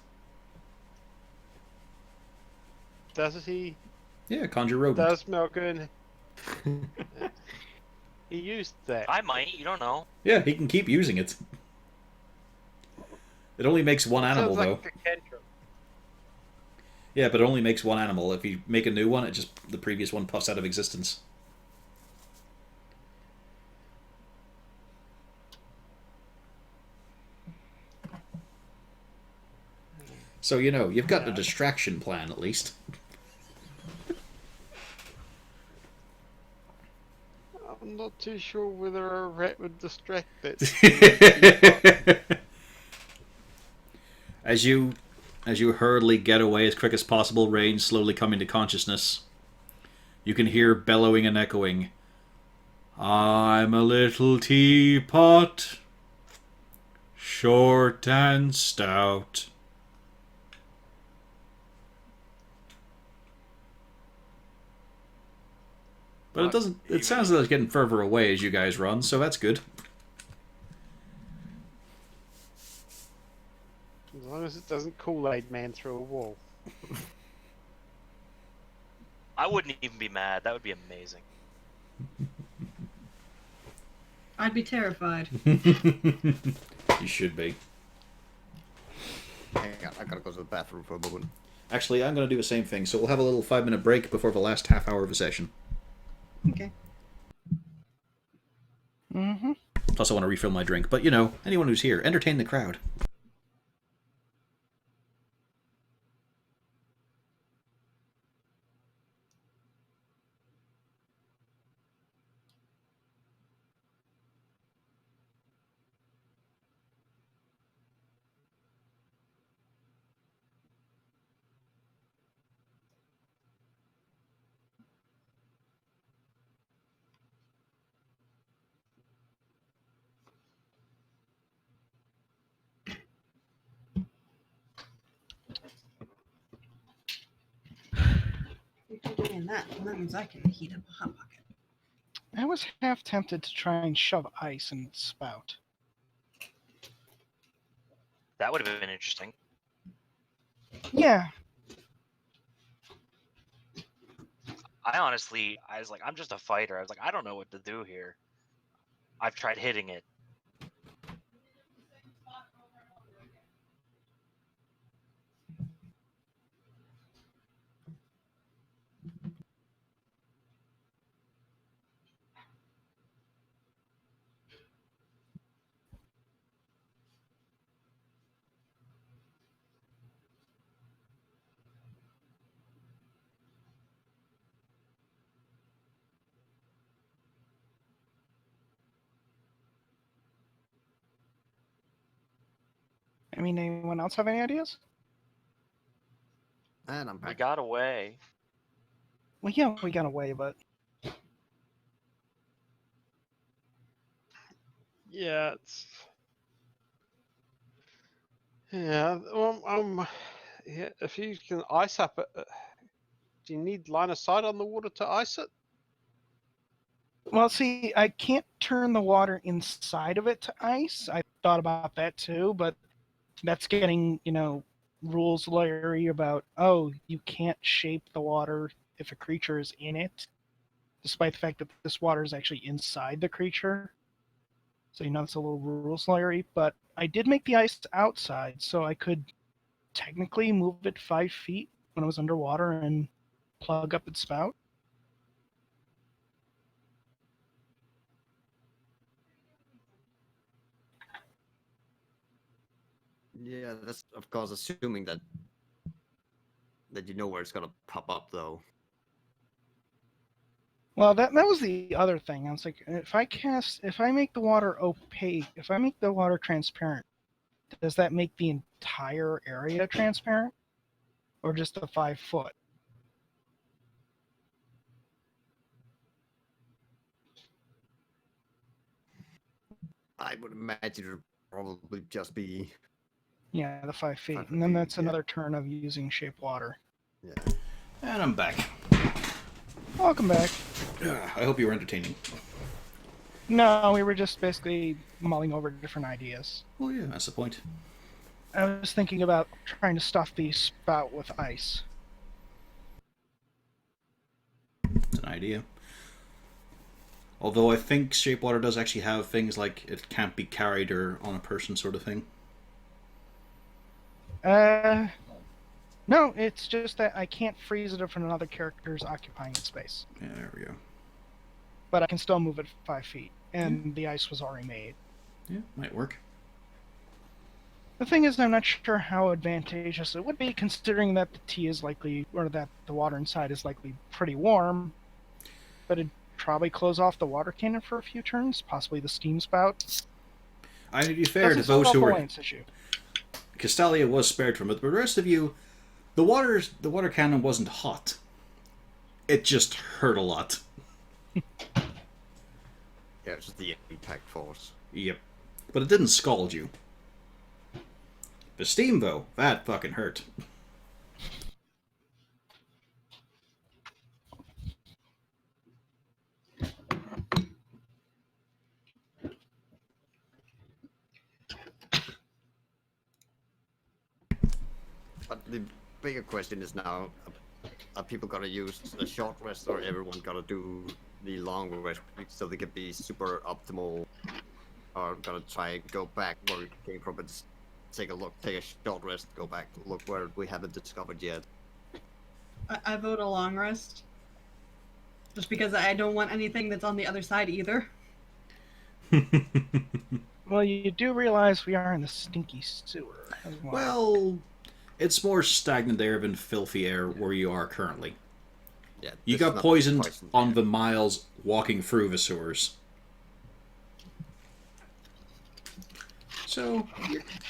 Does he? Yeah, Conjure Rodent. Does Malgern? He used that. I might. You don't know. Yeah, he can keep using it. It only makes one animal, Sounds though. like a cantrip. Yeah, but it only makes one animal. If you make a new one, the previous one puffs out of existence. So, you know, you've got a distraction plan, at least. I'm not too sure whether a rat would distract it. As you hurriedly get away as quick as possible, Rain slowly coming to consciousness, you can hear bellowing and echoing, "I'm a little teapot, short and stout." But it doesn't. It sounds like it's getting further away as you guys run, so that's good. As long as it doesn't Kool-Aid man through a wall. I wouldn't even be mad. That would be amazing. I'd be terrified. You should be. Hang on, I gotta go to the bathroom for a moment. Actually, I'm going to do the same thing, so we'll have a little 5-minute break before the last half hour of a session. Okay. Mm-hmm. Plus, I want to refill my drink. But, you know, anyone who's here, entertain the crowd. And that means I can heat up a hot pocket. I was half tempted to try and shove ice in the spout. That would have been interesting. Yeah. I was like, I'm just a fighter. I was like, I don't know what to do here. I've tried hitting it. I mean, anyone else have any ideas? And I'm We back. got away. Well, yeah, we got away, but Yeah, it's. Yeah, yeah, if you can ice up it, do you need line of sight on the water to ice it? well, see, I can't turn the water inside of it to ice. I thought about that too, but that's getting, rules lawyery about, oh, you can't shape the water if a creature is in it, despite the fact that this water is actually inside the creature. So, it's a little rules lawyery, but I did make the ice outside, so I could technically move it 5 feet when it was underwater and plug up its spout. Yeah, that's of course assuming that you know where it's gonna pop up, though. Well, that was the other thing. I was like, if I make the water opaque, if I make the water transparent, does that make the entire area transparent, or just the 5 foot? I would imagine it would probably just be. Yeah, the 5 feet, 5 and then feet, that's yeah. another turn of using shape water. Yeah. And I'm back. Welcome back. I hope you were entertaining. No, we were just basically mulling over different ideas. Well, yeah, that's the point. I was thinking about trying to stuff the spout with ice. It's an idea. Although I think shape water does actually have things like it can't be carried or on a person sort of thing. No, it's just that I can't freeze it if another character is occupying its space. Yeah, there we go. But I can still move it 5 feet, and the ice was already made. Yeah, might work. The thing is, I'm not sure how advantageous it would be, considering that the tea is likely, or that the water inside is likely pretty warm. But it'd probably close off the water cannon for a few turns, possibly the steam spout. I need to be fair to Doesn't those solve who the were. Lance issue. Castalia was spared from it, but the rest of you, the water cannon wasn't hot. It just hurt a lot. Yeah, it's just the impact force. Yep. But it didn't scald you. The steam, though, that fucking hurt. But the bigger question is now: are people gonna use a short rest, or everyone gonna do the long rest so they can be super optimal? Or gonna try and go back where we came from and take a look, take a short rest, go back, look where we haven't discovered yet. I vote a long rest. Just because I don't want anything that's on the other side either. Well, you do realize we are in the stinky sewer as well. Well, it's more stagnant air than filthy air where you are currently. Yeah, You this got is not poisoned poison on air. the miles walking through the sewers. So,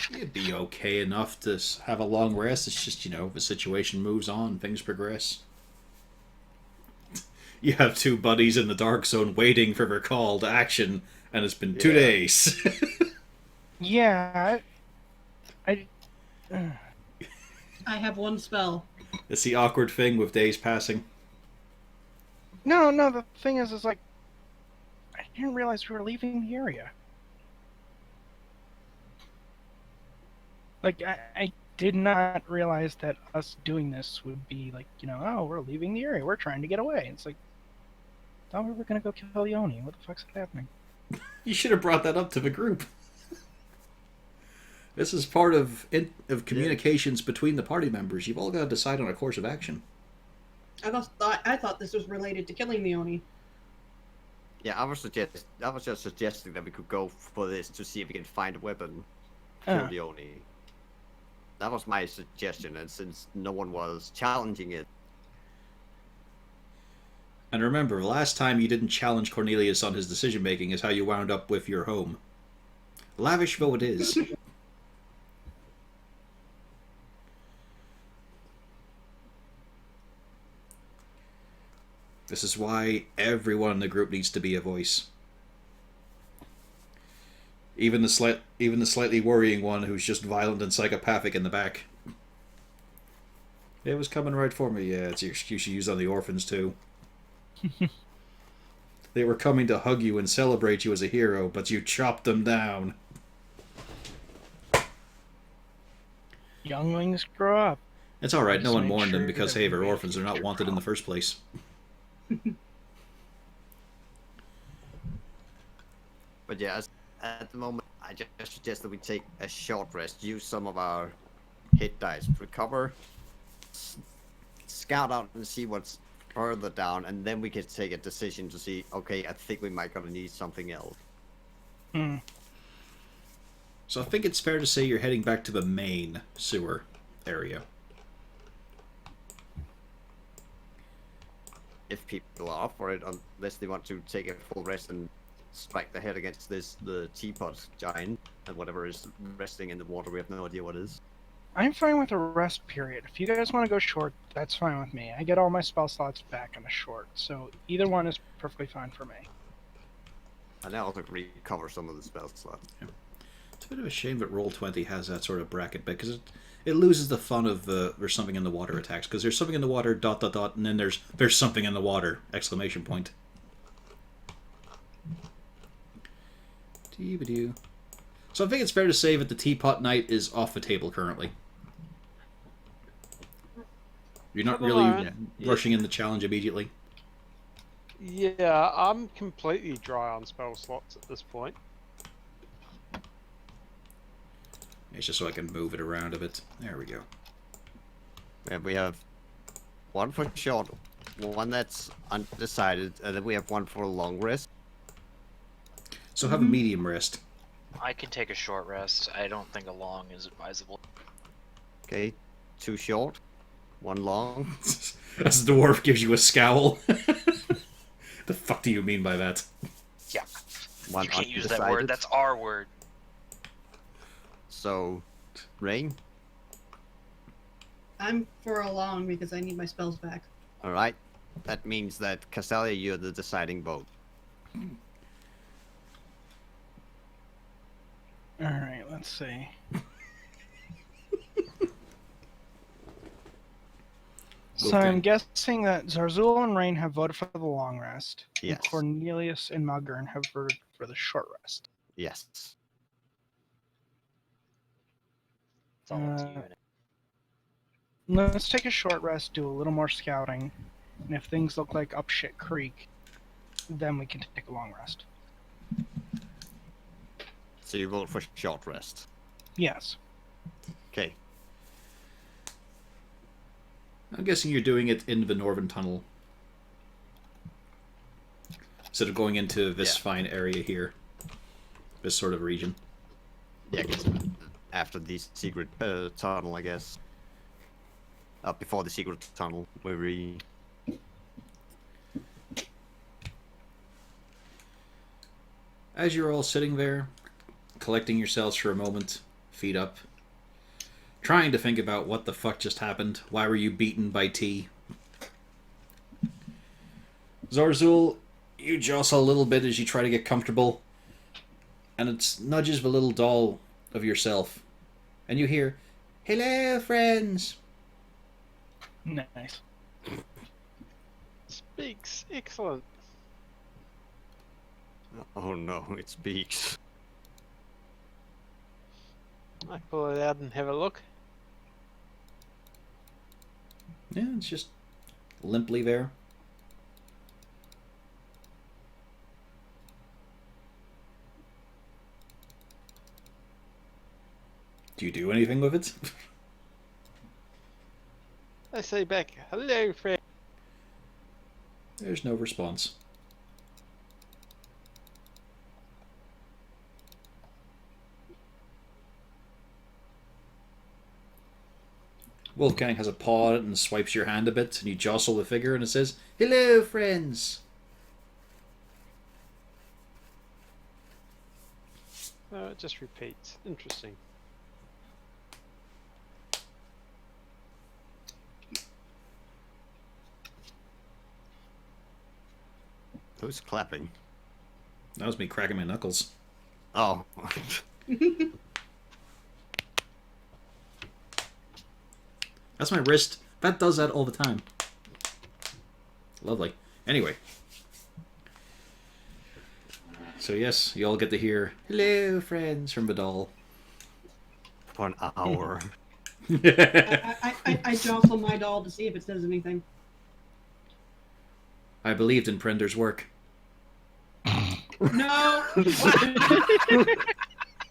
you'd be okay enough to have a long rest. It's just, the situation moves on, things progress. You have two buddies in the dark zone waiting for their call to action, and it's been 2 Yeah. days. Yeah, I I have one spell. It's the awkward thing with days passing. No, no. The thing is like, I didn't realize we were leaving the area. Like, I did not realize that us doing this would be like, oh, we're leaving the area. We're trying to get away. It's like, thought we were gonna go kill Yoni. What the fuck's happening? You should have brought that up to the group. This is part of communications between the party members. You've all got to decide on a course of action. I thought this was related to killing the Oni. Yeah, I was just suggesting that we could go for this to see if we can find a weapon. Kill the Oni. That was my suggestion, and since no one was challenging it. And remember, last time you didn't challenge Cornelius on his decision making is how you wound up with your home. Lavish though it is. This is why everyone in the group needs to be a voice. Even the slightly worrying one who's just violent and psychopathic in the back. It was coming right for me. Yeah, it's your excuse you use on the orphans too. They were coming to hug you and celebrate you as a hero, but you chopped them down. Younglings grow up. It's alright, no Just one make mourned them sure because, that hey, they're we orphans, they're not your wanted in the first place. But yeah, at the moment, I just suggest that we take a short rest, use some of our hit dice, recover, scout out and see what's further down, and then we can take a decision to see, okay, I think we might gonna need something else. Hmm. So I think it's fair to say you're heading back to the main sewer area. If people are up for it, unless they want to take a full rest and strike the head against the teapot giant, and whatever is resting in the water, we have no idea what is. I'm fine with a rest period. If you guys want to go short, that's fine with me. I get all my spell slots back on a short, so either one is perfectly fine for me. And I also recover some of the spell slots. Yeah. It's a bit of a shame that Roll20 has that sort of bracket, because it loses the fun of there's something in the water attacks, because there's something in the water, ... and then there's something in the water, ! So I think it's fair to say that the teapot night is off the table currently. You're not For the really moment, rushing in the challenge immediately. Yeah, I'm completely dry on spell slots at this point. It's just so I can move it around a bit. There we go. And we have one for short, one that's undecided, and then we have one for a long rest. So have a medium rest. I can take a short rest. I don't think a long is advisable. Okay, 2 short, 1 long. As the dwarf gives you a scowl. The fuck do you mean by that? Yeah. One You can't use that undecided. word. That's our word. So, Rain. I'm for a long because I need my spells back. All right. That means that Castalia, you're the deciding vote. Alright, let's see. So Okay. I'm guessing that Zarzul and Rain have voted for the long rest. Yes. And Cornelius and Malgern have voted for the short rest. Yes. It's all up to Uh, you. Let's take a short rest, do a little more scouting, and if things look like up shit creek, then we can take a long rest. So you vote for short rest. Yes. Okay. I'm guessing you're doing it in the Northern Tunnel. Instead of going into this Yeah. fine area here. This sort of region. Yeah, 'cause after the secret tunnel, I guess. Before the secret tunnel, where we... As you're all sitting there, collecting yourselves for a moment, feet up, trying to think about what the fuck just happened. Why were you beaten by T? Zarzul, you jostle a little bit as you try to get comfortable, and it nudges the little doll of yourself, and you hear, "Hello, friends." Nice. Speaks. Excellent. Oh no, it speaks. I pull it out and have a look. Yeah, it's just limply there. Do you do anything with it? I say back, hello, friend. There's no response. Wolfgang has a paw on it and swipes your hand a bit, and you jostle the figure, and it says, "Hello, friends." Oh, it just repeats. Interesting. Who's clapping? That was me cracking my knuckles. Oh. That's my wrist. That does that all the time. Lovely. Anyway. So yes, you all get to hear, "Hello, friends," from Vidal. For an hour. I jostle my doll to see if it says anything. I believed in Prender's work. No!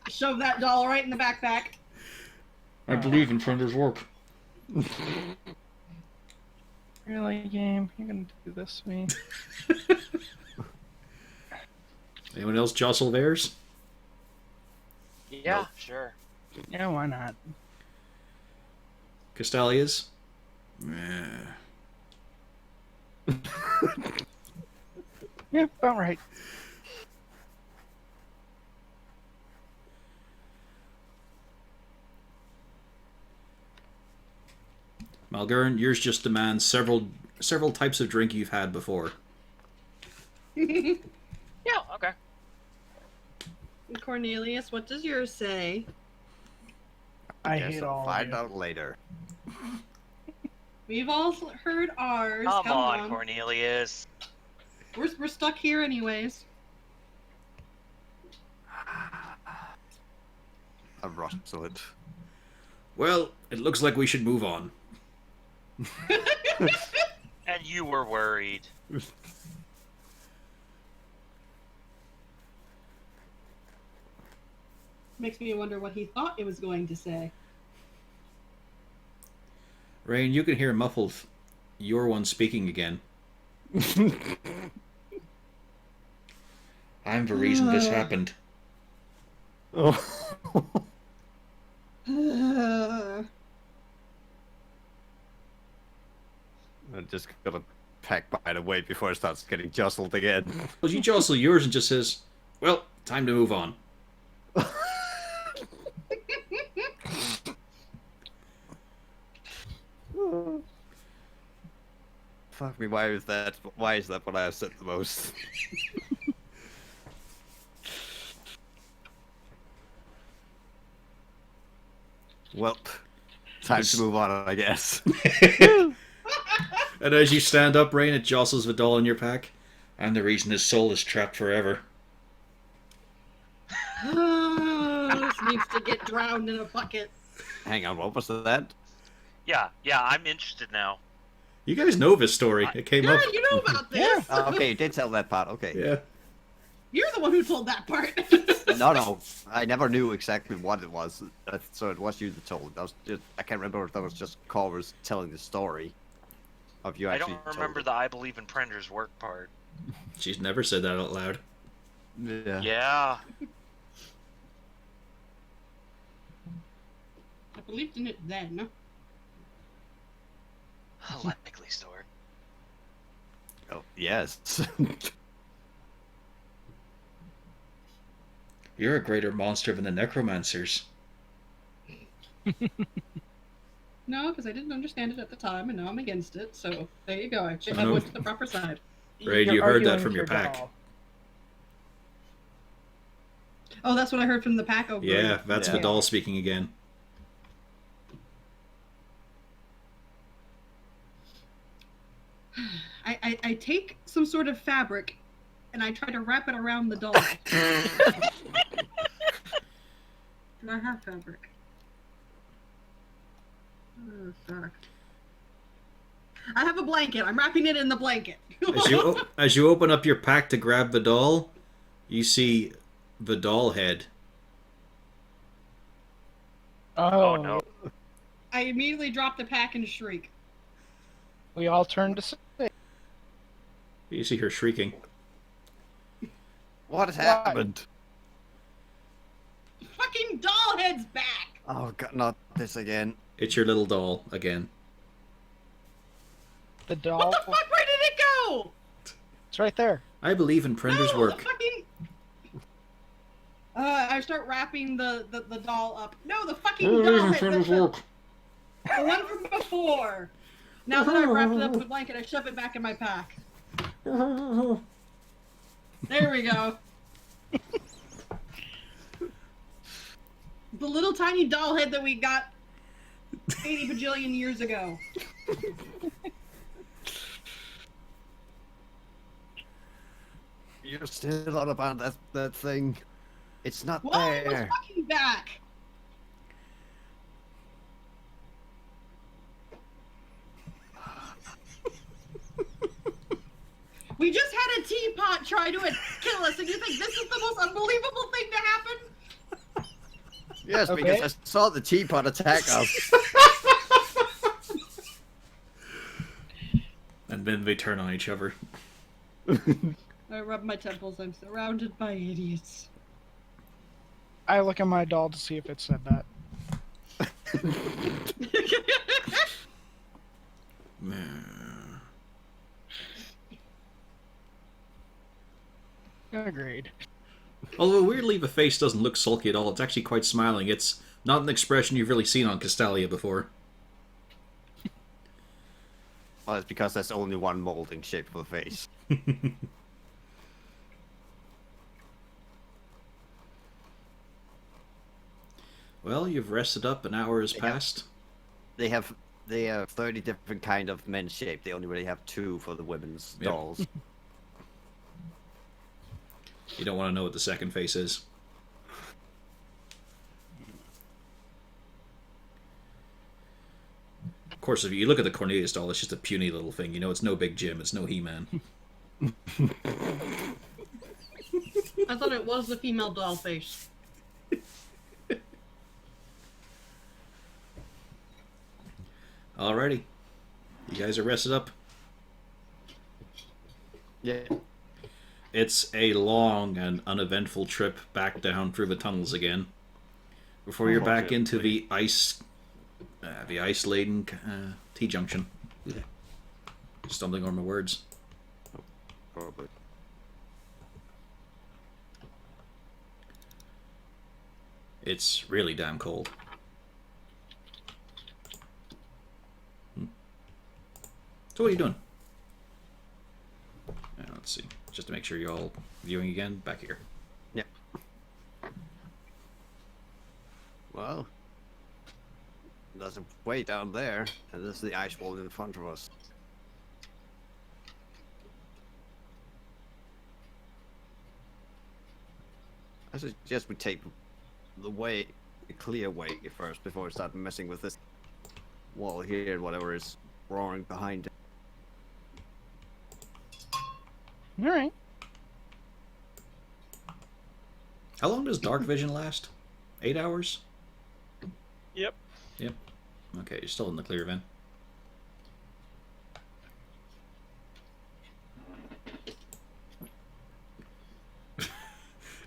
Shove that doll right in the backpack. I believe in Prender's work. Really, game? You're gonna do this to me? Anyone else jostle theirs? Yeah, Nope. sure. Yeah, why not? Castalia's? Yeah, about right. Malgern, yours just demands several types of drink you've had before. Yeah, okay. Cornelius, what does yours say? I Guess hate I'll all of find you. out later. We've all heard ours. Come Come on, Cornelius. We're stuck here anyways. I rustle it. Well, it looks like we should move on. And you were worried. Makes me wonder what he thought it was going to say. Rain, you can hear muffled your one speaking again. I'm the reason this happened. Oh. I'm just gonna pack mine away before it starts getting jostled again. Well, you jostle yours and just says, "Well, time to move on." Fuck me, why is that what I have said the most? Well, time to move on, I guess. And as you stand up, Rain, it jostles Vidal in your pack. I'm the reason his soul is trapped forever. This needs to get drowned in a bucket. Hang on, what was that? Yeah, I'm interested now. You guys know this story. It came Yeah, up. you know about this. Oh, okay, you did tell that part, okay. Yeah. You're the one who told that part. No, I never knew exactly what it was, so it was you that told. I can't remember if that was just Culver's telling the story of you I actually don't remember the I believe in Prender's work part. She's never said that out loud. Yeah. Yeah. I believed in it then. Likely story. Oh, yes. You're a greater monster than the necromancers. No, because I didn't understand it at the time, and now I'm against it. So there you go. I no. went to the proper side. Raid, You're you heard that arguing from with your pack. doll. Oh, that's what I heard from the pack. Oh, good. Yeah, that's Yeah. Vidal speaking again. I take some sort of fabric and I try to wrap it around the doll. Do I have fabric? Oh, fuck. I have a blanket. I'm wrapping it in the blanket. As you open up your pack to grab the doll, you see the doll head. Oh no. I immediately drop the pack and shriek. We all turn to say, You see her shrieking. What has happened? Fucking doll head's back! Oh god, not this again. It's your little doll again. the doll. What the fuck? Where did it go? It's right there. I believe in Prender's No, work. the fucking... I start wrapping the doll up. No, the fucking doll head. The one from before. Now that I've wrapped it up with a blanket, I shove it back in my pack. There we go. The little tiny doll head that we got 80 bajillion years ago. You're still on about that thing. It's not Whoa, there. it's fucking back. We just had a teapot try to kill us, and you think this is the most unbelievable thing to happen? Yes, Okay. because I saw the teapot attack us. And then they turn on each other. I rub my temples. I'm surrounded by idiots. I look at my doll to see if it said that. Agreed. Although weirdly the face doesn't look sulky at all, it's actually quite smiling. It's not an expression you've really seen on Castalia before. Well, it's because there's only one molding shape for the face. Well, you've rested up, an hour has Yeah. passed. They have 30 different kind of men's shape. They only really have 2 for the women's Yep. dolls. You don't want to know what the second face is. Of course, if you look at the Cornelius doll, it's just a puny little thing. You know, it's no Big Jim, it's no He-Man. I thought it was the female doll face. Alrighty. You guys are rested up. Yeah. It's a long and uneventful trip back down through the tunnels again. Before you're back into the ice-laden T-junction. Stumbling over my words. Probably. It's really damn cold. So what are you doing? Let's see. Just to make sure you're all viewing again, back here. Yep. Well, there's a way down there, and this is the ice wall in front of us. I suggest we take the clear way first before we start messing with this wall here and whatever is roaring behind it. All right. How long does dark vision last? 8 hours? Yep. Yep. Okay, you're still in the clear then.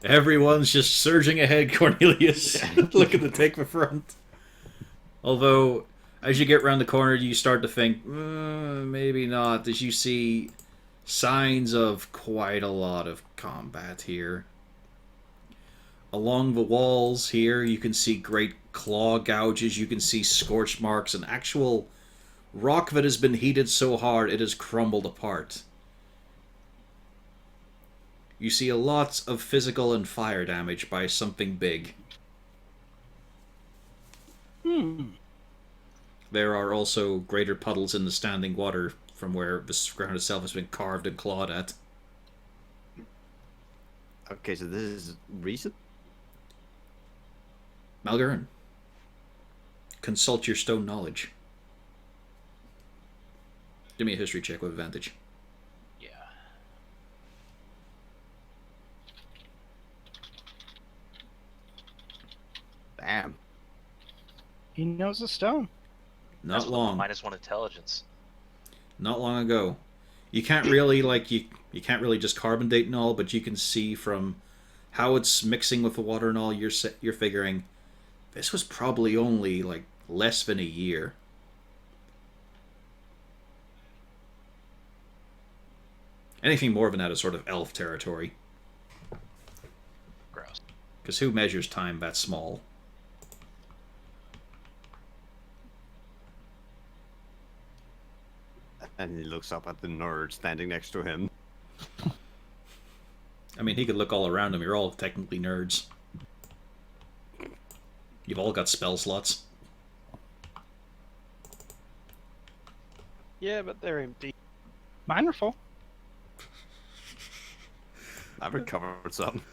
Everyone's just surging ahead, Cornelius. Looking to take the front. Although, as you get around the corner, you start to think, maybe not, as you see signs of quite a lot of combat here. Along the walls here, you can see great claw gouges, you can see scorch marks, and actual rock that has been heated so hard it has crumbled apart. You see a lot of physical and fire damage by something big. There are also greater puddles in the standing water from where the ground itself has been carved and clawed at. Okay, so this is recent? Malgurn, consult your stone knowledge. Give me a history check with advantage. Yeah. Damn. He knows the stone. Not That's long. -1 intelligence. Not long ago. You can't really you can't really just carbon date and all, but you can see from how it's mixing with the water and all. You're figuring this was probably only like less than a year. Anything more than that is sort of elf territory. Gross. Because who measures time that small? And he looks up at the nerd standing next to him. I mean, he could look all around him. You're all technically nerds. You've all got spell slots. Yeah, but they're empty. Mine are full. I've recovered some.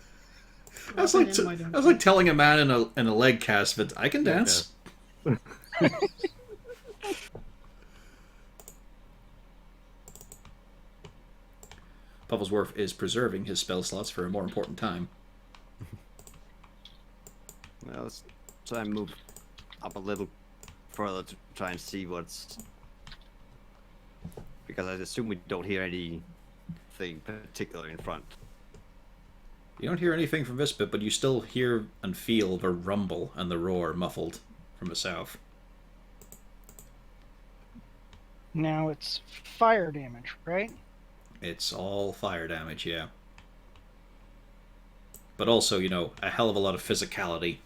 That's like telling a man in a leg cast that I can dance. Pufflesworth is preserving his spell slots for a more important time. Well, let's try and move up a little further to try and see what's... Because I assume we don't hear anything particular in front. You don't hear anything from this bit, but you still hear and feel the rumble and the roar muffled from the south. Now it's fire damage, right? It's all fire damage, yeah. But also, you know, a hell of a lot of physicality.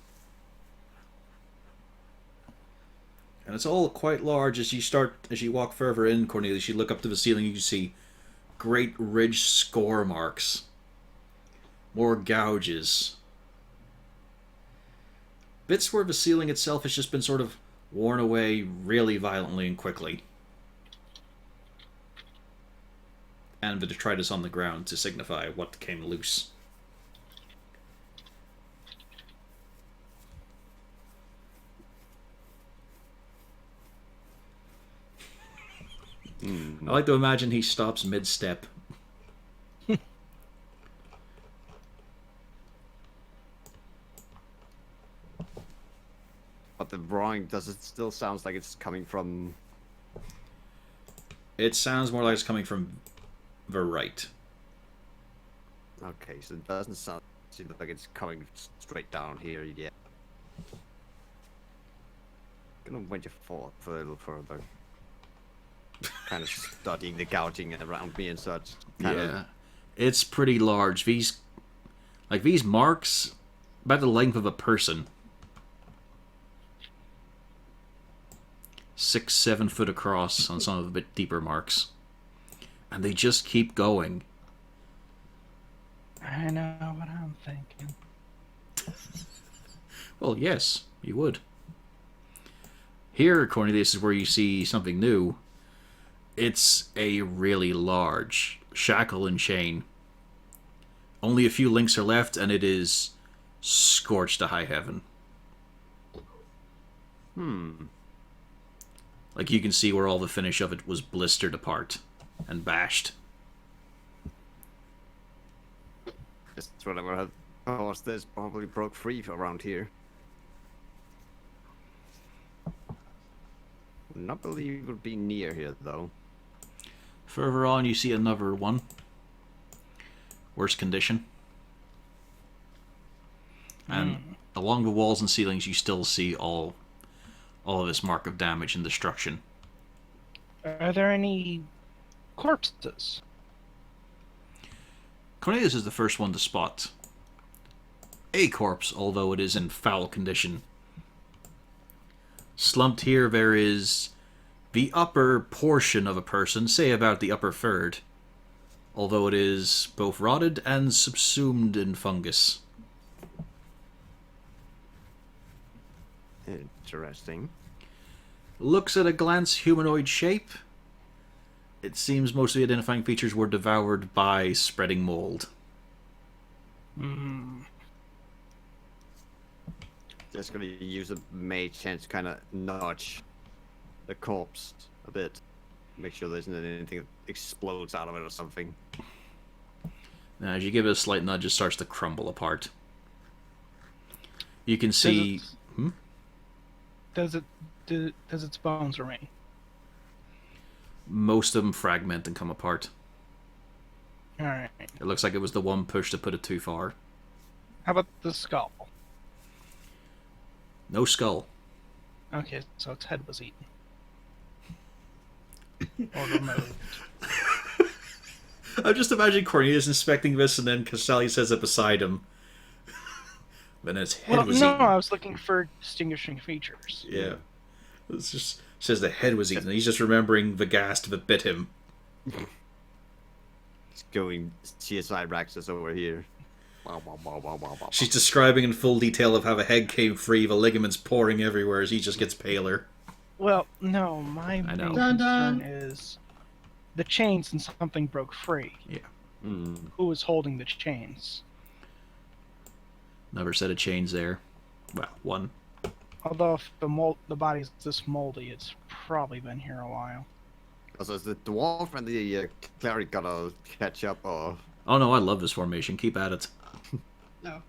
And it's all quite large as you walk further in, Cornelius. You look up to the ceiling, you can see great ridge score marks. More gouges. Bits where the ceiling itself has just been sort of worn away really violently and quickly. And the detritus on the ground to signify what came loose. I like to imagine he stops mid-step. But the roaring, does it still sounds like it's coming from... It sounds more like it's coming from the right. Okay, so it doesn't seem like it's coming straight down here yet. Gonna wait for a little further. Kind of studying the gouging around me and such. Yeah. It's pretty large. These marks, about the length of a person. 6-7 foot across on some of the bit deeper marks. And they just keep going. I know what I'm thinking. Well, yes, you would. Here, Cornelius, is where you see something new. It's a really large shackle and chain. Only a few links are left, and it is scorched to high heaven. Like, you can see where all the finish of it was blistered apart and bashed. Just whatever had caused this probably broke free around here. Would not believe it would be near here, though. Further on, you see another one. Worse condition. And along the walls and ceilings, you still see all of this mark of damage and destruction. Are there any corpses? Cornelius is the first one to spot a corpse, although it is in foul condition. Slumped here, there is the upper portion of a person, say about the upper third, although it is both rotted and subsumed in fungus. Interesting. Looks at a glance humanoid shape, it seems most of the identifying features were devoured by spreading mold. Hmm. Just gonna use a mage hand to kind of nudge the corpse a bit. Make sure there isn't anything that explodes out of it or something. Now, as you give it a slight nudge, it starts to crumble apart. You can see... Does its bones remain? Most of them fragment and come apart. Alright. It looks like it was the one push to put it too far. How about the skull? No skull. Okay, so its head was eaten. Or removed. I'm just imagining Cornelius inspecting this, and then Casali says it beside him. Then its head was no, eaten. I was looking for distinguishing features. Yeah. It just says the head was eaten. He's just remembering the ghast that bit him. It's going CSI Raxis over here. She's describing in full detail of how the head came free, the ligaments pouring everywhere as he just gets paler. Well, no, my main know. Dun, concern dun. is the chains and something broke free. Yeah. Who was holding the chains? Another set of chains there. Well, one. Although if the body's this moldy, it's probably been here a while. Also, is the dwarf and the cleric gotta catch up, or... Oh no, I love this formation. Keep at it. No.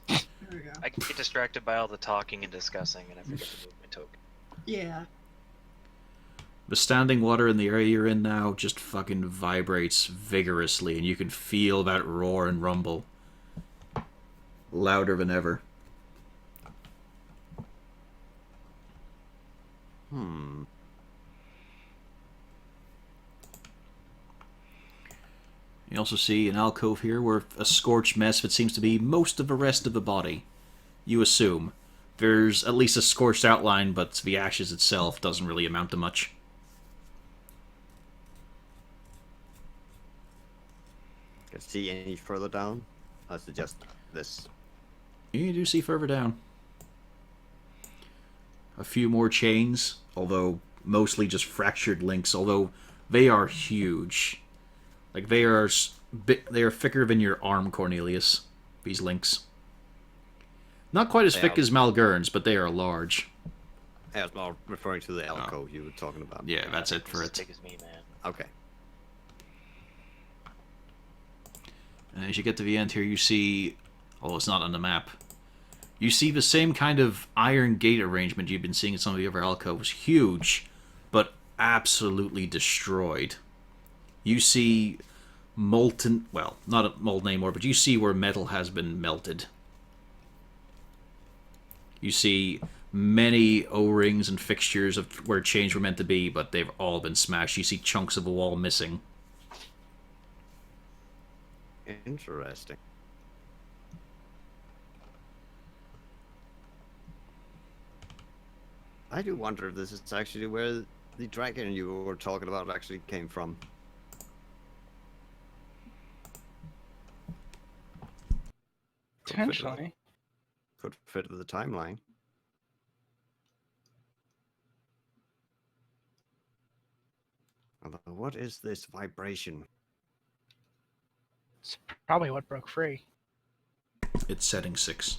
There we go. I get distracted by all the talking and discussing, and I forget to move my token. Yeah. The standing water in the area you're in now just fucking vibrates vigorously, and you can feel that roar and rumble. Louder than ever. You also see an alcove here where a scorched mess that seems to be most of the rest of the body. You assume. There's at least a scorched outline, but the ashes itself doesn't really amount to much. Can see any further down? I suggest this. You do see further down. A few more chains, although mostly just fractured links, although they are huge. Like, they are thicker than your arm, Cornelius, these links. Not quite as thick as Malgern's, but they are large. I was not referring to the alcove you were talking about. Yeah, that's it for As it. big as me, man. Okay. And as you get to the end here, you see... Oh, it's not on the map. You see the same kind of iron gate arrangement you've been seeing in some of the other alcoves. Huge, but absolutely destroyed. You see molten... Well, not molten anymore, but you see where metal has been melted. You see many O-rings and fixtures of where chains were meant to be, but they've all been smashed. You see chunks of the wall missing. Interesting. I do wonder if this is actually where the dragon you were talking about actually came from. Potentially. Could fit with the timeline. Although, what is this vibration? It's probably what broke free. It's setting 6.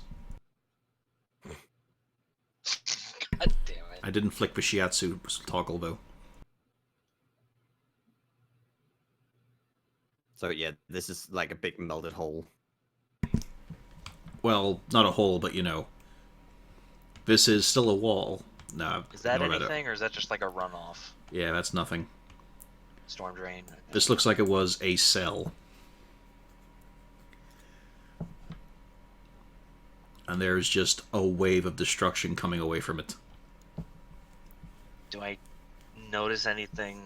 God damn it. I didn't flick the shiatsu toggle, though. So yeah, this is like a big melted hole. Well, not a hole, but you know. This is still a wall. No. Is that no, rather- anything, or is that just like a runoff? Yeah, that's nothing. Storm drain? This looks like it was a cell. And there's just a wave of destruction coming away from it. Do I notice anything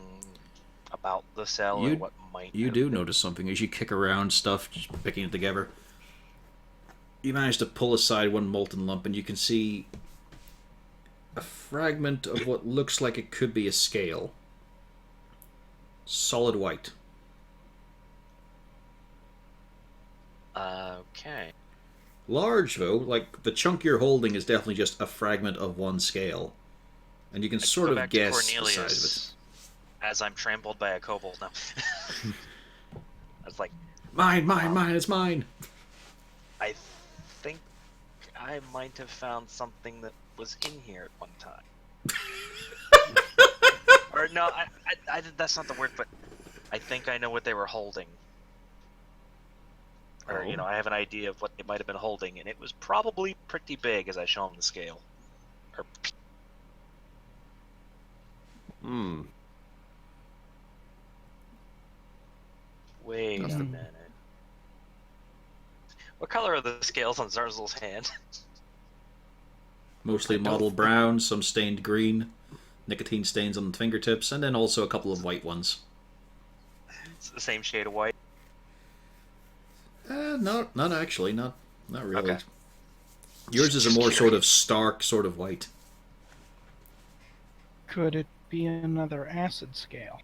about the cell, You- or what might You have do been? notice something as you kick around stuff, just picking it together. You manage to pull aside one molten lump, and you can see a fragment of what looks like it could be a scale. Solid white. Okay. Large, though. Like, the chunk you're holding is definitely just a fragment of one scale. And you can I sort go of back guess to the size of it. Cornelius as I'm trampled by a kobold now. I was like, Mine, it's mine. I think I might have found something that was in here at one time. Or no, that's not the word, but I think I know what they were holding. Or, Oh. I have an idea of what they might have been holding, and it was probably pretty big as I show them the scale. Or, Hmm. wait a Nothing. minute. What color are the scales on Zarzal's hand? Mostly I don't mottled think- brown, some stained green, nicotine stains on the fingertips, and then also a couple of white ones. It's the same shade of white. Not actually, not really. Okay. Yours is a Just more sort of curious. stark sort of white. Could it be another acid scale?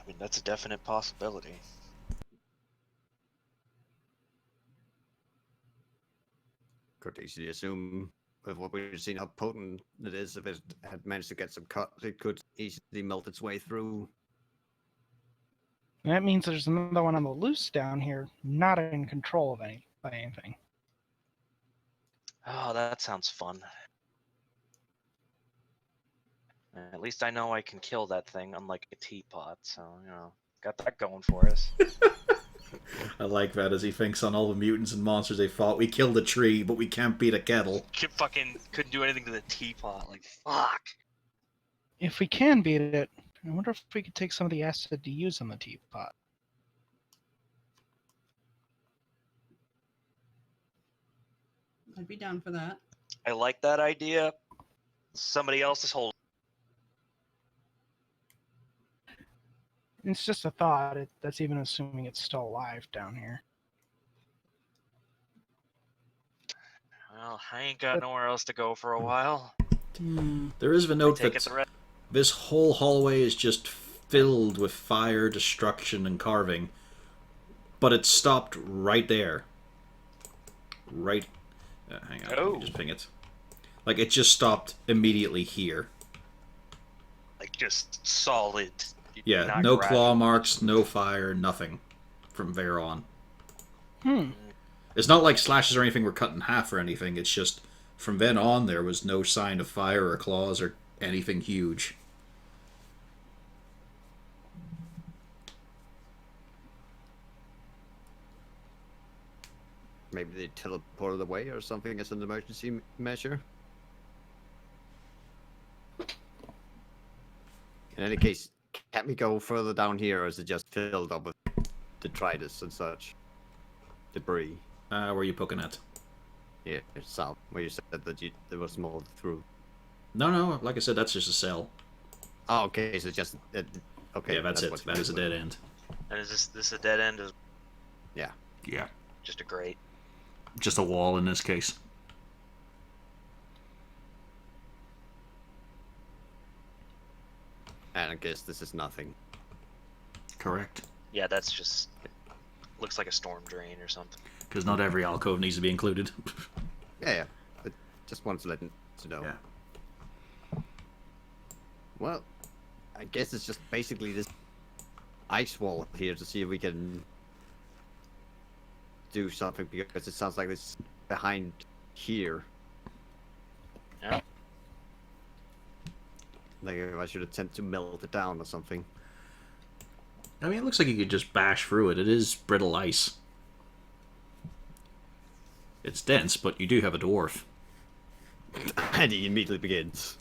I mean, that's a definite possibility. Could easily assume with what we've seen how potent it is. If it had managed to get some cut, it could easily melt its way through. That means there's another one on the loose down here, not in control of anything. Oh, that sounds fun. At least I know I can kill that thing, unlike a teapot, so, got that going for us. I like that as he thinks on all the mutants and monsters they fought. We killed a tree, but we can't beat a kettle. Couldn't do anything to the teapot, like, fuck. If we can beat it, I wonder if we could take some of the acid to use on the teapot. I'd be down for that. I like that idea. Somebody else is holding. It's just a thought. That's even assuming it's still alive down here. Well, I ain't got nowhere else to go for a while. There is the note Take that it the rest. this whole hallway is just filled with fire, destruction, and carving. But it stopped right there. Hang on, let Oh. me just ping it. Like, it just stopped immediately here. Like, just solid. Yeah, not no gradual. claw marks, no fire, nothing from there on. Hmm. It's not like slashes or anything were cut in half or anything. It's just from then on there was no sign of fire or claws or anything huge. Maybe they teleported away or something as an emergency measure. In any case, can't we go further down here, or is it just filled up with detritus and such debris? Where are you poking at? Yeah, it's south, where you said that there was mold through. No, like I said, that's just a cell. Oh, okay, so just okay. Yeah, that's it. what That is a dead end. And is this a dead end? Is Yeah. Yeah. just a grate? Just a wall in this case. And I guess this is nothing. Correct. Yeah, that's just looks like a storm drain or something. Because not every alcove needs to be included. Yeah. But just wanted to let you know. Yeah. Well, I guess it's just basically this ice wall here to see if we can do something, because it sounds like it's behind here. Yeah. Like I should attempt to melt it down or something. I mean, it looks like you could just bash through it. It is brittle ice. It's dense, but you do have a dwarf. And he immediately begins.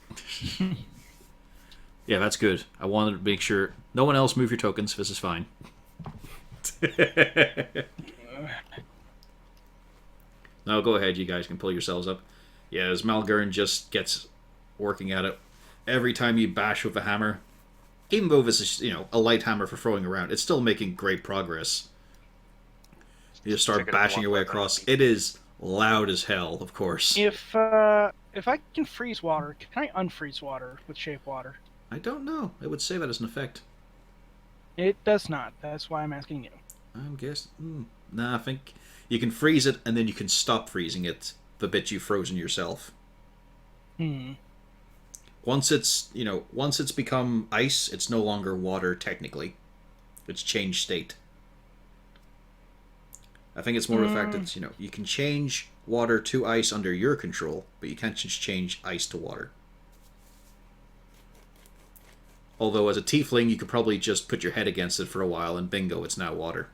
Yeah, that's good. I wanted to make sure no one else move your tokens. This is fine. No, go ahead. You guys can pull yourselves up. Yeah, as Malgern just gets working at it, every time you bash with a hammer, even though this is, a light hammer for throwing around, it's still making great progress. You just start Figured bashing it your way won't work across. on It is loud as hell, of course. If I can freeze water, can I unfreeze water with shape water? I don't know. It would say that as an effect. It does not. That's why I'm asking you. I'm guessing. Nah, I think you can freeze it, and then you can stop freezing it the bit you've frozen yourself. Hmm. Once it's become ice, it's no longer water technically. It's changed state. I think it's more the fact that, you can change water to ice under your control, but you can't just change ice to water. Although as a tiefling, you could probably just put your head against it for a while and bingo, it's now water.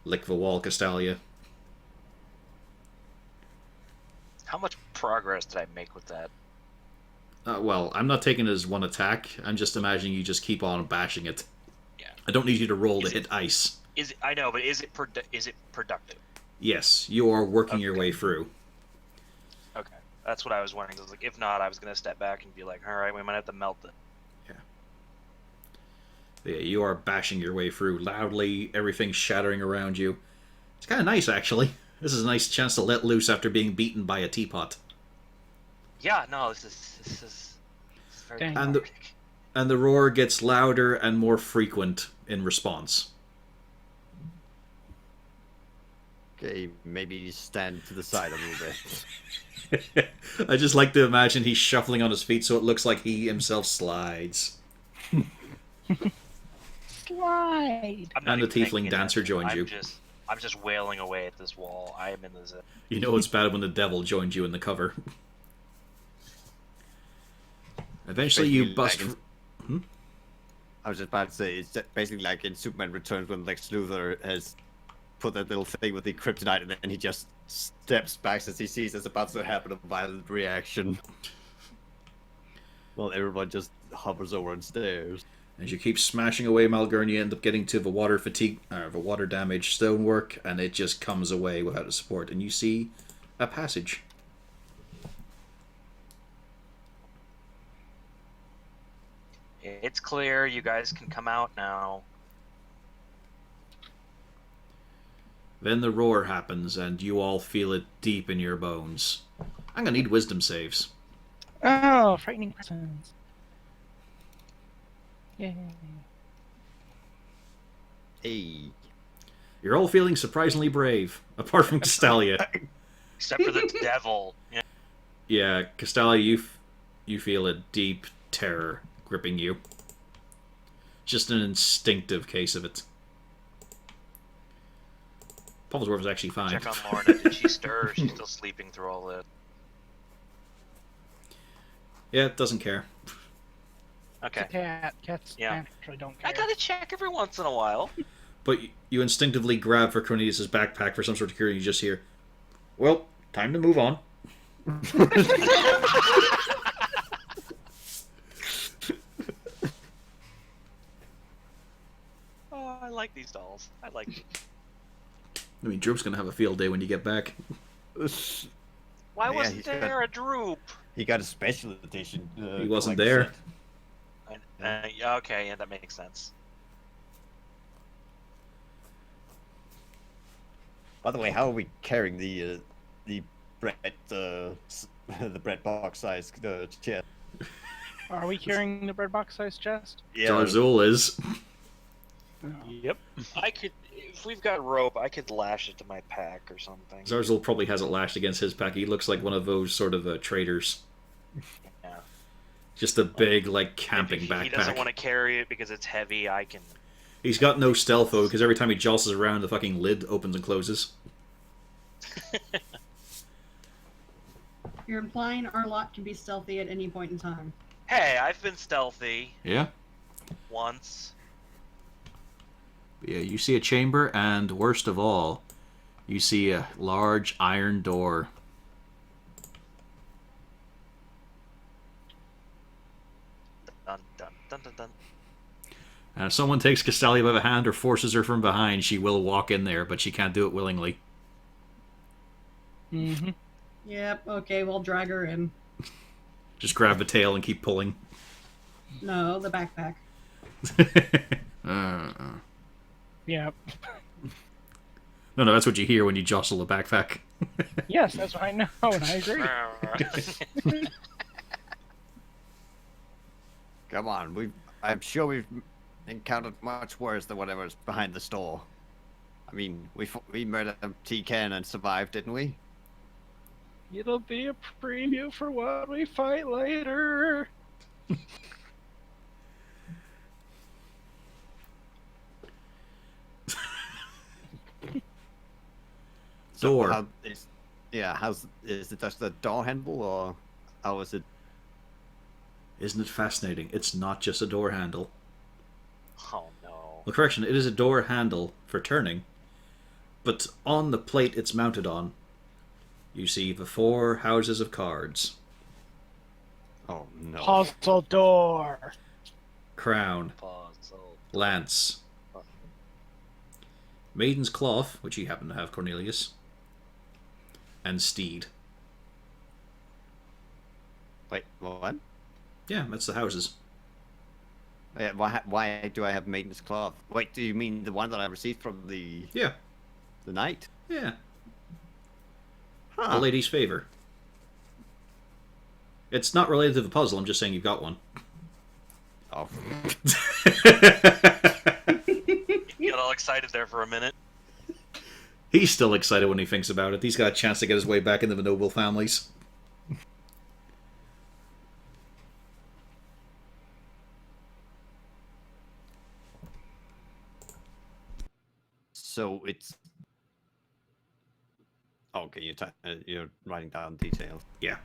Lick the wall, Castalia. How much progress did I make with that? Well, I'm not taking it as one attack. I'm just imagining you just keep on bashing it. Yeah. I don't need you to roll to hit ice. I know, but is it productive? Yes, you are working your way through. Okay, that's what I was wondering. I was like, if not, I was gonna step back and be like, all right, we might have to melt it. Yeah, you are bashing your way through loudly, everything shattering around you. It's kind of nice, actually. This is a nice chance to let loose after being beaten by a teapot. Yeah, no, this is very Dang. cathartic. And the roar gets louder and more frequent in response. Okay, maybe stand to the side a little bit. I just like to imagine he's shuffling on his feet so it looks like he himself slides. Slide. I'm not And the even thinking tiefling it. dancer joins you. I'm just wailing away at this wall. I am in the zone. You know it's bad when the devil joins you in the cover. Eventually you bust... I was just about to say, it's basically like in Superman Returns when Lex Luthor has put that little thing with the kryptonite and then he just steps back as he sees it's about to happen, a violent reaction. Well, everyone just hovers over and stares. As you keep smashing away Malgurn, you end up getting to the water fatigue, the water damage stonework, and it just comes away without a support, and you see a passage. It's clear. You guys can come out now. Then the roar happens, and you all feel it deep in your bones. I'm gonna need wisdom saves. Oh, frightening presence. Yay. Hey. You're all feeling surprisingly brave, apart from Castalia. Except for the devil. Yeah. Yeah, Castalia, you feel a deep terror gripping you. Just an instinctive case of it. Povelsworth is actually fine. Check on Lorna. Did she stir? She's still sleeping through all this. Yeah, doesn't care. Okay. It's a cat. Cats Yeah. actually don't care. I gotta check every once in a while. But you instinctively grab for Cornelius' backpack for some sort of security, and you just hear, well, time to move on. Oh, I like these dolls. I like them. I mean, Droop's gonna have a field day when you get back. Why Yeah, wasn't he's got- there a droop? He got a special edition. He wasn't collector there. set. Yeah, okay, yeah, that makes sense. By the way, how are we carrying the bread the bread box size chest? Are we carrying the bread box sized chest? Zarzul is. Yep. I could, if we've got rope, I could lash it to my pack or something. Zarzul probably has it lashed against his pack. He looks like one of those sort of traders. Yeah. Just a big, like, camping If backpack. he doesn't want to carry it because it's heavy, I can. He's got no stealth, though, because every time he jostles around, the fucking lid opens and closes. You're implying our lot can be stealthy at any point in time. Hey, I've been stealthy Yeah? once. Yeah, you see a chamber, and worst of all, you see a large iron door. Dun dun dun dun dun. And if someone takes Castalia by the hand or forces her from behind, she will walk in there, but she can't do it willingly. Mm-hmm. Yep, okay, we'll drag her in. Just grab the tail and keep pulling. No, the backpack. Yep. No, that's what you hear when you jostle a backpack. Yes, that's what I know, and I agree. Come on, I'm sure we've encountered much worse than whatever's behind the store. I mean, we murdered T-Ken and survived, didn't we? It'll be a preview for what we fight later. Door. Is it just the door handle, or how is it? Isn't it fascinating? It's not just a door handle. Oh no. Well, correction, it is a door handle for turning, but on the plate it's mounted on, you see the 4 houses of cards. Oh no. Puzzle door. Crown, Puzzle. lance, maiden's cloth, which you happen to have, Cornelius, and steed. Wait, what? Yeah, that's the houses. Yeah, why do I have maiden's cloth? Wait, do you mean the one that I received from the Yeah, knight? yeah. Huh. The lady's favor. It's not related to the puzzle, I'm just saying you've got one. Oh. You got all excited there for a minute. He's still excited when he thinks about it. He's got a chance to get his way back into the noble families. So it's okay. You're writing down details. Yeah.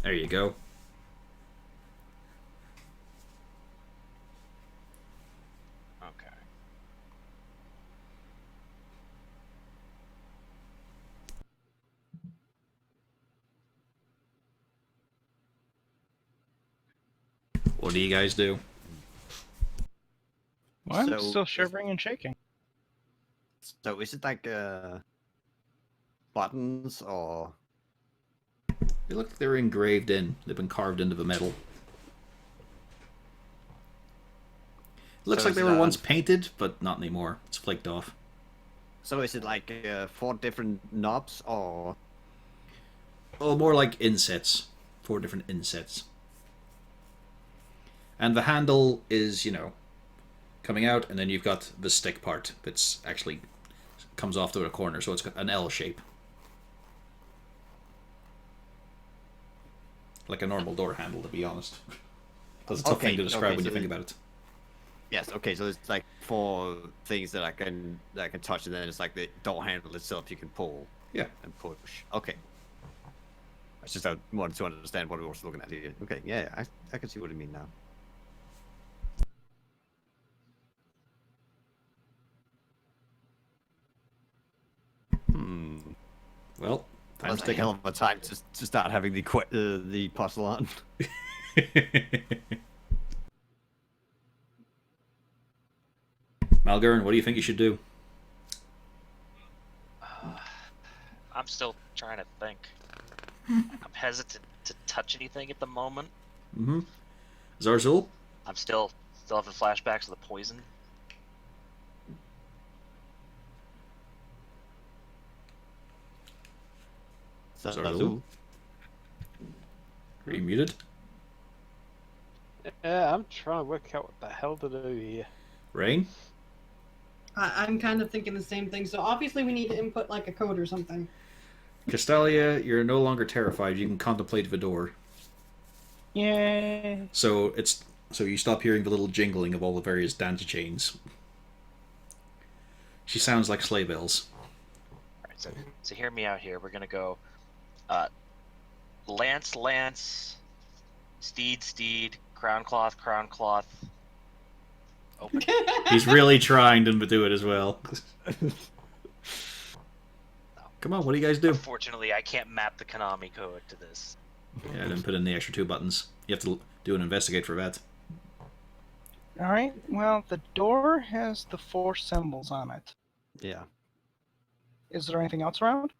There you go. Okay. What do you guys do? Well, I'm So- still shivering and shaking. So is it like buttons or? They look like they're engraved in. They've been carved into the metal. It looks So like they is were that- once painted, but not anymore. It's flaked off. So is it like 4 different knobs or? Oh, more like insets. 4 different insets. And the handle is, coming out, and then you've got the stick part that's actually comes off to a corner, so it's got an L shape. Like a normal door handle, to be honest. That's a tough thing to describe when you think about it. Yes. Okay. So it's like 4 things that I can touch, and then it's like the door handle itself you can pull. Yeah. And push. Okay. I just wanted to understand what we were looking at here. Okay. Yeah. I can see what you mean now. Well, That's time's a ticking. hell of a time to start having the puzzle on. Malgurn, what do you think you should do? I'm still trying to think. I'm hesitant to touch anything at the moment. Mm-hmm. Zarzul? I'm still having flashbacks of the poison. Zarzul? Are you muted? Yeah, I'm trying to work out what the hell to do here. Rain? I'm kind of thinking the same thing. So obviously we need to input like a code or something. Castalia, you're no longer terrified. You can contemplate the door. Yay. So you stop hearing the little jingling of all the various dance chains. She sounds like sleigh bells. Alright, so hear me out here. We're gonna go Lance, Steed, Crown Cloth. Open. He's really trying to do it as well. Come on, what do you guys do? Unfortunately, I can't map the Konami code to this. Yeah, I didn't put in the extra 2 buttons. You have to do an investigate for that. All right. Well, the door has the 4 symbols on it. Yeah. Is there anything else around?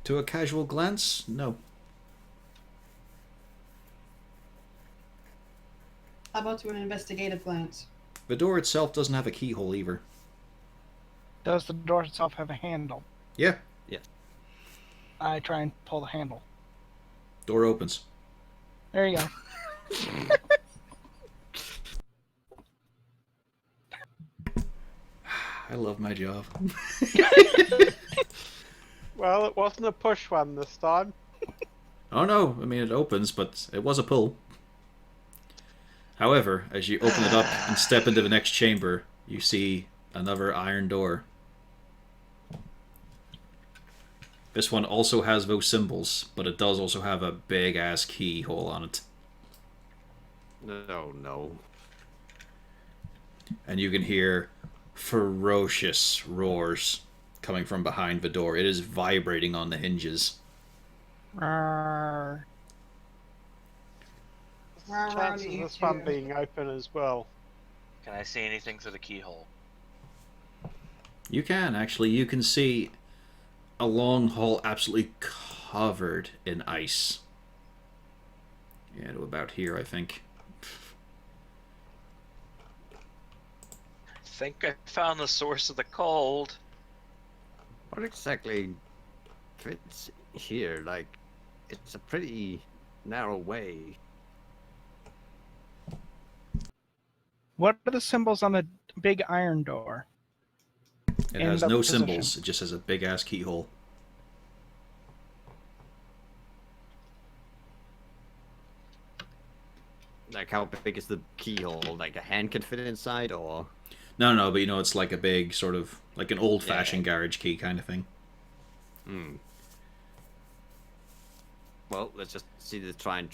To a casual glance, no. How about to an investigative glance? The door itself doesn't have a keyhole either. Does the door itself have a handle? Yeah, I try and pull the handle. door opens. There you go. I love my job. Well, it wasn't a push one this time. Oh no, I mean it opens, but it was a pull. However, as you open it up and step into the next chamber, you see another iron door. This one also has those symbols, but it does also have a big ass keyhole on it. No. And you can hear ferocious roars coming from behind the door. It is vibrating on the hinges. Rawr. Chances of this one being open as well. Can I see anything through the keyhole? You can, actually. You can see a long hall absolutely covered in ice. Yeah, to about here, I think. I think I found the source of the cold. What exactly fits here? Like, it's a pretty narrow way. What are the symbols on the big iron door? It In has the no position. symbols. It just has a big ass keyhole. Like, how big is the keyhole? Like, a hand can fit inside, or? No, but you know, it's like a big sort of like an old-fashioned garage key kind of thing. Well, let's just try and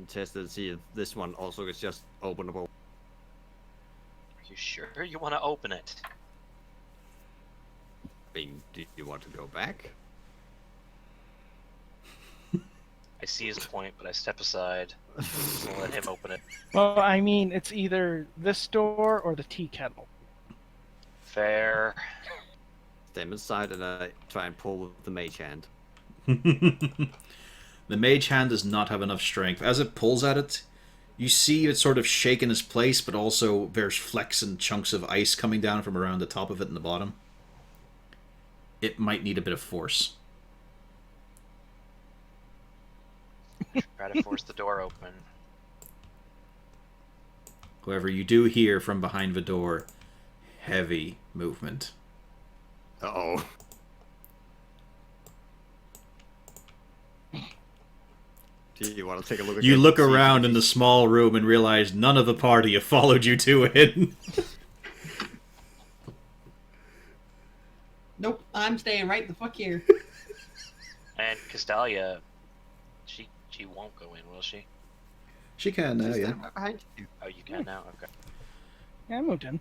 test it and see if this one also is just openable. Are you sure you want to open it? I mean, do you want to go back? I see his point, but I step aside. So let him open it. Well, I mean, it's either this door or the tea kettle. Fair. Step inside and I try and pull with the mage hand. The mage hand does not have enough strength. As it pulls at it, you see it sort of shake in its place, but also there's flecks and chunks of ice coming down from around the top of it and the bottom. It might need a bit of force. Try to force the door open. However, you do hear from behind the door heavy movement. Uh-oh. Do you want to take a look at You it look and see if around you- in the small room and realize none of the party have followed you to it. Nope, I'm staying right the fuck here. And Castalia, she won't go in, will she? She can now, Just yeah. stand right behind you. Oh, you can now? Okay. Yeah, I moved in.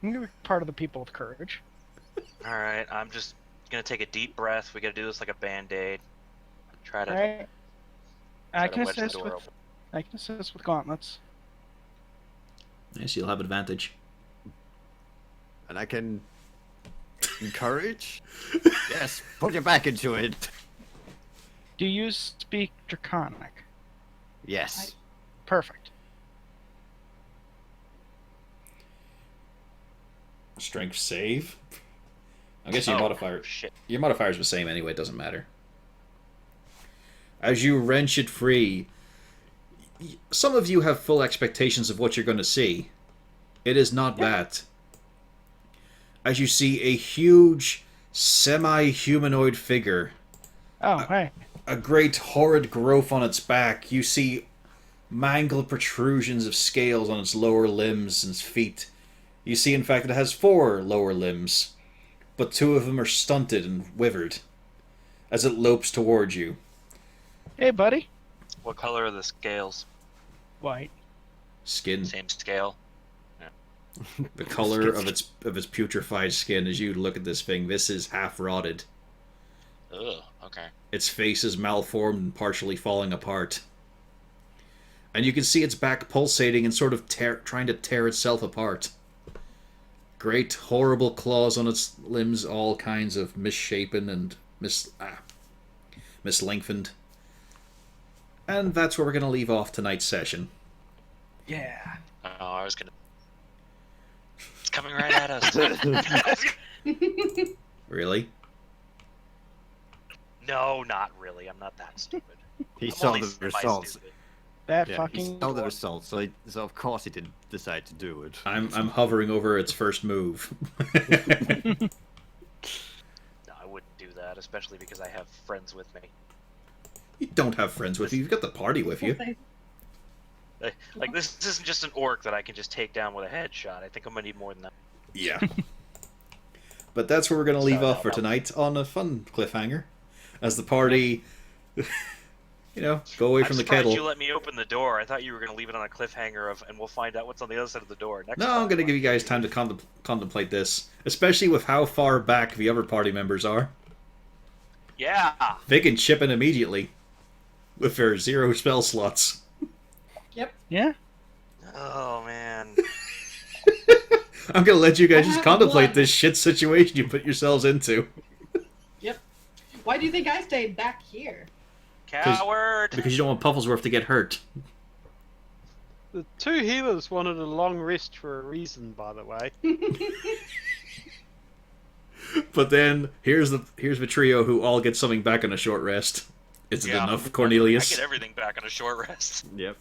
I'm gonna be part of the people with courage. Alright, I'm just gonna take a deep breath. We gotta do this like a band-aid. Try to, Alright. try I to can wedge the assist door with open. gauntlets. Yes, you'll have advantage. And I can encourage? Yes, put your back into it. Do you speak Draconic? Yes. Perfect. Strength save? I guess your Oh, modifier. shit. Your modifier's the same anyway, it doesn't matter. As you wrench it free, some of you have full expectations of what you're going to see. It is not that. As you see a huge, semi-humanoid figure, Oh, hey. a great horrid growth on its back, you see mangled protrusions of scales on its lower limbs and its feet. You see, in fact, it has 4 lower limbs, but 2 of them are stunted and withered as it lopes towards you. Hey, buddy. What color are the scales? White. Skin, Same scale? the color of its putrefied skin. As you look at this thing, this is half rotted. Ugh, okay. Its face is malformed and partially falling apart. And you can see its back pulsating and sort of trying to tear itself apart. Great, horrible claws on its limbs, all kinds of misshapen and mislengthened. And that's where we're going to leave off tonight's session. Yeah. Oh, I was gonna. It's coming right at us. Really? No, not really. I'm not that stupid. He I'm saw only the results. semi-stupid. That Yeah, he fucking. saw the dwarf. results, so of course he didn't decide to do it. I'm hovering over its first move. No, I wouldn't do that, especially because I have friends with me. You don't have friends with you. You've got the party with you. Like this isn't just an orc that I can just take down with a headshot. I think I'm gonna need more than that. Yeah. But that's where we're going to leave So, off for no. tonight on a fun cliffhanger. As the party, go away I'm from the surprised kettle. you let me open the door. I thought you were gonna leave it on a cliffhanger of, and we'll find out what's on the other side of the door next No, time. I'm going to give you guys time to contemplate this. Especially with how far back the other party members are. Yeah. They can chip in immediately. With their 0 spell slots. Yep. Yeah. Oh man. I'm going to let you guys I just have contemplate one. this shit situation you put yourselves into. Yep. Why do you think I stayed back here? Coward. Because you don't want Pufflesworth to get hurt. The 2 healers wanted a long rest for a reason, by the way. But then, here's the trio who all get something back on a short rest. Is it Yeah. enough, I Cornelius? get everything back on a short rest. Yep.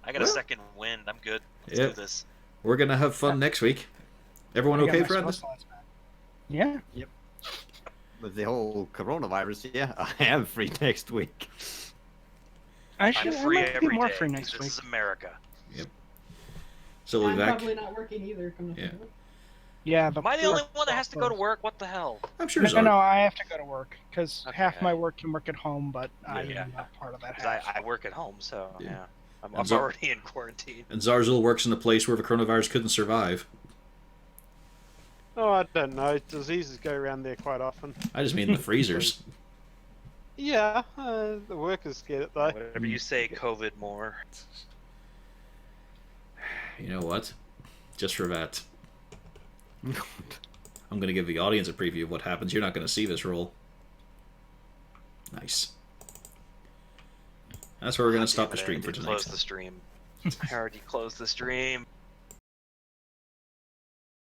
I got a Well. second wind. I'm good. Let's Yep. do this. We're going to have fun next week. Everyone I got okay, my Fred? spell slots back. Yeah. With the whole coronavirus, yeah, I am free next week. I I'm should. I free might be every more day, free 'cause next this week. is America. So we'll I'm be back. probably not working either. Come to Yeah. think of it. Yeah, but Am I the only one that has to go to closed. work? What the hell? I'm sure No, Zard. no, I have to go to work because Okay. half my work can work at home, but I Yeah. am not part of that 'Cause half. I work at home, so Yeah. yeah. I'm And so- already in quarantine. And Zarzul works in a place where the coronavirus couldn't survive. Oh, I don't know. Diseases go around there quite often. I just mean the freezers. Yeah, the workers get it though. Whatever you say, COVID more. You know what? Just for that. I'm going to give the audience a preview of what happens. You're not going to see this roll. Nice. That's where we're going to stop the stream for Close tonight. the stream. I already closed the stream.